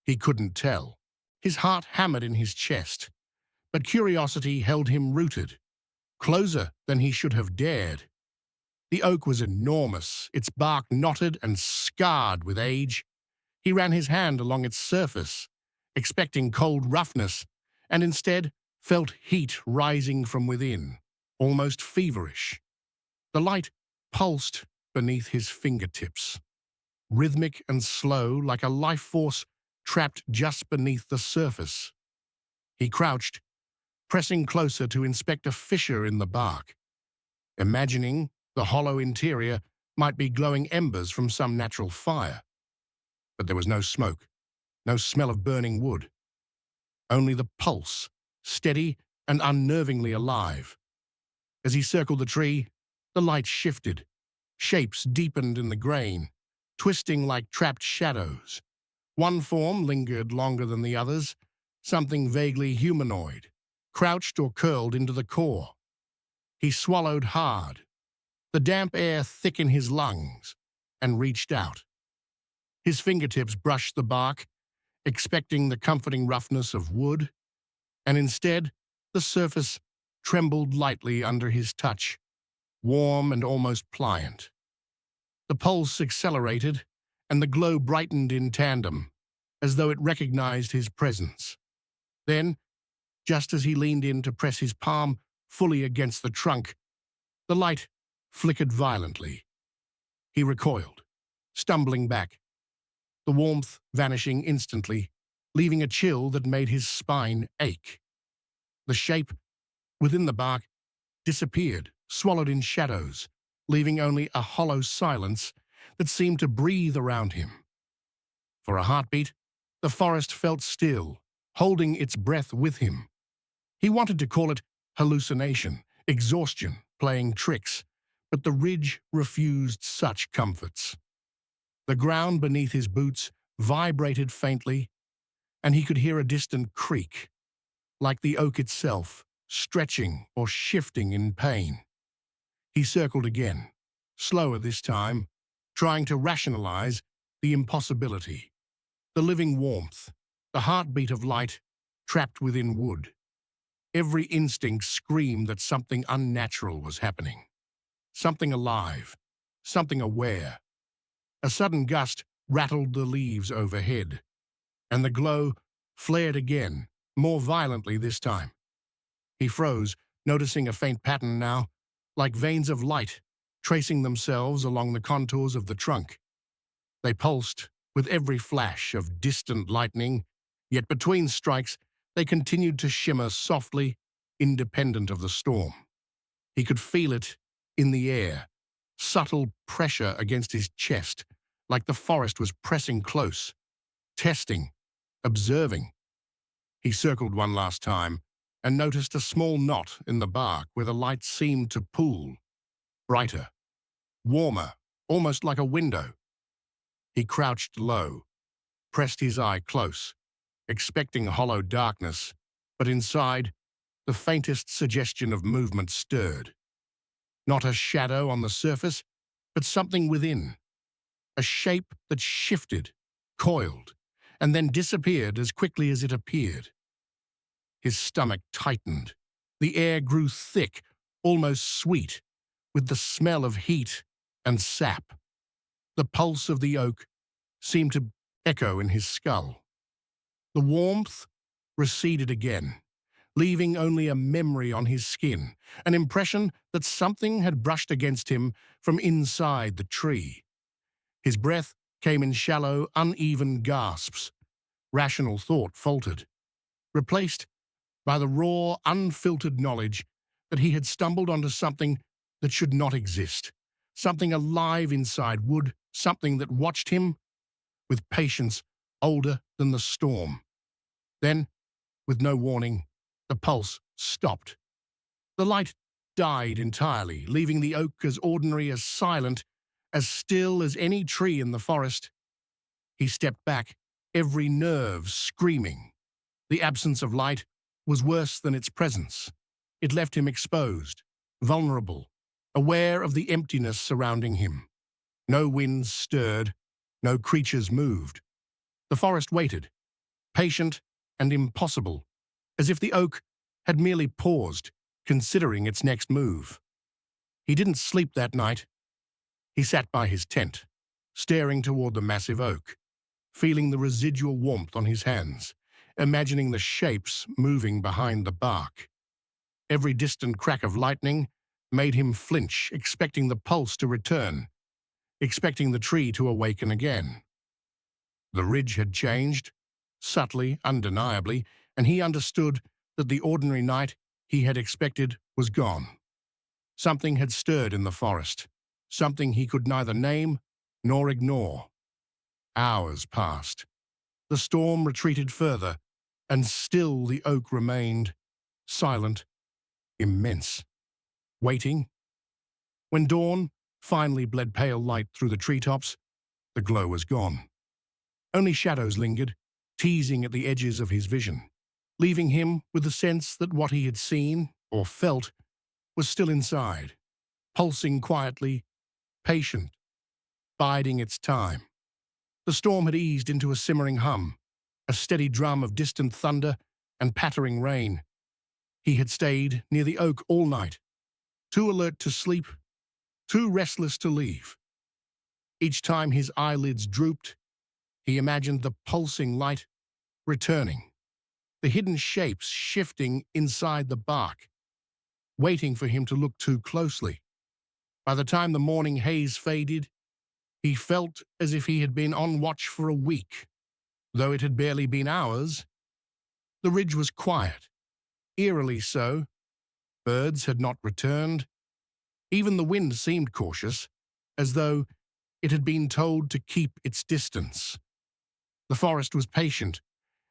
A: He couldn't tell. His heart hammered in his chest, but curiosity held him rooted, closer than he should have dared. The oak was enormous, its bark knotted and scarred with age. He ran his hand along its surface, expecting cold roughness, and instead felt heat rising from within, almost feverish. The light pulsed beneath his fingertips, rhythmic and slow like a life force trapped just beneath the surface. He crouched, pressing closer to inspect a fissure in the bark, imagining the hollow interior might be glowing embers from some natural fire. But there was no smoke, no smell of burning wood. Only the pulse, steady and unnervingly alive. As he circled the tree, the light shifted. Shapes deepened in the grain, twisting like trapped shadows. One form lingered longer than the others, something vaguely humanoid, crouched or curled into the core. He swallowed hard, the damp air thick in his lungs, and reached out. His fingertips brushed the bark, expecting the comforting roughness of wood, and instead the surface trembled lightly under his touch, warm and almost pliant. The pulse accelerated, and the glow brightened in tandem, as though it recognized his presence. Then, just as he leaned in to press his palm fully against the trunk, the light flickered violently. He recoiled, stumbling back, the warmth vanishing instantly, leaving a chill that made his spine ache. The shape within the bark disappeared, swallowed in shadows, leaving only a hollow silence that seemed to breathe around him. For a heartbeat, the forest felt still, holding its breath with him. He wanted to call it hallucination, exhaustion, playing tricks, but the ridge refused such comforts. The ground beneath his boots vibrated faintly, and he could hear a distant creak, like the oak itself, stretching or shifting in pain. He circled again, slower this time, trying to rationalize the impossibility. The living warmth, the heartbeat of light, trapped within wood. Every instinct screamed that something unnatural was happening. Something alive, something aware. A sudden gust rattled the leaves overhead, and the glow flared again, more violently this time. He froze, noticing a faint pattern now, like veins of light, tracing themselves along the contours of the trunk. They pulsed with every flash of distant lightning, yet between strikes they continued to shimmer softly, independent of the storm. He could feel it in the air, subtle pressure against his chest, like the forest was pressing close, testing, observing. He circled one last time and noticed a small knot in the bark where the light seemed to pool, brighter, warmer, almost like a window. He crouched low, pressed his eye close, expecting hollow darkness, but inside, the faintest suggestion of movement stirred. Not a shadow on the surface, but something within. A shape that shifted, coiled, and then disappeared as quickly as it appeared. His stomach tightened. The air grew thick, almost sweet, with the smell of heat and sap. The pulse of the oak seemed to echo in his skull. The warmth receded again, leaving only a memory on his skin, an impression that something had brushed against him from inside the tree. His breath came in shallow, uneven gasps. Rational thought faltered, replaced by the raw, unfiltered knowledge that he had stumbled onto something that should not exist, something alive inside wood, something that watched him with patience older than the storm. Then, with no warning, the pulse stopped. The light died entirely, leaving the oak as ordinary, as silent, as still as any tree in the forest. He stepped back, every nerve screaming. The absence of light was worse than its presence. It left him exposed, vulnerable, aware of the emptiness surrounding him. No winds stirred, no creatures moved. The forest waited, patient and impossible, as if the oak had merely paused, considering its next move. He didn't sleep that night. He sat by his tent, staring toward the massive oak, feeling the residual warmth on his hands, imagining the shapes moving behind the bark. Every distant crack of lightning made him flinch, expecting the pulse to return, expecting the tree to awaken again. The ridge had changed, subtly, undeniably, and he understood that the ordinary night he had expected was gone. Something had stirred in the forest, something he could neither name nor ignore. Hours passed. The storm retreated further, and still the oak remained, silent, immense, waiting. When dawn finally bled pale light through the treetops, the glow was gone. Only shadows lingered, teasing at the edges of his vision, leaving him with the sense that what he had seen or felt was still inside, pulsing quietly, patient, biding its time. The storm had eased into a simmering hum, a steady drum of distant thunder and pattering rain. He had stayed near the oak all night, too alert to sleep, too restless to leave. Each time his eyelids drooped, he imagined the pulsing light returning, the hidden shapes shifting inside the bark, waiting for him to look too closely. By the time the morning haze faded, he felt as if he had been on watch for a week. Though it had barely been hours, the ridge was quiet, eerily so. Birds had not returned. Even the wind seemed cautious, as though it had been told to keep its distance. The forest was patient,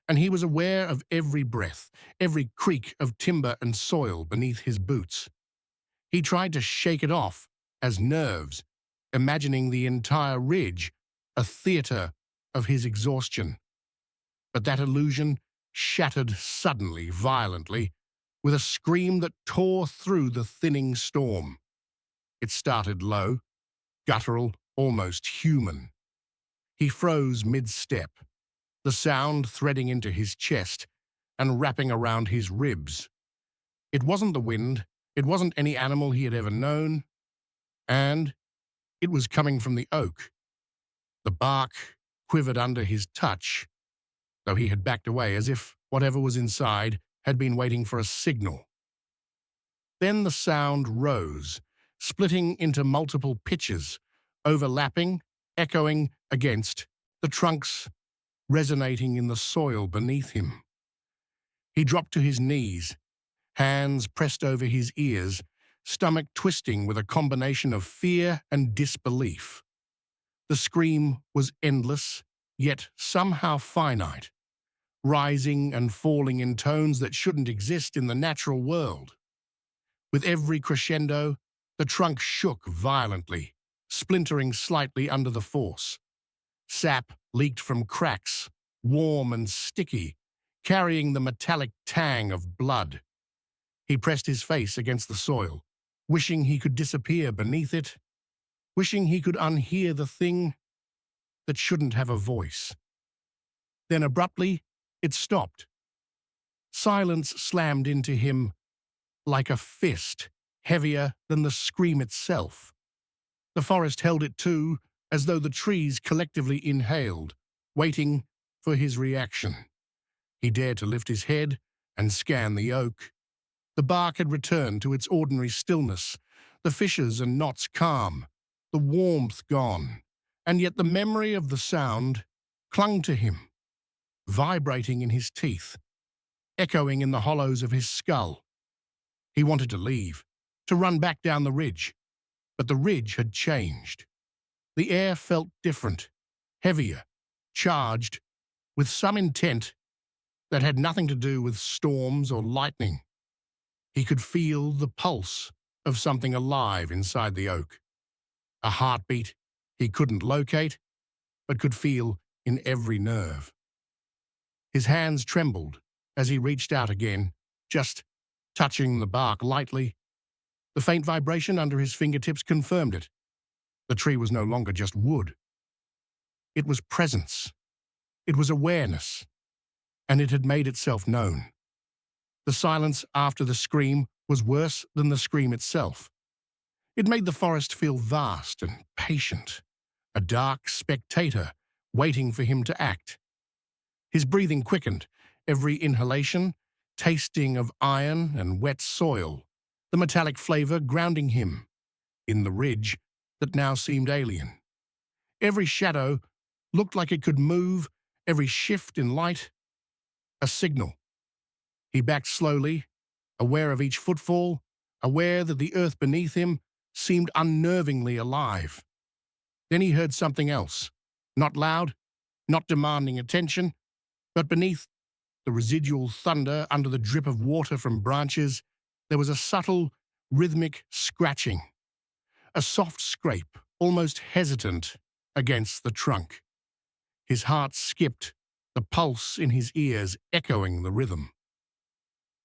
A: and he was aware of every breath, every creak of timber and soil beneath his boots. He tried to shake it off as nerves, imagining the entire ridge a theater of his exhaustion. But that illusion shattered suddenly, violently, with a scream that tore through the thinning storm. It started low, guttural, almost human. He froze mid-step, the sound threading into his chest and wrapping around his ribs. It wasn't the wind, it wasn't any animal he had ever known, and it was coming from the oak. The bark quivered under his touch, though he had backed away as if whatever was inside had been waiting for a signal. Then the sound rose, splitting into multiple pitches, overlapping, echoing against the trunks, resonating in the soil beneath him. He dropped to his knees, hands pressed over his ears, stomach twisting with a combination of fear and disbelief. The scream was endless, yet somehow finite, rising and falling in tones that shouldn't exist in the natural world. With every crescendo, the trunk shook violently, splintering slightly under the force. Sap leaked from cracks, warm and sticky, carrying the metallic tang of blood. He pressed his face against the soil, wishing he could disappear beneath it, wishing he could unhear the thing that shouldn't have a voice. Then abruptly, it stopped. Silence slammed into him like a fist, heavier than the scream itself. The forest held it too, as though the trees collectively inhaled, waiting for his reaction. He dared to lift his head and scan the oak. The bark had returned to its ordinary stillness, the fissures and knots calm, the warmth gone, and yet the memory of the sound clung to him, vibrating in his teeth, echoing in the hollows of his skull. He wanted to leave, to run back down the ridge, but the ridge had changed. The air felt different, heavier, charged, with some intent that had nothing to do with storms or lightning. He could feel the pulse of something alive inside the oak, a heartbeat he couldn't locate, but could feel in every nerve. His hands trembled as he reached out again, just touching the bark lightly. The faint vibration under his fingertips confirmed it. The tree was no longer just wood. It was presence. It was awareness. And it had made itself known. The silence after the scream was worse than the scream itself. It made the forest feel vast and patient, a dark spectator waiting for him to act. His breathing quickened, every inhalation tasting of iron and wet soil, the metallic flavor grounding him in the ridge that now seemed alien. Every shadow looked like it could move, every shift in light a signal. He backed slowly, aware of each footfall, aware that the earth beneath him seemed unnervingly alive. Then he heard something else, not loud, not demanding attention, but beneath the residual thunder under the drip of water from branches, there was a subtle, rhythmic scratching, a soft scrape, almost hesitant, against the trunk. His heart skipped, the pulse in his ears echoing the rhythm.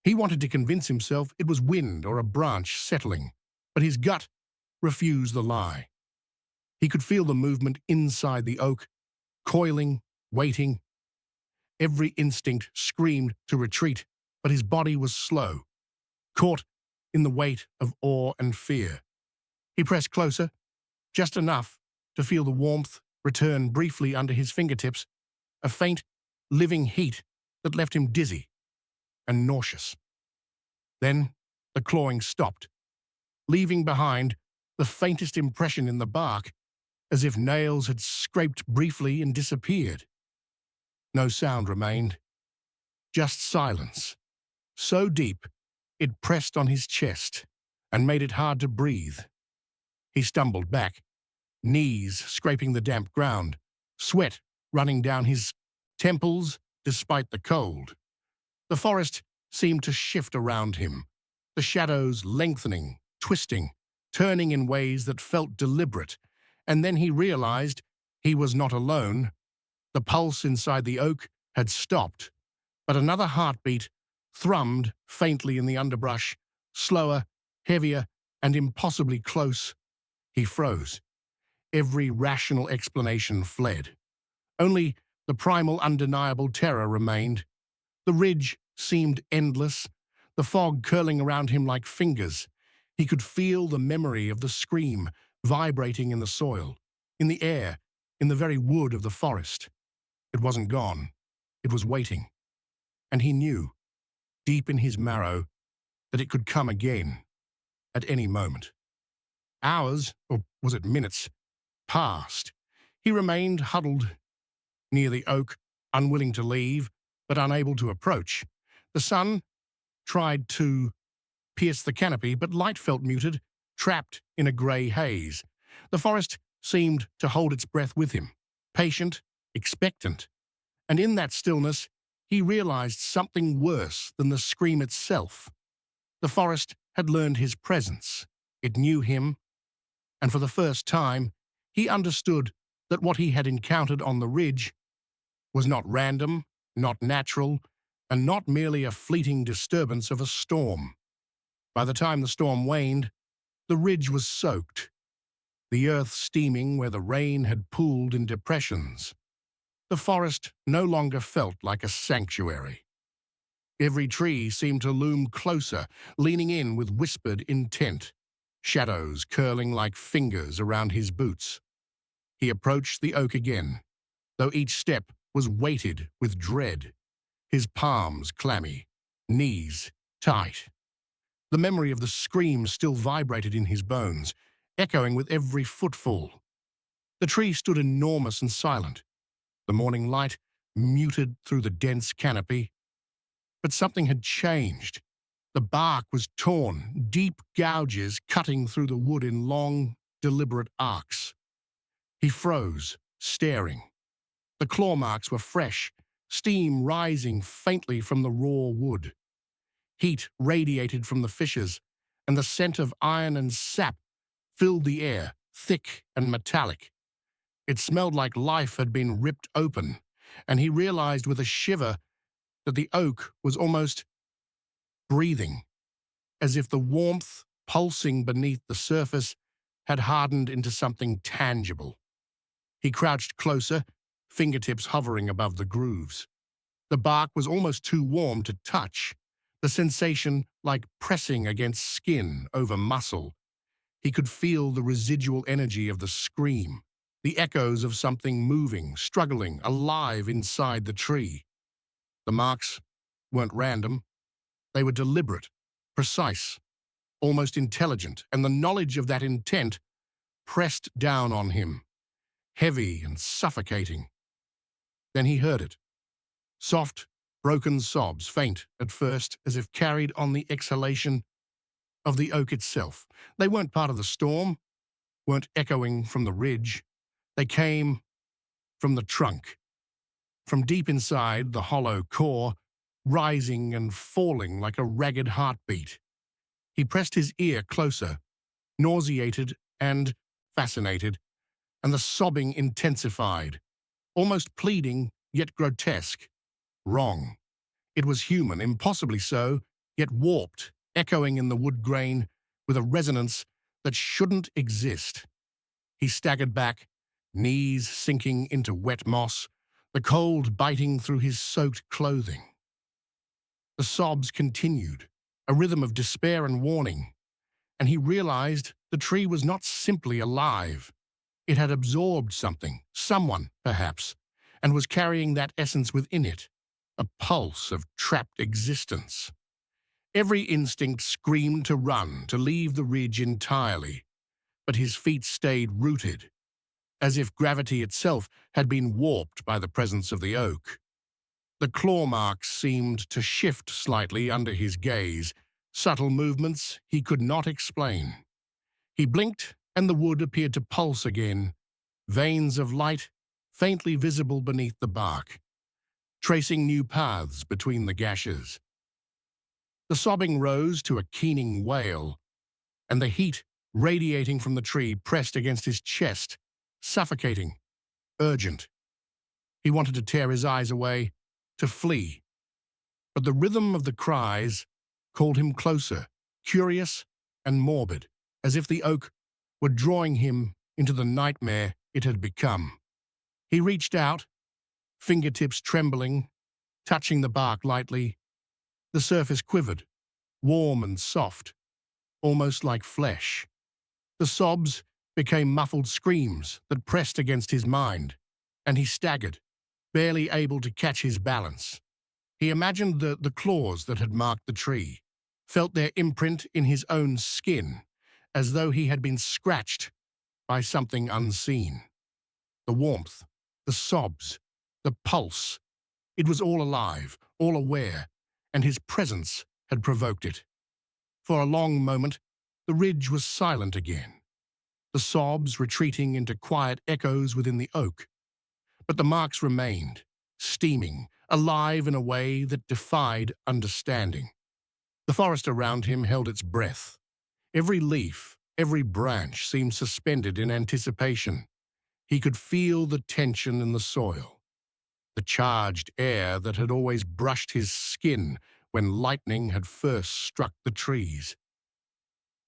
A: He wanted to convince himself it was wind or a branch settling, but his gut refused the lie. He could feel the movement inside the oak, coiling, waiting. Every instinct screamed to retreat, but his body was slow, caught in the weight of awe and fear. He pressed closer, just enough to feel the warmth return briefly under his fingertips, a faint, living heat that left him dizzy and nauseous. Then the clawing stopped, leaving behind the faintest impression in the bark, as if nails had scraped briefly and disappeared. No sound remained, just silence, so deep it pressed on his chest and made it hard to breathe. He stumbled back, knees scraping the damp ground, sweat running down his temples despite the cold. The forest seemed to shift around him, the shadows lengthening, twisting, turning in ways that felt deliberate, and then he realized he was not alone. The pulse inside the oak had stopped, but another heartbeat thrummed faintly in the underbrush, slower, heavier, and impossibly close. He froze. Every rational explanation fled. Only the primal, undeniable terror remained. The ridge seemed endless, the fog curling around him like fingers. He could feel the memory of the scream vibrating in the soil, in the air, in the very wood of the forest. It wasn't gone. It was waiting. And he knew, deep in his marrow, that it could come again, at any moment. Hours, or was it minutes, passed. He remained huddled near the oak, unwilling to leave, but unable to approach. The sun tried to pierce the canopy, but light felt muted, trapped in a grey haze. The forest seemed to hold its breath with him, patient, expectant. And in that stillness, he realized something worse than the scream itself. The forest had learned his presence. It knew him, and for the first time, he understood that what he had encountered on the ridge was not random, not natural, and not merely a fleeting disturbance of a storm. By the time the storm waned, the ridge was soaked, the earth steaming where the rain had pooled in depressions. The forest no longer felt like a sanctuary. Every tree seemed to loom closer, leaning in with whispered intent, shadows curling like fingers around his boots. He approached the oak again, though each step was weighted with dread, his palms clammy, knees tight. The memory of the scream still vibrated in his bones, echoing with every footfall. The tree stood enormous and silent, the morning light muted through the dense canopy. But something had changed. The bark was torn, deep gouges cutting through the wood in long, deliberate arcs. He froze, staring. The claw marks were fresh, steam rising faintly from the raw wood. Heat radiated from the fissures, and the scent of iron and sap filled the air, thick and metallic. It smelled like life had been ripped open, and he realized with a shiver that the oak was almost breathing, as if the warmth pulsing beneath the surface had hardened into something tangible. He crouched closer, fingertips hovering above the grooves. The bark was almost too warm to touch, the sensation like pressing against skin over muscle. He could feel the residual energy of the scream, the echoes of something moving, struggling, alive inside the tree. The marks weren't random. They were deliberate, precise, almost intelligent, and the knowledge of that intent pressed down on him, heavy and suffocating. Then he heard it. Soft, broken sobs, faint at first, as if carried on the exhalation of the oak itself. They weren't part of the storm, weren't echoing from the ridge. They came from the trunk, from deep inside the hollow core, rising and falling like a ragged heartbeat. He pressed his ear closer, nauseated and fascinated, and the sobbing intensified, almost pleading, yet grotesque. Wrong. It was human, impossibly so, yet warped, echoing in the wood grain with a resonance that shouldn't exist. He staggered back, knees sinking into wet moss, the cold biting through his soaked clothing. The sobs continued, a rhythm of despair and warning, and he realized the tree was not simply alive. It had absorbed something, someone, perhaps, and was carrying that essence within it, a pulse of trapped existence. Every instinct screamed to run, to leave the ridge entirely, but his feet stayed rooted, as if gravity itself had been warped by the presence of the oak. The claw marks seemed to shift slightly under his gaze, subtle movements he could not explain. He blinked, and the wood appeared to pulse again, veins of light faintly visible beneath the bark, tracing new paths between the gashes. The sobbing rose to a keening wail, and the heat radiating from the tree pressed against his chest, suffocating, urgent. He wanted to tear his eyes away, to flee, but the rhythm of the cries called him closer, curious and morbid, as if the oak were drawing him into the nightmare it had become. He reached out, fingertips trembling, touching the bark lightly. The surface quivered, warm and soft, almost like flesh. The sobs became muffled screams that pressed against his mind, and he staggered, barely able to catch his balance. He imagined the claws that had marked the tree, felt their imprint in his own skin, as though he had been scratched by something unseen. The warmth, the sobs, the pulse, it was all alive, all aware, and his presence had provoked it. For a long moment, the ridge was silent again, the sobs retreating into quiet echoes within the oak. But the marks remained, steaming, alive in a way that defied understanding. The forest around him held its breath. Every leaf, every branch seemed suspended in anticipation. He could feel the tension in the soil, the charged air that had always brushed his skin when lightning had first struck the trees.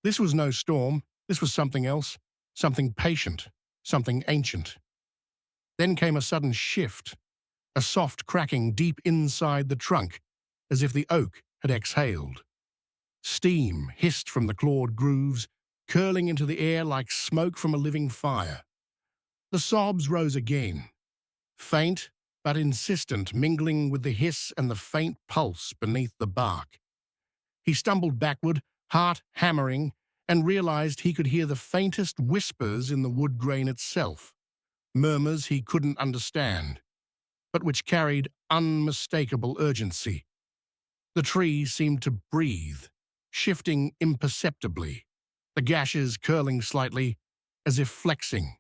A: This was no storm, this was something else, something patient, something ancient. Then came a sudden shift, a soft cracking deep inside the trunk, as if the oak had exhaled. Steam hissed from the clawed grooves, curling into the air like smoke from a living fire. The sobs rose again, faint but insistent, mingling with the hiss and the faint pulse beneath the bark. He stumbled backward, heart hammering, and realized he could hear the faintest whispers in the wood grain itself, murmurs he couldn't understand, but which carried unmistakable urgency. The tree seemed to breathe, shifting imperceptibly, the gashes curling slightly, as if flexing.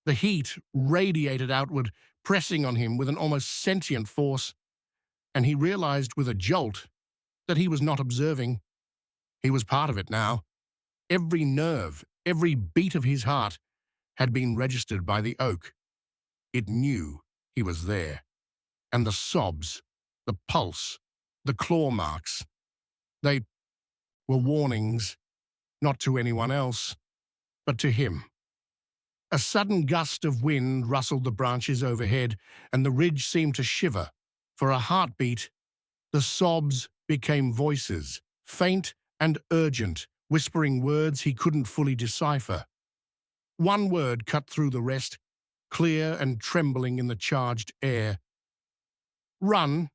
A: The heat radiated outward, pressing on him with an almost sentient force, and he realized with a jolt that he was not observing. He was part of it now. Every nerve, every beat of his heart had been registered by the oak. It knew he was there. And the sobs, the pulse, the claw marks, they were warnings, not to anyone else, but to him. A sudden gust of wind rustled the branches overhead, and the ridge seemed to shiver. For a heartbeat, the sobs became voices, faint and urgent, whispering words he couldn't fully decipher. One word cut through the rest, clear and trembling in the charged air. Run!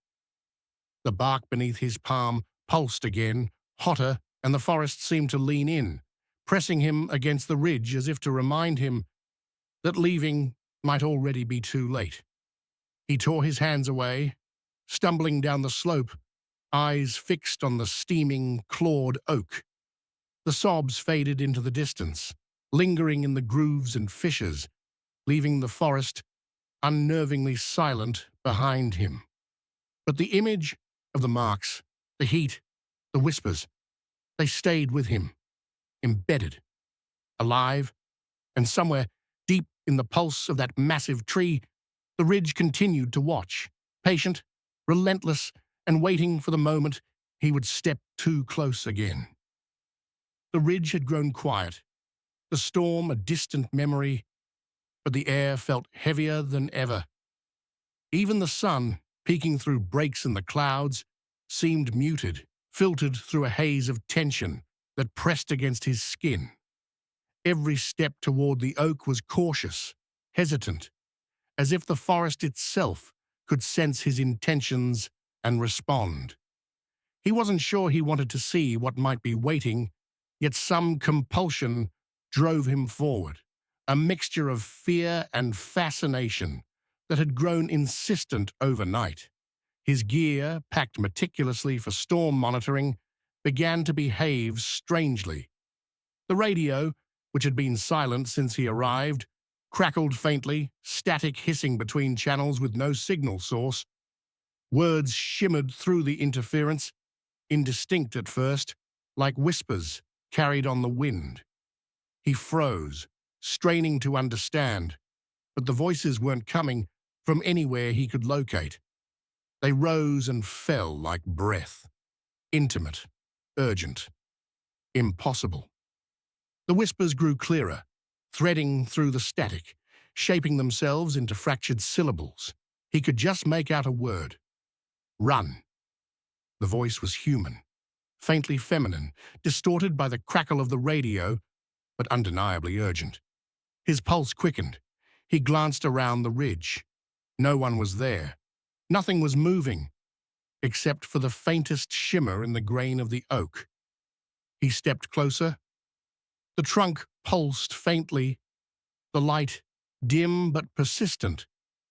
A: The bark beneath his palm pulsed again, hotter, and the forest seemed to lean in, pressing him against the ridge as if to remind him that leaving might already be too late. He tore his hands away, stumbling down the slope, eyes fixed on the steaming, clawed oak. The sobs faded into the distance, lingering in the grooves and fissures, leaving the forest unnervingly silent behind him. But the image of the marks, the heat, the whispers, they stayed with him, embedded, alive, and somewhere deep in the pulse of that massive tree, the ridge continued to watch, patient, relentless, and waiting for the moment he would step too close again. The ridge had grown quiet, the storm a distant memory, but the air felt heavier than ever. Even the sun, peeking through breaks in the clouds, seemed muted, filtered through a haze of tension that pressed against his skin. Every step toward the oak was cautious, hesitant, as if the forest itself could sense his intentions and respond. He wasn't sure he wanted to see what might be waiting, yet some compulsion drove him forward, a mixture of fear and fascination that had grown insistent overnight. His gear, packed meticulously for storm monitoring, began to behave strangely. The radio, which had been silent since he arrived, crackled faintly, static hissing between channels with no signal source. Words shimmered through the interference, indistinct at first, like whispers carried on the wind. He froze, straining to understand, but the voices weren't coming from anywhere he could locate. They rose and fell like breath, intimate, urgent, impossible. The whispers grew clearer, threading through the static, shaping themselves into fractured syllables. He could just make out a word. Run. The voice was human, faintly feminine, distorted by the crackle of the radio, but undeniably urgent. His pulse quickened. He glanced around the ridge. No one was there. Nothing was moving, except for the faintest shimmer in the grain of the oak. He stepped closer. The trunk pulsed faintly, the light dim but persistent,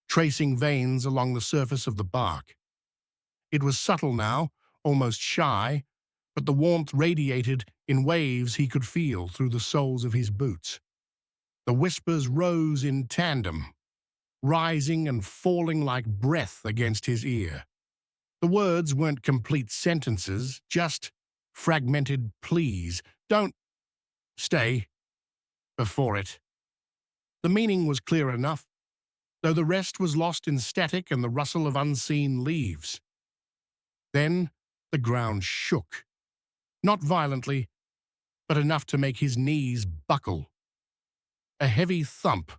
A: tracing veins along the surface of the bark. It was subtle now, almost shy, but the warmth radiated in waves he could feel through the soles of his boots. The whispers rose in tandem, rising and falling like breath against his ear. The words weren't complete sentences, just fragmented pleas. Don't stay before it. The meaning was clear enough, though the rest was lost in static and the rustle of unseen leaves. Then the ground shook, not violently, but enough to make his knees buckle. A heavy thump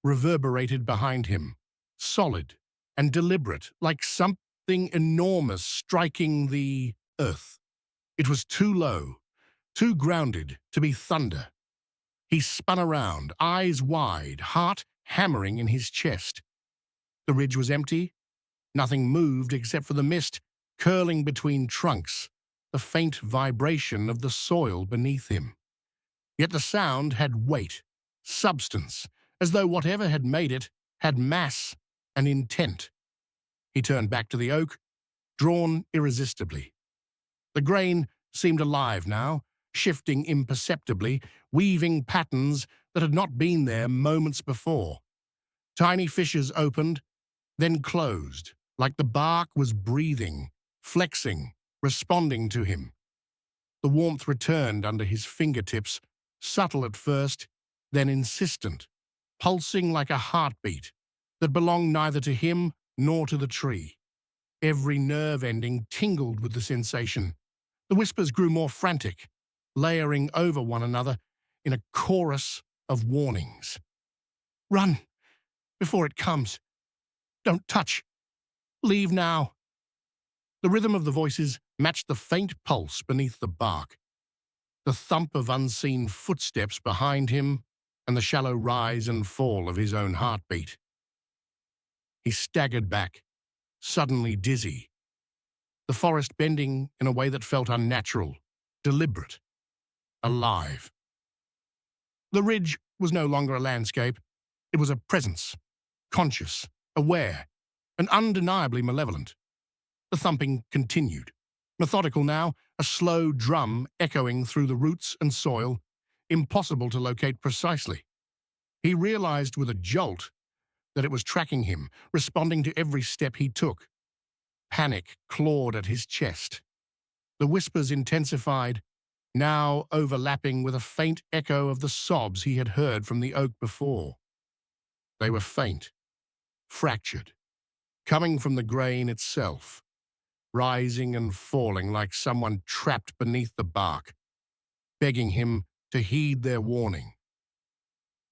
A: reverberated behind him, solid and deliberate, like something enormous striking the earth. It was too low, too grounded to be thunder. He spun around, eyes wide, heart hammering in his chest. The ridge was empty. Nothing moved except for the mist curling between trunks, the faint vibration of the soil beneath him. Yet the sound had weight, substance, as though whatever had made it had mass and intent. He turned back to the oak, drawn irresistibly. The grain seemed alive now, shifting imperceptibly, weaving patterns that had not been there moments before. Tiny fissures opened, then closed, like the bark was breathing, flexing, responding to him. The warmth returned under his fingertips, subtle at first, then insistent, pulsing like a heartbeat that belonged neither to him nor to the tree. Every nerve ending tingled with the sensation. The whispers grew more frantic, layering over one another in a chorus of warnings. Run before it comes. Don't touch. Leave now. The rhythm of the voices matched the faint pulse beneath the bark. The thump of unseen footsteps behind him, and the shallow rise and fall of his own heartbeat. He staggered back, suddenly dizzy, the forest bending in a way that felt unnatural, deliberate, alive. The ridge was no longer a landscape. It was a presence, conscious, aware, and undeniably malevolent. The thumping continued, methodical now, a slow drum echoing through the roots and soil, impossible to locate precisely. He realized with a jolt that it was tracking him, responding to every step he took. Panic clawed at his chest. The whispers intensified, now overlapping with a faint echo of the sobs he had heard from the oak before. They were faint, fractured, coming from the grain itself, rising and falling like someone trapped beneath the bark, begging him to heed their warning.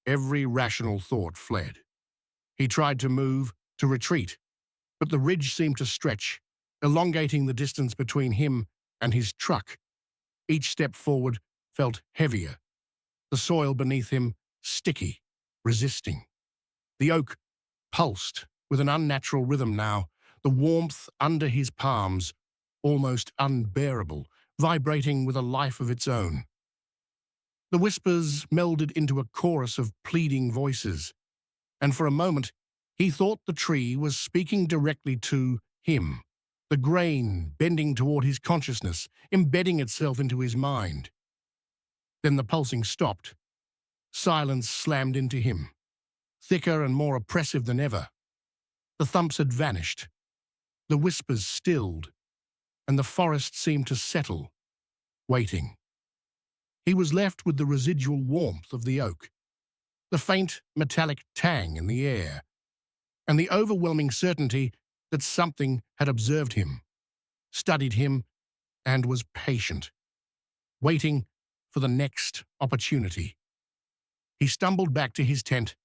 A: Every rational thought fled. He tried to move, to retreat, but the ridge seemed to stretch, elongating the distance between him and his truck. Each step forward felt heavier, the soil beneath him sticky, resisting. The oak pulsed with an unnatural rhythm now, the warmth under his palms almost unbearable, vibrating with a life of its own. The whispers melded into a chorus of pleading voices, and for a moment he thought the tree was speaking directly to him, the grain bending toward his consciousness, embedding itself into his mind. Then the pulsing stopped. Silence slammed into him, thicker and more oppressive than ever. The thumps had vanished, the whispers stilled, and the forest seemed to settle, waiting. He was left with the residual warmth of the oak, the faint metallic tang in the air, and the overwhelming certainty that something had observed him, studied him, and was patient, waiting for the next opportunity. He stumbled back to his tent,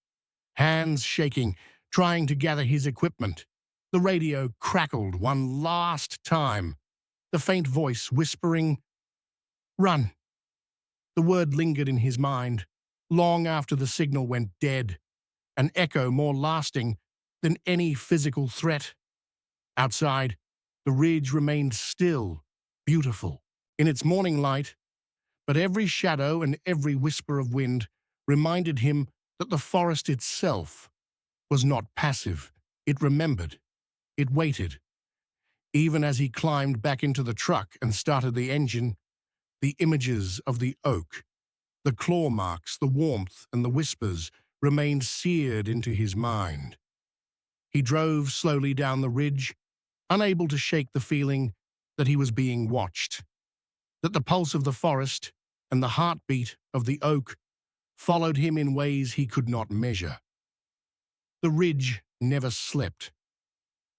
A: hands shaking, trying to gather his equipment. The radio crackled one last time, the faint voice whispering, "Run." The word lingered in his mind, long after the signal went dead, an echo more lasting than any physical threat. Outside, the ridge remained still, beautiful, in its morning light, but every shadow and every whisper of wind reminded him that the forest itself was not passive. It remembered. It waited. Even as he climbed back into the truck and started the engine, the images of the oak, the claw marks, the warmth, and the whispers remained seared into his mind. He drove slowly down the ridge, unable to shake the feeling that he was being watched, that the pulse of the forest and the heartbeat of the oak followed him in ways he could not measure. The ridge never slept,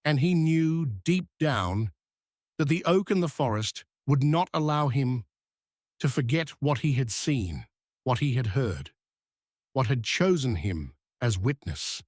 A: and he knew deep down that the oak and the forest would not allow him to forget what he had seen, what he had heard, what had chosen him as witness.